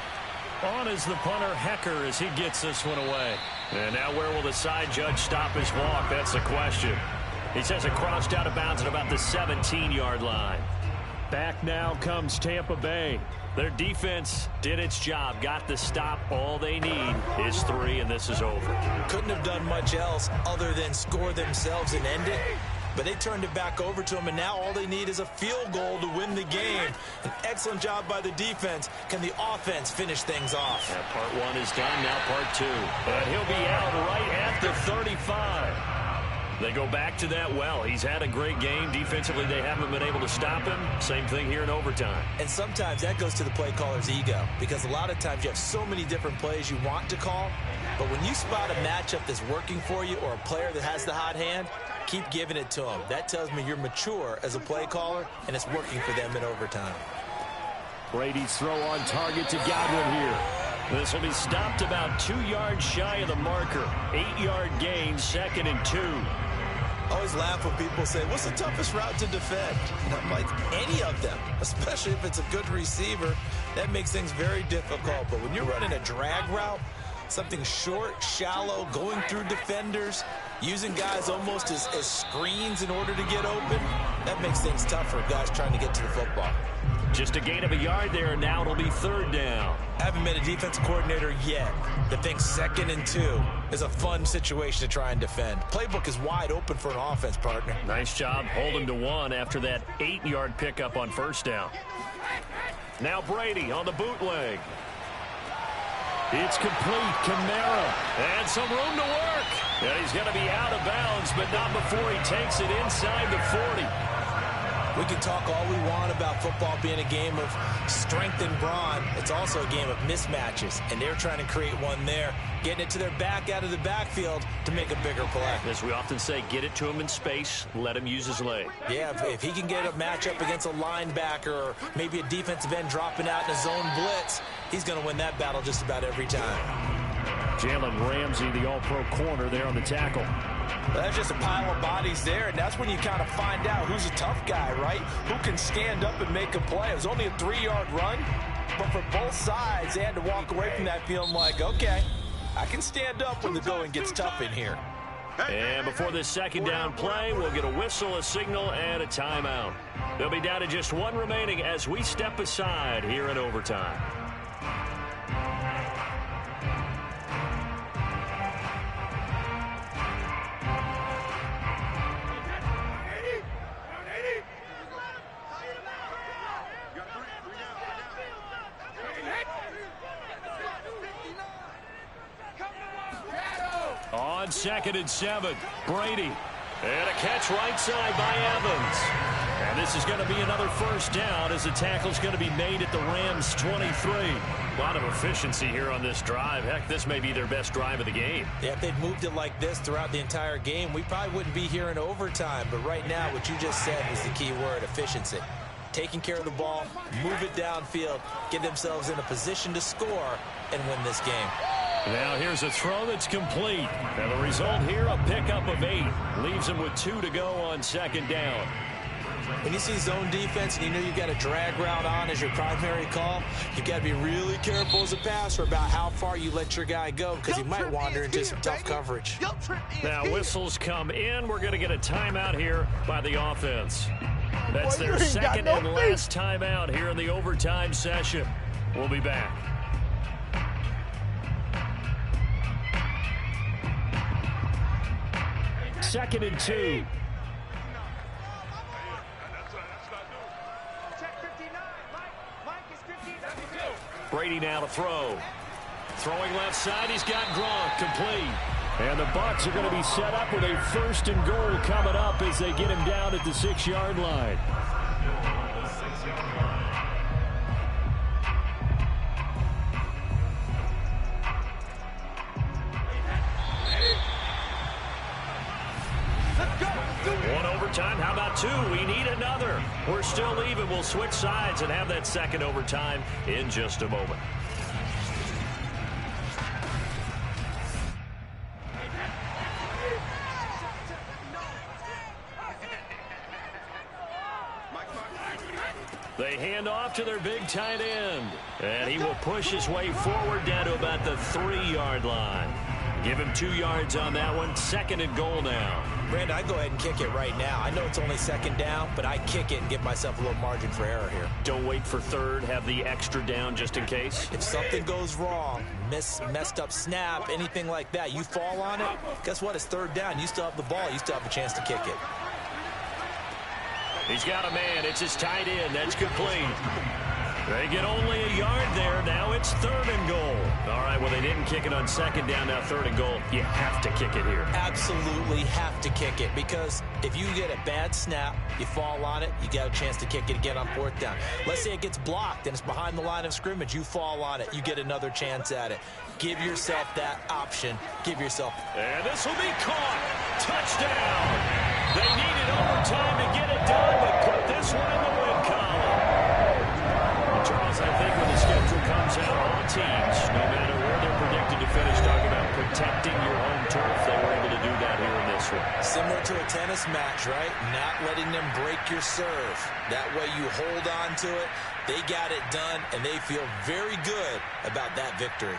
On is the punter, Hecker, as he gets this one away. And now where will the side judge stop his walk? That's the question. He says it crossed out of bounds at about the 17-yard line. Back now comes Tampa Bay. Their defense did its job, got the stop. All they need is 3, and this is over. Couldn't have done much else other than score themselves and end it. But they turned it back over to him, and now all they need is a field goal to win the game. An excellent job by the defense. Can the offense finish things off? Yeah, part 1 is done, now part 2. And he'll be out right at the 35. They go back to that well. He's had a great game. Defensively, they haven't been able to stop him. Same thing here in overtime. And sometimes that goes to the play caller's ego, because a lot of times you have so many different plays you want to call. But when you spot a matchup that's working for you, or a player that has the hot hand, keep giving it to him. That tells me you're mature as a play caller, and it's working for them in overtime. Brady's throw on target to Godwin here. This will be stopped about 2 yards shy of the marker. 8-yard gain, 2nd and 2. I always laugh when people say, what's the toughest route to defend? And I'm like, any of them, especially if it's a good receiver. That makes things very difficult. But when you're running a drag route, something short, shallow, going through defenders, using guys almost as screens in order to get open, that makes things tough for guys trying to get to the football. Just a gain of a yard there. Now it'll be 3rd down. I haven't been a defensive coordinator yet that thinks 2nd and 2 is a fun situation to try and defend. Playbook is wide open for an offense, partner. Nice job holding to 1 after that 8-yard pickup on 1st down. Now Brady on the bootleg. It's complete. Kamara. And some room to work. And he's going to be out of bounds, but not before he takes it inside the 40. We can talk all we want about football being a game of strength and brawn. It's also a game of mismatches, and they're trying to create one there, getting it to their back out of the backfield to make a bigger play. As we often say, get it to him in space, let him use his leg. Yeah, if he can get a matchup against a linebacker or maybe a defensive end dropping out in a zone blitz, he's going to win that battle just about every time. Jalen Ramsey, the all-pro corner there on the tackle. That's just a pile of bodies there, and that's when you kind of find out who's a tough guy, right? Who can stand up and make a play. It was only a 3-yard run, but for both sides, they had to walk away from that feeling like, okay, I can stand up when the going gets tough in here. And before this 2nd down play, we'll get a whistle, a signal, and a timeout. They'll be down to just 1 remaining as we step aside here in overtime. On 2nd and 7, Brady. And a catch right side by Evans. And this is going to be another 1st down as the tackle's going to be made at the Rams' 23. A lot of efficiency here on this drive. Heck, this may be their best drive of the game. Yeah, if they'd moved it like this throughout the entire game, we probably wouldn't be here in overtime. But right now, what you just said was the key word, efficiency. Taking care of the ball, move it downfield, get themselves in a position to score, and win this game. Now here's a throw that's complete. And the result here, a pickup of 8. Leaves him with 2 to go on 2nd down. When you see zone defense and you know you've got a drag route on as your primary call, you've got to be really careful as a passer about how far you let your guy go because he might wander into some tough coverage. Now whistles come in. We're going to get a timeout here by the offense. That's their 2nd and last timeout here in the overtime session. We'll be back. Second and 2. Brady now to throw. Throwing left side, he's got Gronk, complete. And the Bucs are going to be set up with a 1st and goal coming up as they get him down at the 6-yard line. One overtime, how about 2? We need another. We're still even. We'll switch sides and have that 2nd overtime in just a moment. They hand off to their big tight end. And he will push his way forward down to about the 3-yard line. Give him 2 yards on that one. 2nd and goal now. Brandon, I go ahead and kick it right now. I know it's only 2nd down, but I kick it and give myself a little margin for error here. Don't wait for 3rd. Have the extra down just in case. If something goes wrong, messed up snap, anything like that, you fall on it, guess what? It's 3rd down. You still have the ball. You still have a chance to kick it. He's got a man. It's his tight end. That's complete. They get only a yard there. Now it's 3rd and goal. All right, well, they didn't kick it on 2nd down. Now 3rd and goal. You have to kick it here. Absolutely have to kick it because if you get a bad snap, you fall on it, you got a chance to kick it again on 4th down. Let's say it gets blocked and it's behind the line of scrimmage. You fall on it. You get another chance at it. Give yourself that option. Give yourself. And this will be caught. Touchdown. They needed overtime to get it done, but put this one in the win column. Charles, I think when the schedule comes out, all teams, no matter tennis match, right? Not letting them break your serve. That way you hold on to it. They got it done, and they feel very good about that victory.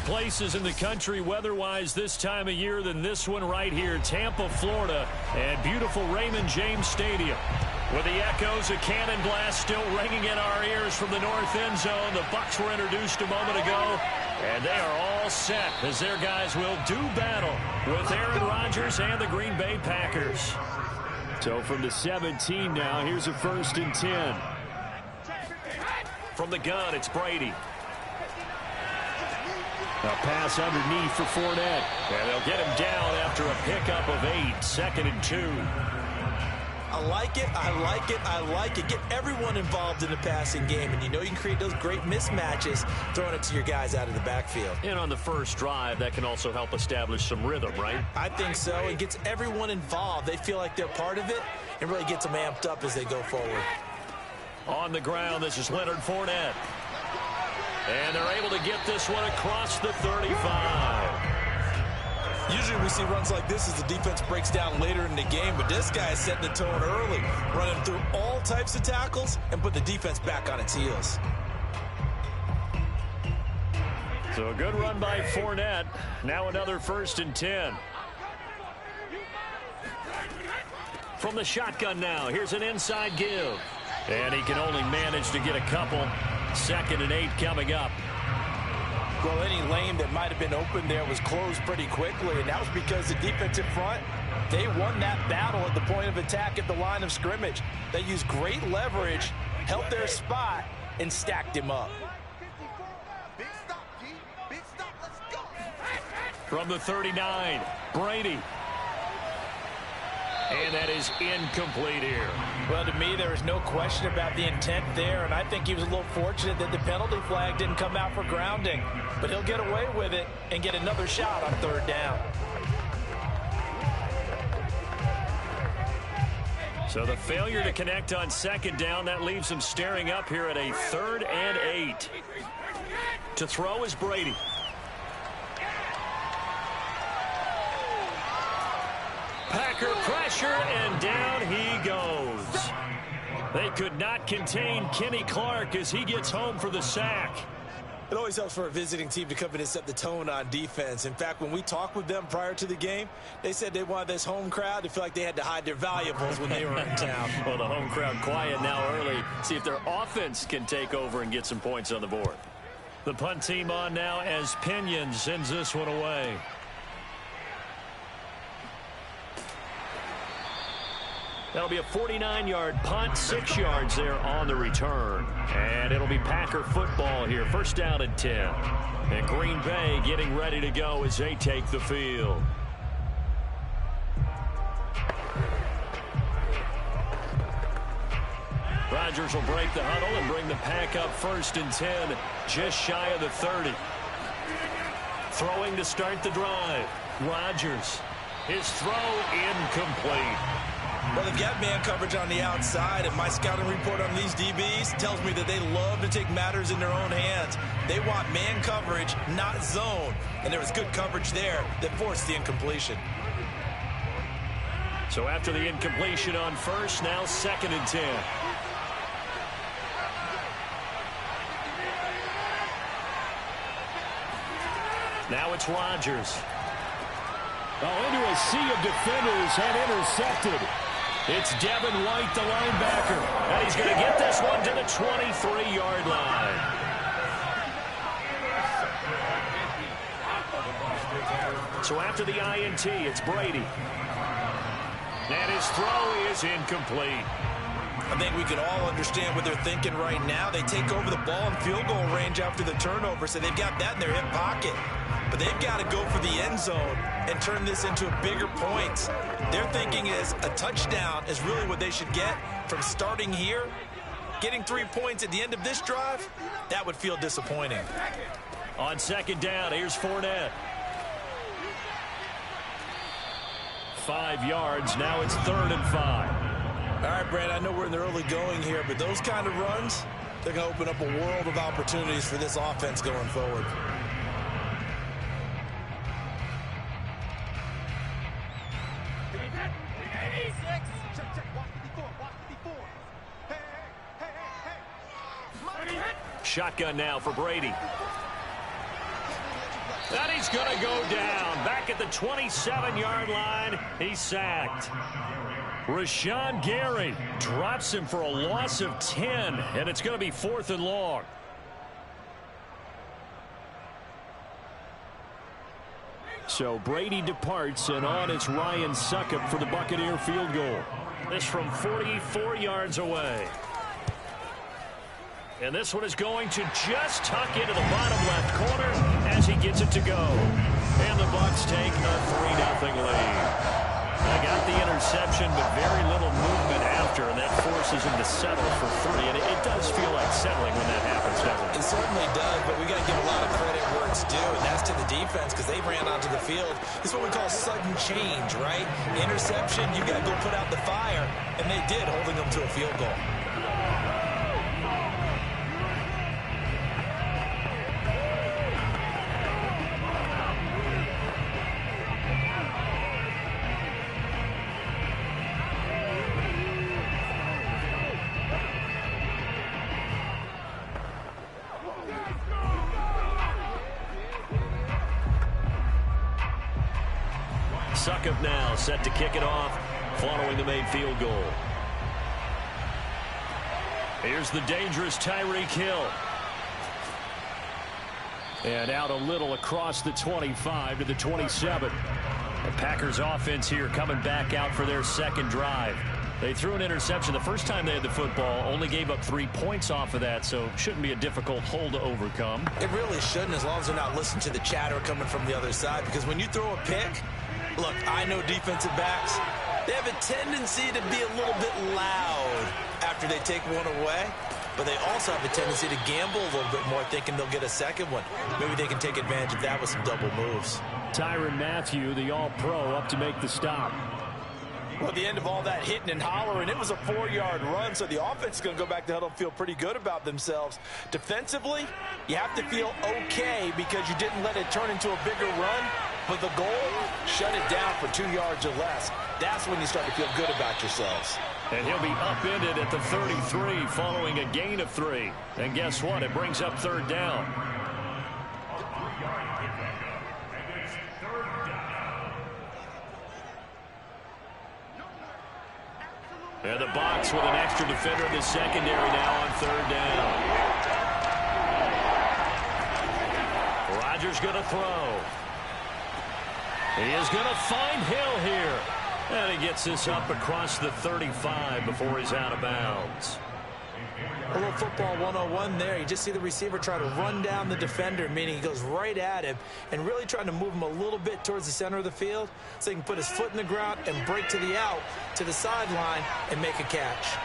places in the country weather-wise this time of year than this one right here, Tampa, Florida, and beautiful Raymond James Stadium. With the echoes of cannon blast still ringing in our ears from the north end zone, the Bucs were introduced a moment ago, and they are all set as their guys will do battle with Aaron Rodgers and the Green Bay Packers. So from the 17 now, here's a 1st and 10. From the gun, it's Brady. A pass underneath for Fournette. And they'll get him down after a pickup of 8, 2nd and 2. I like it, I like it, I like it. Get everyone involved in the passing game, and you know you can create those great mismatches throwing it to your guys out of the backfield. And on the first drive, that can also help establish some rhythm, right? I think so. It gets everyone involved. They feel like they're part of it, and really gets them amped up as they go forward. On the ground, this is Leonard Fournette. And they're able to get this one across the 35. Usually we see runs like this as the defense breaks down later in the game, but this guy is setting the tone early, running through all types of tackles and put the defense back on its heels. So a good run by Fournette. Now another 1st and 10. From the shotgun now, here's an inside give. And he can only manage to get a couple. 2nd and 8 coming up. Well, any lane that might have been open there was closed pretty quickly, and that was because the defensive front, they won that battle at the point of attack at the line of scrimmage. They used great leverage, held their spot, and stacked him up. Big stop, G. Big stop. Let's go. From the 39, Brady. And that is incomplete here. Well, to me, there was no question about the intent there, and I think he was a little fortunate that the penalty flag didn't come out for grounding. But he'll get away with it and get another shot on 3rd down. So the failure to connect on 2nd down, that leaves him staring up here at a 3rd and 8. To throw is Brady. Packer pressure, and down he goes. They could not contain Kenny Clark as he gets home for the sack. It always helps for a visiting team to come in and set the tone on defense. In fact, when we talked with them prior to the game, they said they wanted this home crowd to feel like they had to hide their valuables when they were in town. Well, the home crowd quiet now early. See if their offense can take over and get some points on the board. The punt team on now as Pinion sends this one away. That'll be a 49-yard punt, 6 yards there on the return. And it'll be Packer football here, 1st down and 10. And Green Bay getting ready to go as they take the field. Rodgers will break the huddle and bring the Pack up 1st and 10, just shy of the 30. Throwing to start the drive. Rodgers. His throw incomplete. Well, they've got man coverage on the outside, and my scouting report on these DBs tells me that they love to take matters in their own hands. They want man coverage, not zone. And there was good coverage there that forced the incompletion. So after the incompletion on 1st, now 2nd and 10. Now it's Rodgers. Into a sea of defenders and intercepted. It's Devin White, the linebacker. And he's going to get this one to the 23-yard line. So after the INT, it's Brady. And his throw is incomplete. I think we can all understand what they're thinking right now. They take over the ball in field goal range after the turnover, so they've got that in their hip pocket. But they've got to go for the end zone and turn this into a bigger point. Their thinking is a touchdown is really what they should get from starting here. Getting 3 points at the end of this drive, that would feel disappointing. On 2nd down, here's Fournette. 5 yards, now it's 3rd and 5. All right, Brad, I know we're in the early going here, but those kind of runs, they're going to open up a world of opportunities for this offense going forward. Shotgun now for Brady. And he's going to go down. Back at the 27-yard line, he's sacked. Rashawn Gary drops him for a loss of 10, and it's going to be 4th and long. So Brady departs, and on is Ryan Succop for the Buccaneer field goal. This from 44 yards away. And this one is going to just tuck into the bottom left corner as he gets it to go. And the Bucs take a 3-0 lead. They got the interception, but very little movement after, and that forces him to settle for 3. And it does feel like settling when that happens, doesn't it? It certainly does, but we got to give a lot of credit where it's due, and that's to the defense because they ran onto the field. This is what we call sudden change, right? Interception, you got to go put out the fire, and they did, holding them to a field goal. Succop now set to kick it off following the made field goal. Here's the dangerous Tyreek Hill. And out a little across the 25 to the 27. The Packers offense here coming back out for their second drive. They threw an interception the first time they had the football, only gave up 3 points off of that, so shouldn't be a difficult hole to overcome. It really shouldn't, as long as they're not listening to the chatter coming from the other side, because when you throw a pick, look, I know defensive backs, they have a tendency to be a little bit loud after they take one away, but they also have a tendency to gamble a little bit more, thinking they'll get a second one. Maybe they can take advantage of that with some double moves. Tyrann Mathieu, the All-Pro, up to make the stop. Well, at the end of all that hitting and hollering, it was a 4-yard run, so the offense is going to go back to huddle and feel pretty good about themselves. Defensively, you have to feel okay because you didn't let it turn into a bigger run, but the goal, shut it down for 2 yards or less. That's when you start to feel good about yourselves. And he'll be upended at the 33 following a gain of 3. And guess what? It brings up 3rd down. And the box with an extra defender in the secondary now on 3rd down. Rodgers going to throw. He is going to find Hill here. And he gets this up across the 35 before he's out of bounds. A little football 101 there. You just see the receiver try to run down the defender, meaning he goes right at him and really trying to move him a little bit towards the center of the field so he can put his foot in the ground and break to the out, to the sideline, and make a catch.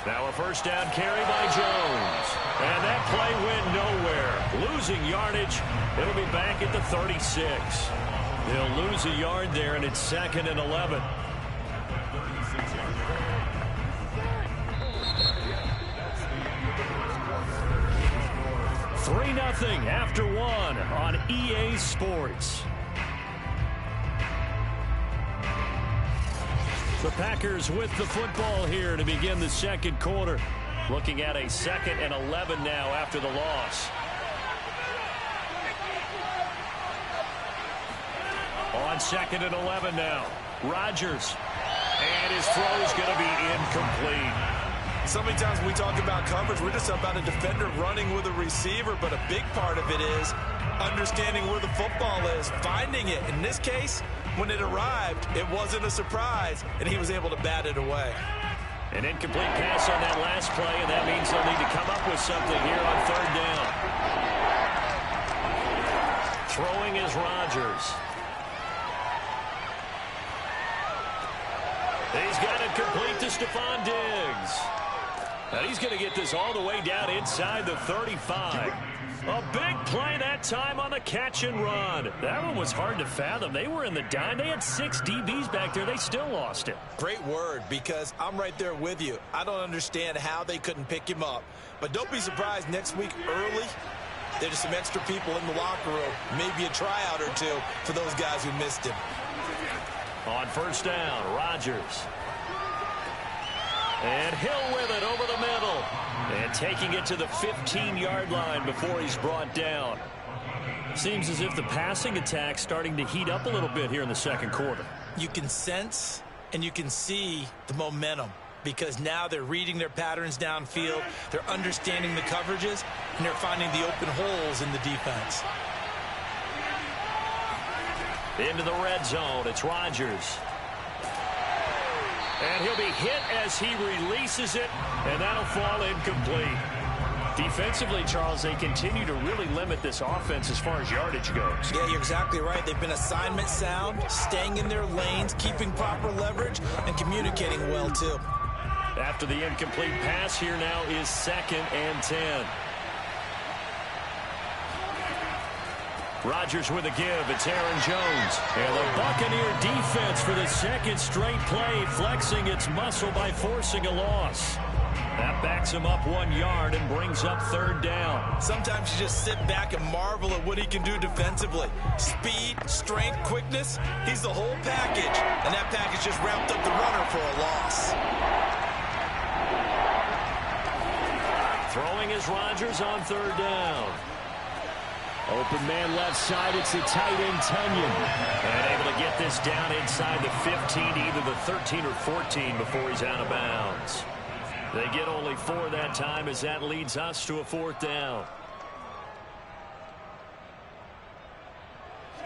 Now a 1st down carry by Jones. And that play went nowhere. Losing yardage. It'll be back at the 36. They'll lose a yard there, and it's 2nd and 11. $3-0 after 1 on EA Sports. The Packers with the football here to begin the 2nd quarter. Looking at a 2nd and 11 now after the loss. On 2nd and 11 now. Rodgers. And his throw is going to be incomplete. So many times when we talk about coverage, we're just about a defender running with a receiver, but a big part of it is understanding where the football is, finding it. In this case, when it arrived, it wasn't a surprise, and he was able to bat it away. An incomplete pass on that last play, and that means they'll need to come up with something here on 3rd down. Throwing is Rodgers. He's got it complete to Stephon Diggs. And he's going to get this all the way down inside the 35. A big play that time on the catch and run. That one was hard to fathom. They were in the dime. They had 6 DBs back there. They still lost it. Great word, because I'm right there with you. I don't understand how they couldn't pick him up. But don't be surprised next week early, there's some extra people in the locker room. Maybe a tryout or two for those guys who missed him. On 1st down, Rodgers. And Hill with it over the middle. And taking it to the 15-yard line before he's brought down. Seems as if the passing attack's starting to heat up a little bit here in the second quarter. You can sense and you can see the momentum because now they're reading their patterns downfield, they're understanding the coverages, and they're finding the open holes in the defense. Into the red zone, it's Rodgers. And he'll be hit as he releases it, and that'll fall incomplete. Defensively, Charles, they continue to really limit this offense as far as yardage goes. Yeah, you're exactly right. They've been assignment sound, staying in their lanes, keeping proper leverage, and communicating well, too. After the incomplete pass, here now is 2nd and 10. Rodgers with a give. It's Aaron Jones. And the Buccaneer defense for the second straight play, flexing its muscle by forcing a loss. That backs him up 1 yard and brings up 3rd down. Sometimes you just sit back and marvel at what he can do defensively. Speed, strength, quickness, he's the whole package. And that package just wrapped up the runner for a loss. Throwing is Rodgers on 3rd down. Open man left side, it's the tight end Tunyon. And able to get this down inside the 15, either the 13 or 14 before he's out of bounds. They get only 4 that time as that leads us to a 4th down.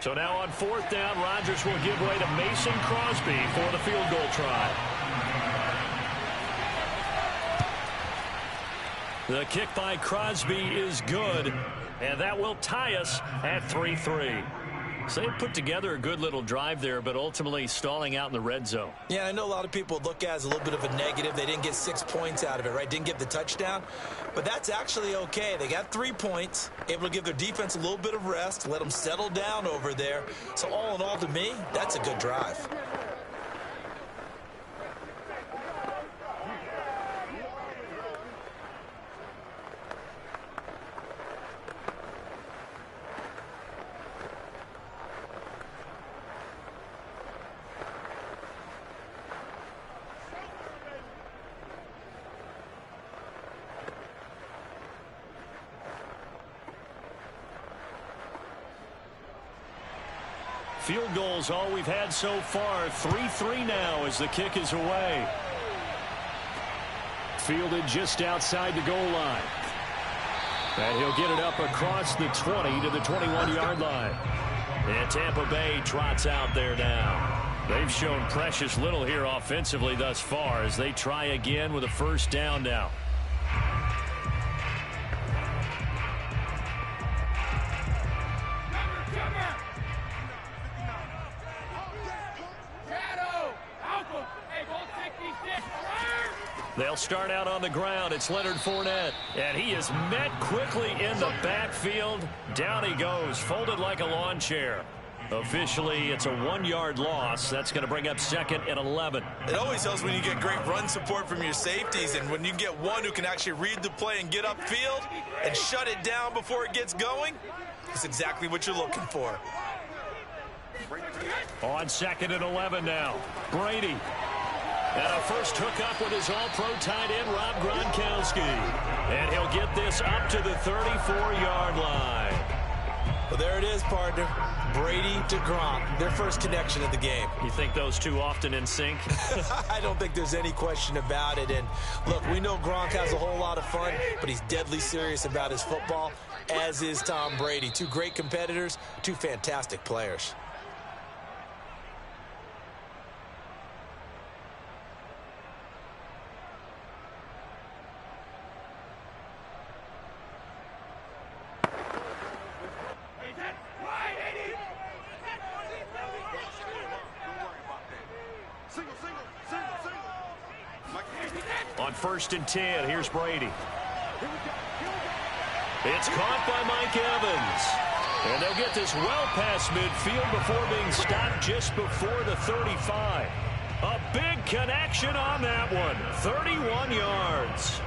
So now on 4th down, Rodgers will give way to Mason Crosby for the field goal try. The kick by Crosby is good, and that will tie us at 3-3. So they put together a good little drive there, but ultimately stalling out in the red zone. Yeah, I know a lot of people look at it as a little bit of a negative. They didn't get 6 points out of it, right? Didn't get the touchdown. But that's actually okay. They got 3 points, able to give their defense a little bit of rest, let them settle down over there. So all in all, to me, that's a good drive. Field goals all we've had so far. 3-3 now as the kick is away. Fielded just outside the goal line. And he'll get it up across the 20 to the 21-yard line. And Tampa Bay trots out there now. They've shown precious little here offensively thus far as they try again with a 1st down now. They'll start out on the ground. It's Leonard Fournette. And he is met quickly in the backfield. Down he goes, folded like a lawn chair. Officially, it's a 1-yard loss. That's going to bring up 2nd and 11. It always helps when you get great run support from your safeties, and when you get one who can actually read the play and get upfield and shut it down before it gets going, that's exactly what you're looking for. On 2nd and 11 now. Brady. And a first hookup with his all-pro tight end, Rob Gronkowski. And he'll get this up to the 34-yard line. Well, there it is, partner. Brady to Gronk, their first connection of the game. You think those two often in sync? I don't think there's any question about it. And, look, we know Gronk has a whole lot of fun, but he's deadly serious about his football, as is Tom Brady. 2 great competitors, 2 fantastic players. On 1st and 10, here's Brady. It's caught by Mike Evans. And they'll get this well past midfield before being stopped just before the 35. A big connection on that one. 31 yards.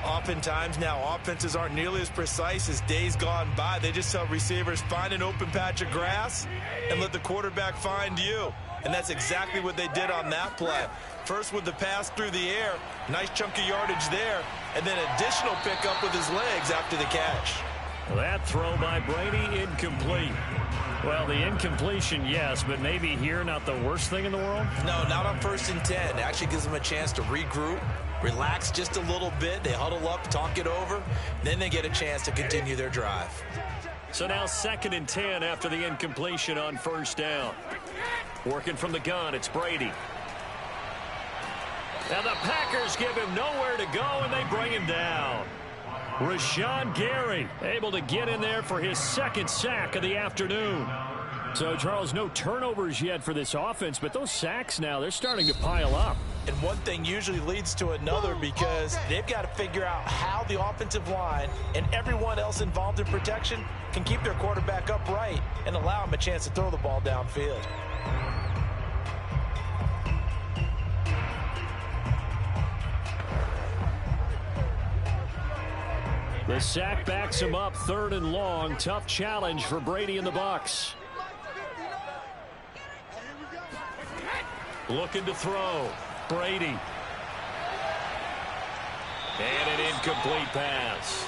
Oftentimes now offenses aren't nearly as precise as days gone by. They just tell receivers, find an open patch of grass and let the quarterback find you. And that's exactly what they did on that play. First with the pass through the air. Nice chunk of yardage there. And then additional pickup with his legs after the catch. That throw by Brady incomplete. Well, the incompletion, yes, but maybe here not the worst thing in the world? No, not on 1st and 10. It actually gives them a chance to regroup, relax just a little bit. They huddle up, talk it over. Then they get a chance to continue their drive. So now 2nd and 10 after the incompletion on 1st down. Working from the gun, it's Brady. Now the Packers give him nowhere to go, and they bring him down. Rashawn Gary able to get in there for his 2nd sack of the afternoon. So, Charles, no turnovers yet for this offense, but those sacks now, they're starting to pile up. And one thing usually leads to another because they've got to figure out how the offensive line and everyone else involved in protection can keep their quarterback upright and allow him a chance to throw the ball downfield. The sack backs him up, 3rd and long. Tough challenge for Brady and the Bucs. Looking to throw. Brady. And an incomplete pass.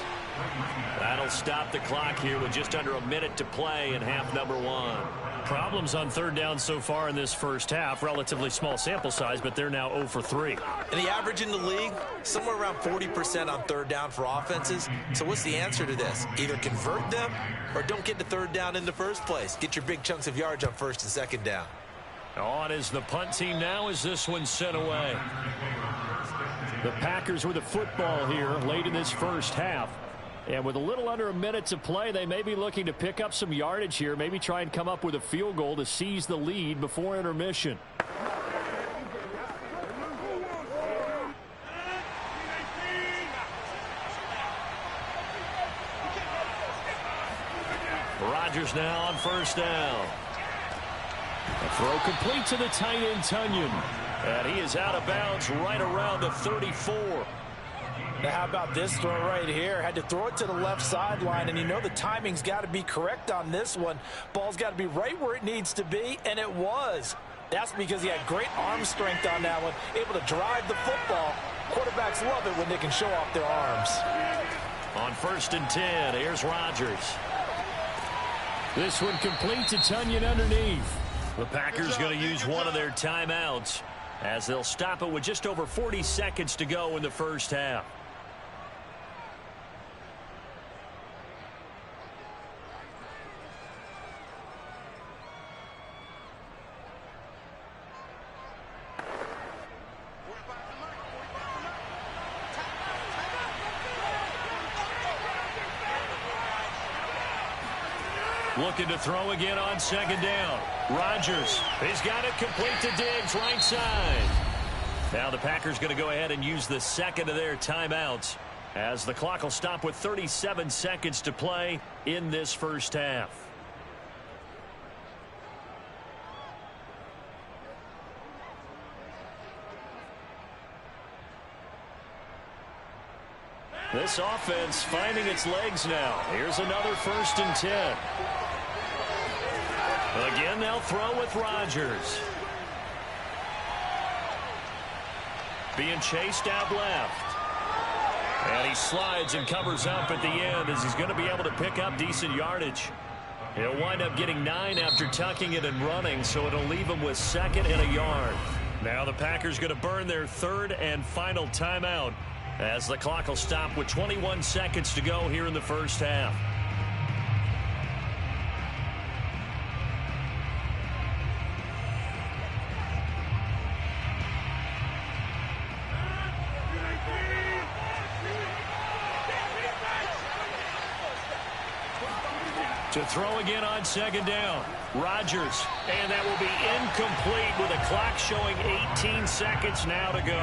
That'll stop the clock here with just under a minute to play in half number 1. Problems on 3rd down so far in this first half. Relatively small sample size, but they're now 0 for 3. And the average in the league, somewhere around 40% on 3rd down for offenses. So what's the answer to this? Either convert them or don't get to 3rd down in the first place. Get your big chunks of yards on 1st and 2nd down. On is the punt team now as this one's sent away. The Packers with the football here late in this first half. And with a little under a minute to play, they may be looking to pick up some yardage here, maybe try and come up with a field goal to seize the lead before intermission. Rodgers now on 1st down. A throw complete to the tight end, Tunyon. And he is out of bounds right around the 34. Now, how about this throw right here? Had to throw it to the left sideline, and you know the timing's got to be correct on this one. Ball's got to be right where it needs to be, and it was. That's because he had great arm strength on that one, able to drive the football. Quarterbacks love it when they can show off their arms. On 1st and 10, here's Rodgers. This one complete to Tunyon underneath. The Packers going to use one of their timeouts as they'll stop it with just over 40 seconds to go in the first half. Looking to throw again on 2nd down. Rodgers, he's got it complete to Diggs, right side. Now the Packers going to go ahead and use the 2nd of their timeouts as the clock will stop with 37 seconds to play in this first half. This offense finding its legs now. Here's another 1st and 10. Again, they'll throw with Rodgers. Being chased out left. And he slides and covers up at the end as he's going to be able to pick up decent yardage. He'll wind up getting 9 after tucking it and running, so it'll leave him with 2nd and a yard. Now the Packers going to burn their 3rd and final timeout as the clock will stop with 21 seconds to go here in the first half. To throw again on 2nd down. Rodgers, and that will be incomplete with a clock showing 18 seconds now to go.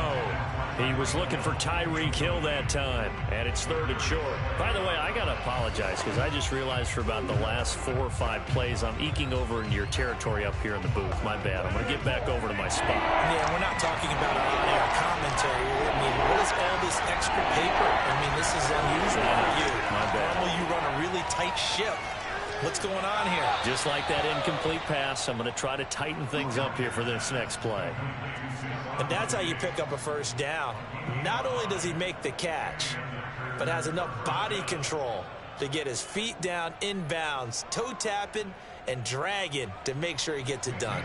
He was looking for Tyreek Hill that time, and it's 3rd and short. By the way, I got to apologize because I just realized for about the last 4 or 5 plays I'm eking over into your territory up here in the booth. My bad. I'm going to get back over to my spot. Yeah, we're not talking about an on-air commentary. I mean, what is all this extra paper? I mean, this is unusual for you. My bad. Normally you run a really tight ship. What's going on here? Just like that incomplete pass, I'm going to try to tighten things up here for this next play. And that's how you pick up a first down. Not only does he make the catch, but has enough body control to get his feet down inbounds, toe tapping and dragging to make sure he gets it done.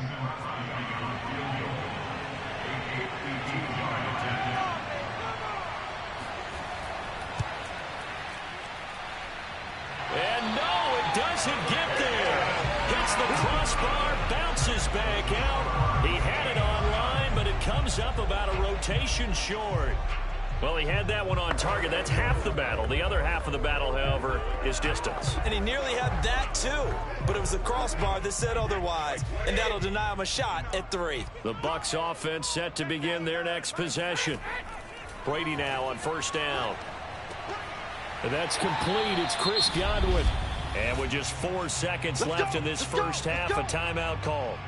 And no, it doesn't get there. Hits the crossbar, bounces back out. He had it online, but it comes up about a rotation short. Well, he had that one on target. That's half the battle. The other half of the battle, however, is distance. And he nearly had that too, but it was the crossbar that said otherwise, and that'll deny him a shot at 3. The Bucs offense set to begin their next possession. Brady now on first down. And that's complete. It's Chris Godwin. And with just 4 seconds left in this first half, a timeout call.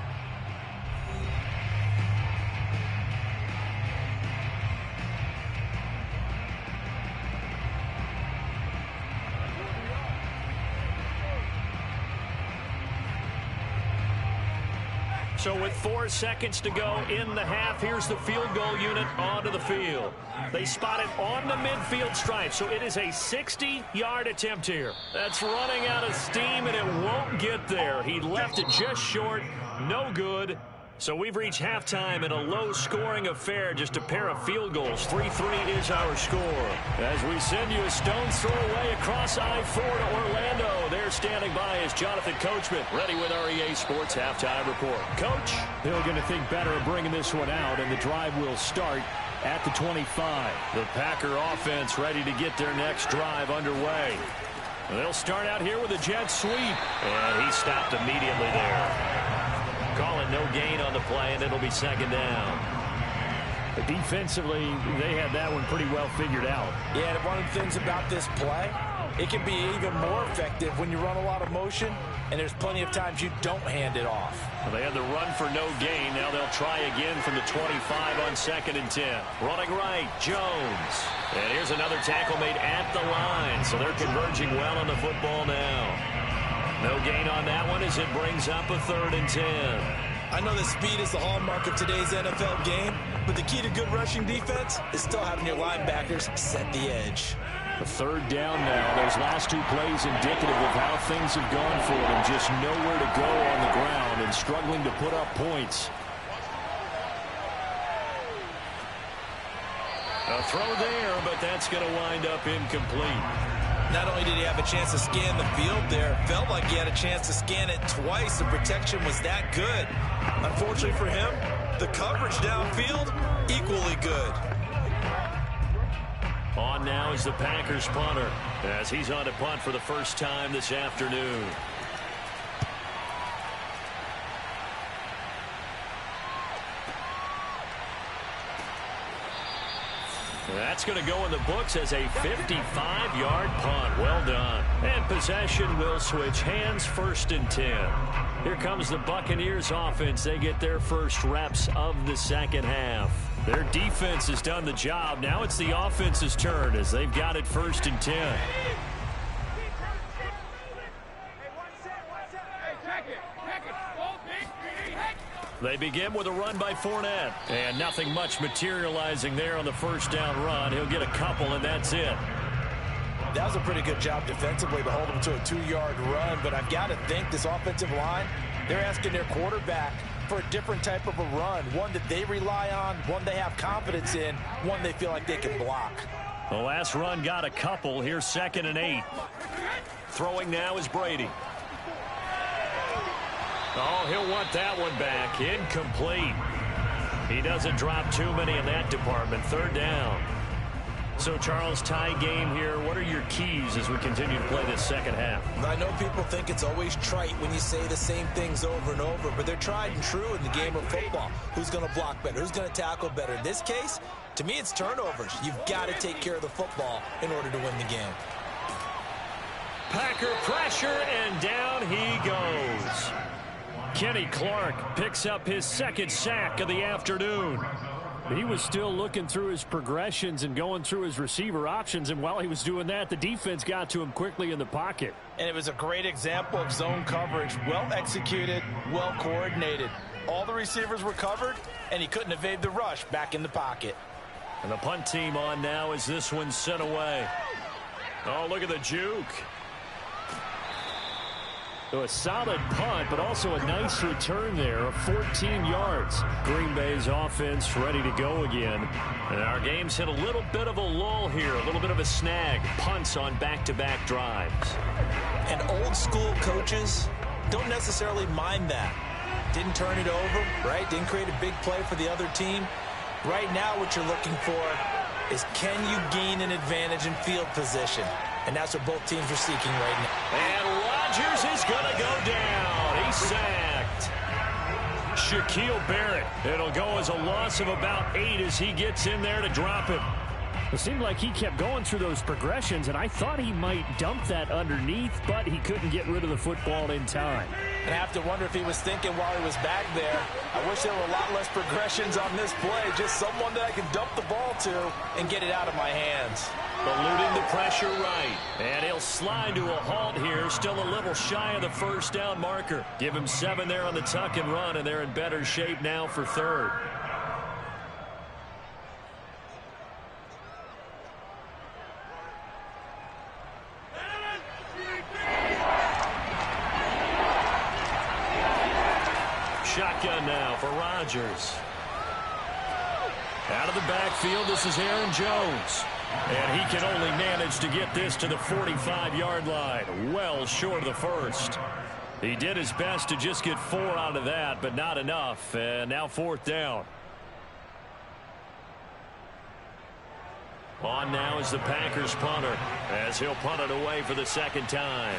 So with 4 seconds to go in the half, here's the field goal unit onto the field. They spot it on the midfield stripe, so it is a 60-yard attempt here. That's running out of steam, and it won't get there. He left it just short, no good. So we've reached halftime in a low-scoring affair, just a pair of field goals. 3-3 is our score. As we send you a stone's throw away across I-4 to Orlando. There standing by is Jonathan Coachman, ready with our EA Sports Halftime Report. Coach? They're going to think better of bringing this one out, and the drive will start at the 25. The Packer offense ready to get their next drive underway. They'll start out here with a jet sweep. And he stopped immediately there. Calling no gain on the play, and it'll be second down. Defensively, they had that one pretty well figured out. Yeah, and one of the things about this play, it can be even more effective when you run a lot of motion, and there's plenty of times you don't hand it off. Well, they had the run for no gain. Now they'll try again from the 25 on 2nd and 10. Running right, Jones. And here's another tackle made at the line, so they're converging well on the football now. No gain on that one as it brings up a 3rd and 10. I know that speed is the hallmark of today's NFL game, but the key to good rushing defense is still having your linebackers set the edge. A 3rd down now. Those last 2 plays indicative of how things have gone for them. Just nowhere to go on the ground and struggling to put up points. A throw there, but that's going to wind up incomplete. Not only did he have a chance to scan the field there, felt like he had a chance to scan it twice. The protection was that good. Unfortunately for him, the coverage downfield, equally good. On now is the Packers punter, as he's on to punt for the first time this afternoon. That's going to go in the books as a 55-yard punt. Well done. And possession will switch hands, 1st and 10. Here comes the Buccaneers offense. They get their first reps of the second half. Their defense has done the job. Now it's the offense's turn as they've got it 1st and 10. They begin with a run by Fournette. And nothing much materializing there on the first down run. He'll get a couple, and that's it. That was a pretty good job defensively to hold him to a 2-yard run, but I've got to think this offensive line, they're asking their quarterback for a different type of a run, one that they rely on, one they have confidence in, one they feel like they can block. The last run got a couple. Here's 2nd and 8. Throwing now is Brady. Oh, he'll want that one back. Incomplete. He doesn't drop too many in that department. 3rd down. So, Charles, tie game here. What are your keys as we continue to play this second half? I know people think it's always trite when you say the same things over and over, but they're tried and true in the game of football. Who's going to block better? Who's going to tackle better? In this case, to me, it's turnovers. You've got to take care of the football in order to win the game. Packer pressure, and down he goes. Kenny Clark picks up his 2nd sack of the afternoon. He was still looking through his progressions and going through his receiver options, and while he was doing that, the defense got to him quickly in the pocket. And it was a great example of zone coverage. Well executed, well coordinated. All the receivers were covered, and he couldn't evade the rush back in the pocket. And the punt team on now as this one's sent away. Oh, look at the juke. So a solid punt, but also a nice return there of 14 yards. Green Bay's offense ready to go again. And our game's hit a little bit of a lull here, a little bit of a snag. Punts on back-to-back drives. And old school coaches don't necessarily mind that. Didn't turn it over, right? Didn't create a big play for the other team. Right now what you're looking for is, can you gain an advantage in field position? And that's what both teams are seeking right now. And Rodgers is going to go down. He's sacked. Shaquille Barrett. It'll go as a loss of about 8 as he gets in there to drop it. It seemed like he kept going through those progressions, and I thought he might dump that underneath, but he couldn't get rid of the football in time. And I have to wonder if he was thinking while he was back there, I wish there were a lot less progressions on this play, just someone that I can dump the ball to and get it out of my hands. Eluding the pressure right. And he'll slide to a halt here, still a little shy of the first down marker. Give him 7 there on the tuck and run, and they're in better shape now for third. Shotgun now for Rodgers. Out of the backfield, this is Aaron Jones. And he can only manage to get this to the 45-yard line. Well short of the first. He did his best to just get 4 out of that, but not enough. And now 4th down. On now is the Packers punter, as he'll punt it away for the 2nd time.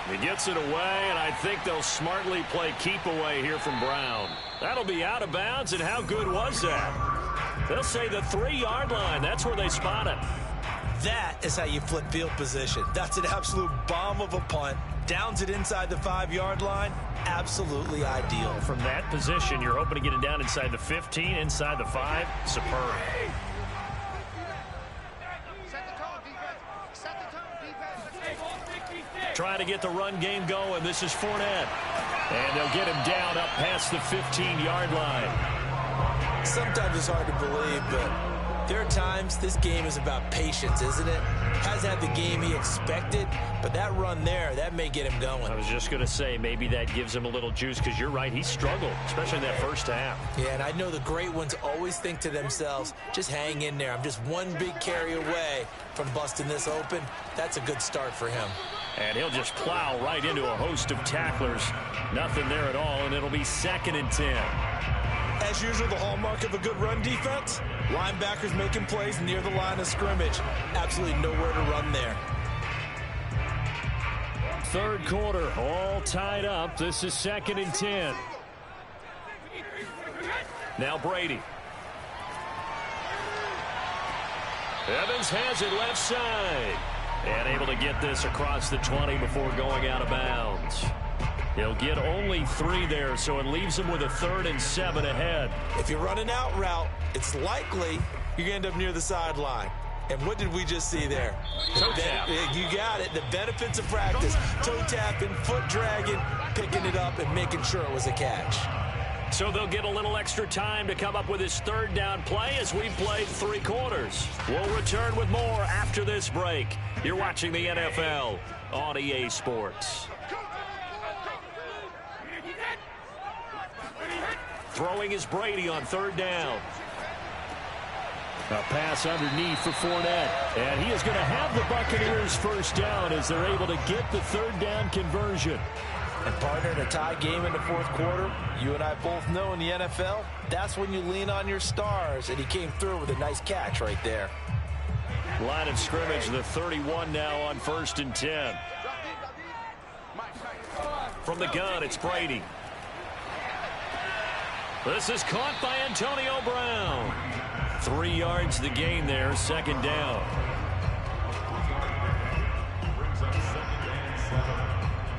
He gets it away, and I think they'll smartly play keep away here from Brown. That'll be out of bounds, and how good was that? They'll say the 3-yard line. That's where they spot it. That is how you flip field position. That's an absolute bomb of a punt. Downs it inside the 5-yard line. Absolutely ideal. From that position, you're hoping to get it down inside the 15, inside the 5. Superb. Trying to get the run game going. This is Fournette. And they'll get him down up past the 15-yard line. Sometimes it's hard to believe, but there are times this game is about patience, isn't it? Hasn't had the game he expected, but that run there, that may get him going. I was just going to say, maybe that gives him a little juice, because you're right, he struggled, especially in that first half. Yeah, and I know the great ones always think to themselves, just hang in there. I'm just one big carry away from busting this open. That's a good start for him. And he'll just plow right into a host of tacklers. Nothing there at all, and it'll be 2nd and 10. As usual, the hallmark of a good run defense, linebackers making plays near the line of scrimmage. Absolutely nowhere to run there. 3rd quarter, all tied up. This is 2nd and 10. Now Brady. Evans has it left side. And able to get this across the 20 before going out of bounds. He'll get only 3 there, so it leaves him with a 3rd and 7 ahead. If you run an out route, it's likely you're going to end up near the sideline. And what did we just see there? Toe tap. You got it. The benefits of practice. Toe tapping, foot dragging, picking it up, and making sure it was a catch. So they'll get a little extra time to come up with his 3rd down play as we've played 3 quarters. We'll return with more after this break. You're watching the NFL on EA Sports. Throwing is Brady on 3rd down. A pass underneath for Fournette. And he is going to have the Buccaneers 1st down as they're able to get the 3rd down conversion. And partner, in a tie game in the 4th quarter, you and I both know in the NFL, that's when you lean on your stars. And he came through with a nice catch right there. Line of scrimmage, the 31 now on 1st and 10. From the gun, it's Brady. This is caught by Antonio Brown. 3 yards the gain there, 2nd down. Brings up 2nd and 7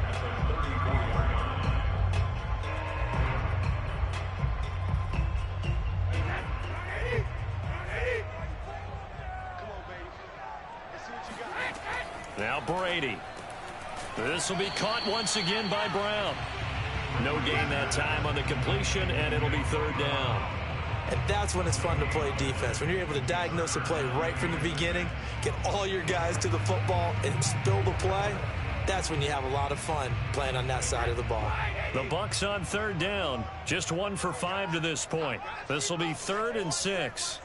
at the 34-yard line. Now Brady. This will be caught once again by Brown. No gain that time on the completion, and it'll be third down. And that's when it's fun to play defense. When you're able to diagnose a play right from the beginning, get all your guys to the football, and spill the play, that's when you have a lot of fun playing on that side of the ball. The Bucs on third down. Just 1 for 5 to this point. This will be 3rd and 6.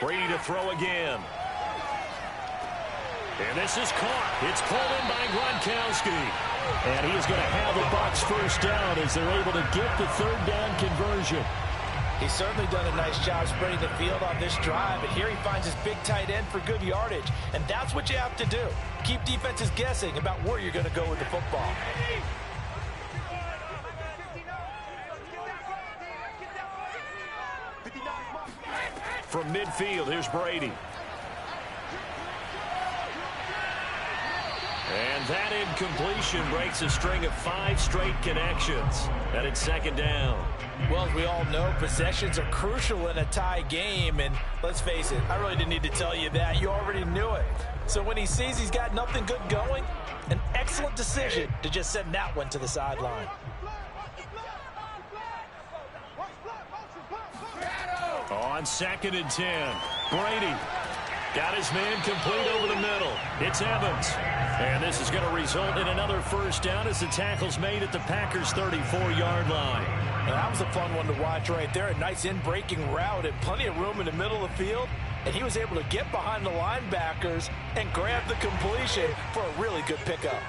Brady to throw again. And this is caught. It's pulled in by Gronkowski. And he is going to have the Bucs first down as they're able to get the third down conversion. He's certainly done a nice job spreading the field on this drive, but here he finds his big tight end for good yardage, and that's what you have to do. Keep defenses guessing about where you're going to go with the football. From midfield, here's Brady. And that incompletion breaks a string of 5 straight connections. And it's second down. Well, as we all know, possessions are crucial in a tie game. And let's face it, I really didn't need to tell you that. You already knew it. So when he sees he's got nothing good going, an excellent decision to just send that one to the sideline. On 2nd and 10, Brady got his man complete over the middle. It's Evans. And this is going to result in another first down as the tackle's made at the Packers' 34-yard line. Now, that was a fun one to watch right there. A nice in-breaking route and plenty of room in the middle of the field. And he was able to get behind the linebackers and grab the completion for a really good pickup.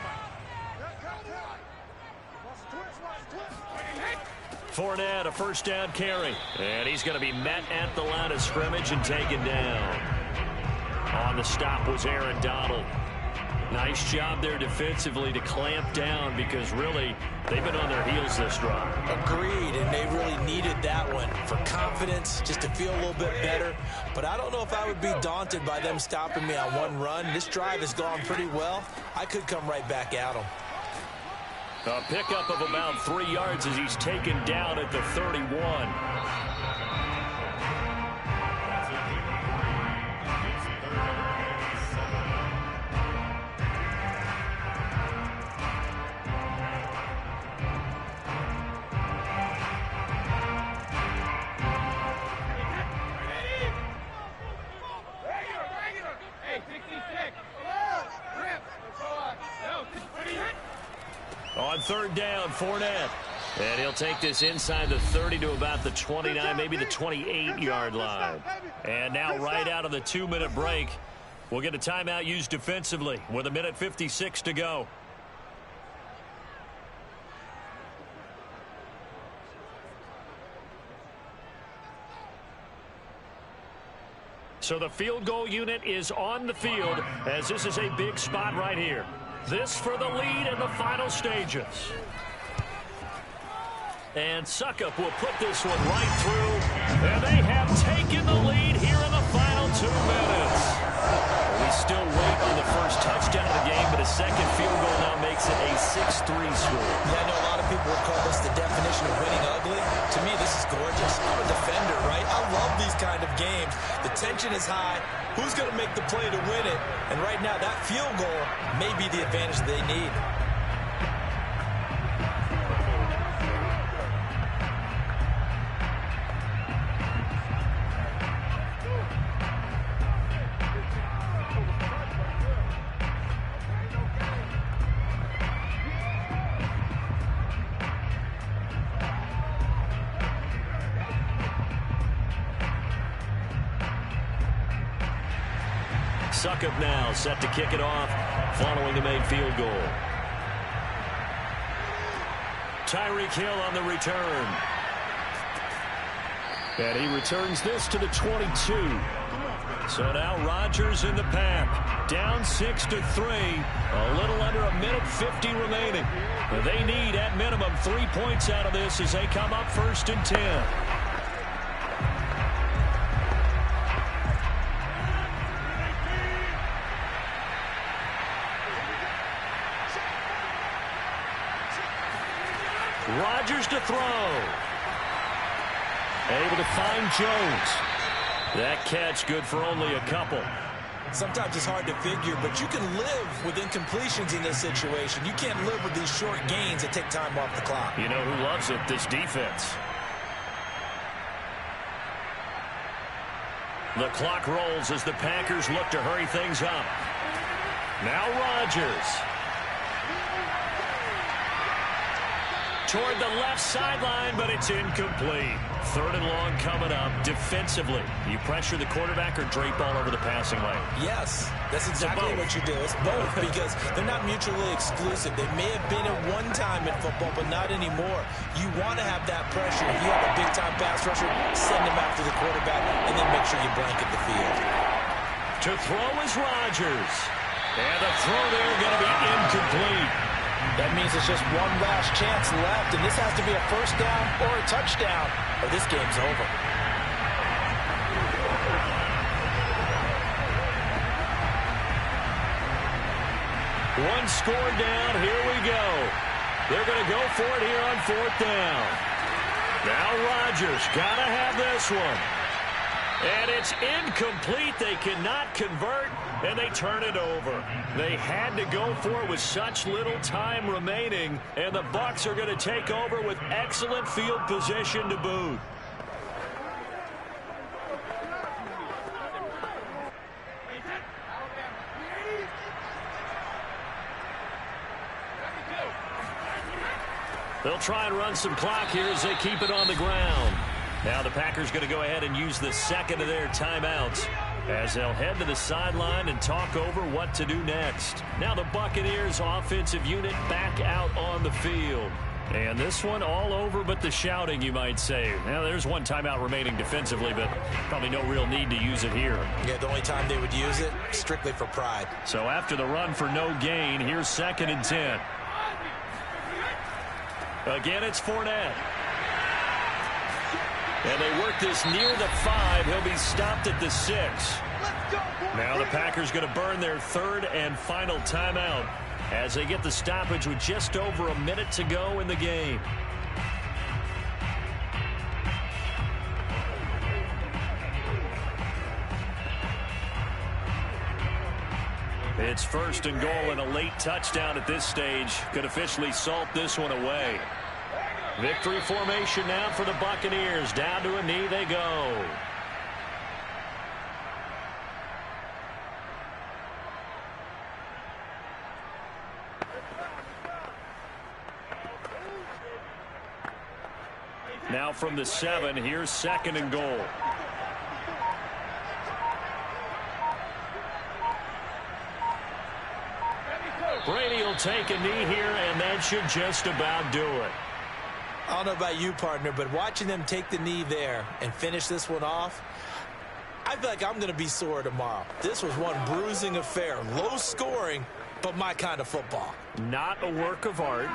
Fournette, a first down carry. And he's going to be met at the line of scrimmage and taken down. On the stop was Aaron Donald. Nice job there defensively to clamp down because really they've been on their heels this drive. Agreed, and they really needed that one for confidence, just to feel a little bit better. But I don't know if I would be daunted by them stopping me on one run. This drive has gone pretty well. I could come right back at them. A pickup of about 3 yards as he's taken down at the 31. On third down, Fournette. And he'll take this inside the 30 to about the 29, maybe the 28-yard line. And now right out of the 2-minute break, we'll get a timeout used defensively with 1:56 to go. So the field goal unit is on the field as this is a big spot right here. This for the lead in the final stages. And Suckup will put this one right through. And they have taken the lead here in the final 2 minutes. We still wait on the first touchdown of the game, but a second field goal now makes it a 6-3 score. Yeah, I know a lot of people would call this the definition of winning ugly. To me, this is gorgeous. I'm a defender, right? I love these kind of games. The tension is high. Who's going to make the play to win it? And right now, that field goal may be the advantage they need. Suckup now set to kick it off following the made field goal. Tyreek Hill on the return. And he returns this to the 22. So now Rodgers in the pack. Down 6-3. A little under 1:50 remaining. They need at minimum 3 points out of this as they come up 1st and 10. Rodgers to throw. Able to find Jones. That catch good for only a couple. Sometimes it's hard to figure, but you can live with incompletions in this situation. You can't live with these short gains that take time off the clock. You know who loves it? This defense. The clock rolls as the Packers look to hurry things up. Now Rodgers. Toward the left sideline, but it's incomplete. 3rd and long coming up. Defensively, you pressure the quarterback or drape all over the passing lane? Yes, that's exactly what you do. It's both because they're not mutually exclusive. They may have been at one time in football, but not anymore. You want to have that pressure. If you have a big-time pass rusher, send him after the quarterback, and then make sure you blanket the field. To throw is Rodgers. And the throw there going to be incomplete. That means it's just one last chance left, and this has to be a first down or a touchdown, or this game's over. One score down. Here we go. They're going to go for it here on 4th down. Now Rodgers got to have this one. And it's incomplete. They cannot convert, and they turn it over. They had to go for it with such little time remaining, and the Bucs are going to take over with excellent field position to boot. They'll try and run some clock here as they keep it on the ground. Now the Packers going to go ahead and use the second of their timeouts as they'll head to the sideline and talk over what to do next. Now the Buccaneers offensive unit back out on the field. And this one all over but the shouting, you might say. Now there's one timeout remaining defensively, but probably no real need to use it here. Yeah, the only time they would use it, strictly for pride. So after the run for no gain, here's 2nd and 10. Again, it's Fournette. And they work this near the 5. He'll be stopped at the 6. Now the Packers going to burn their 3rd and final timeout as they get the stoppage with just over a minute to go in the game. It's 1st and goal, and a late touchdown at this stage could officially salt this one away. Victory formation now for the Buccaneers. Down to a knee they go. Now from the 7, here's 2nd and goal. Brady will take a knee here, and that should just about do it. I don't know about you, partner, but watching them take the knee there and finish this one off, I feel like I'm going to be sore tomorrow. This was one bruising affair. Low scoring, but my kind of football. Not a work of art,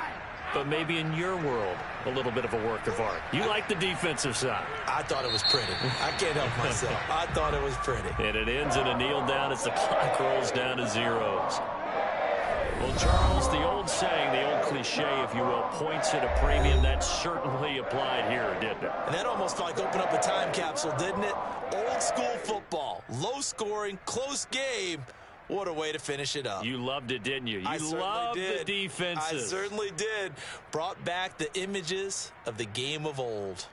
but maybe in your world, a little bit of a work of art. You like the defensive side. I thought it was pretty. I can't help myself. I thought it was pretty. And it ends in a kneel down as the clock rolls down to zeros. Well, Charles, the old saying, the old cliche, if you will, points at a premium, that certainly applied here, didn't it? And that almost felt like opened up a time capsule, didn't it? Old school football, low scoring, close game. What a way to finish it up. You loved it, didn't you? I loved did. The defenses. I certainly did. Brought back the images of the game of old.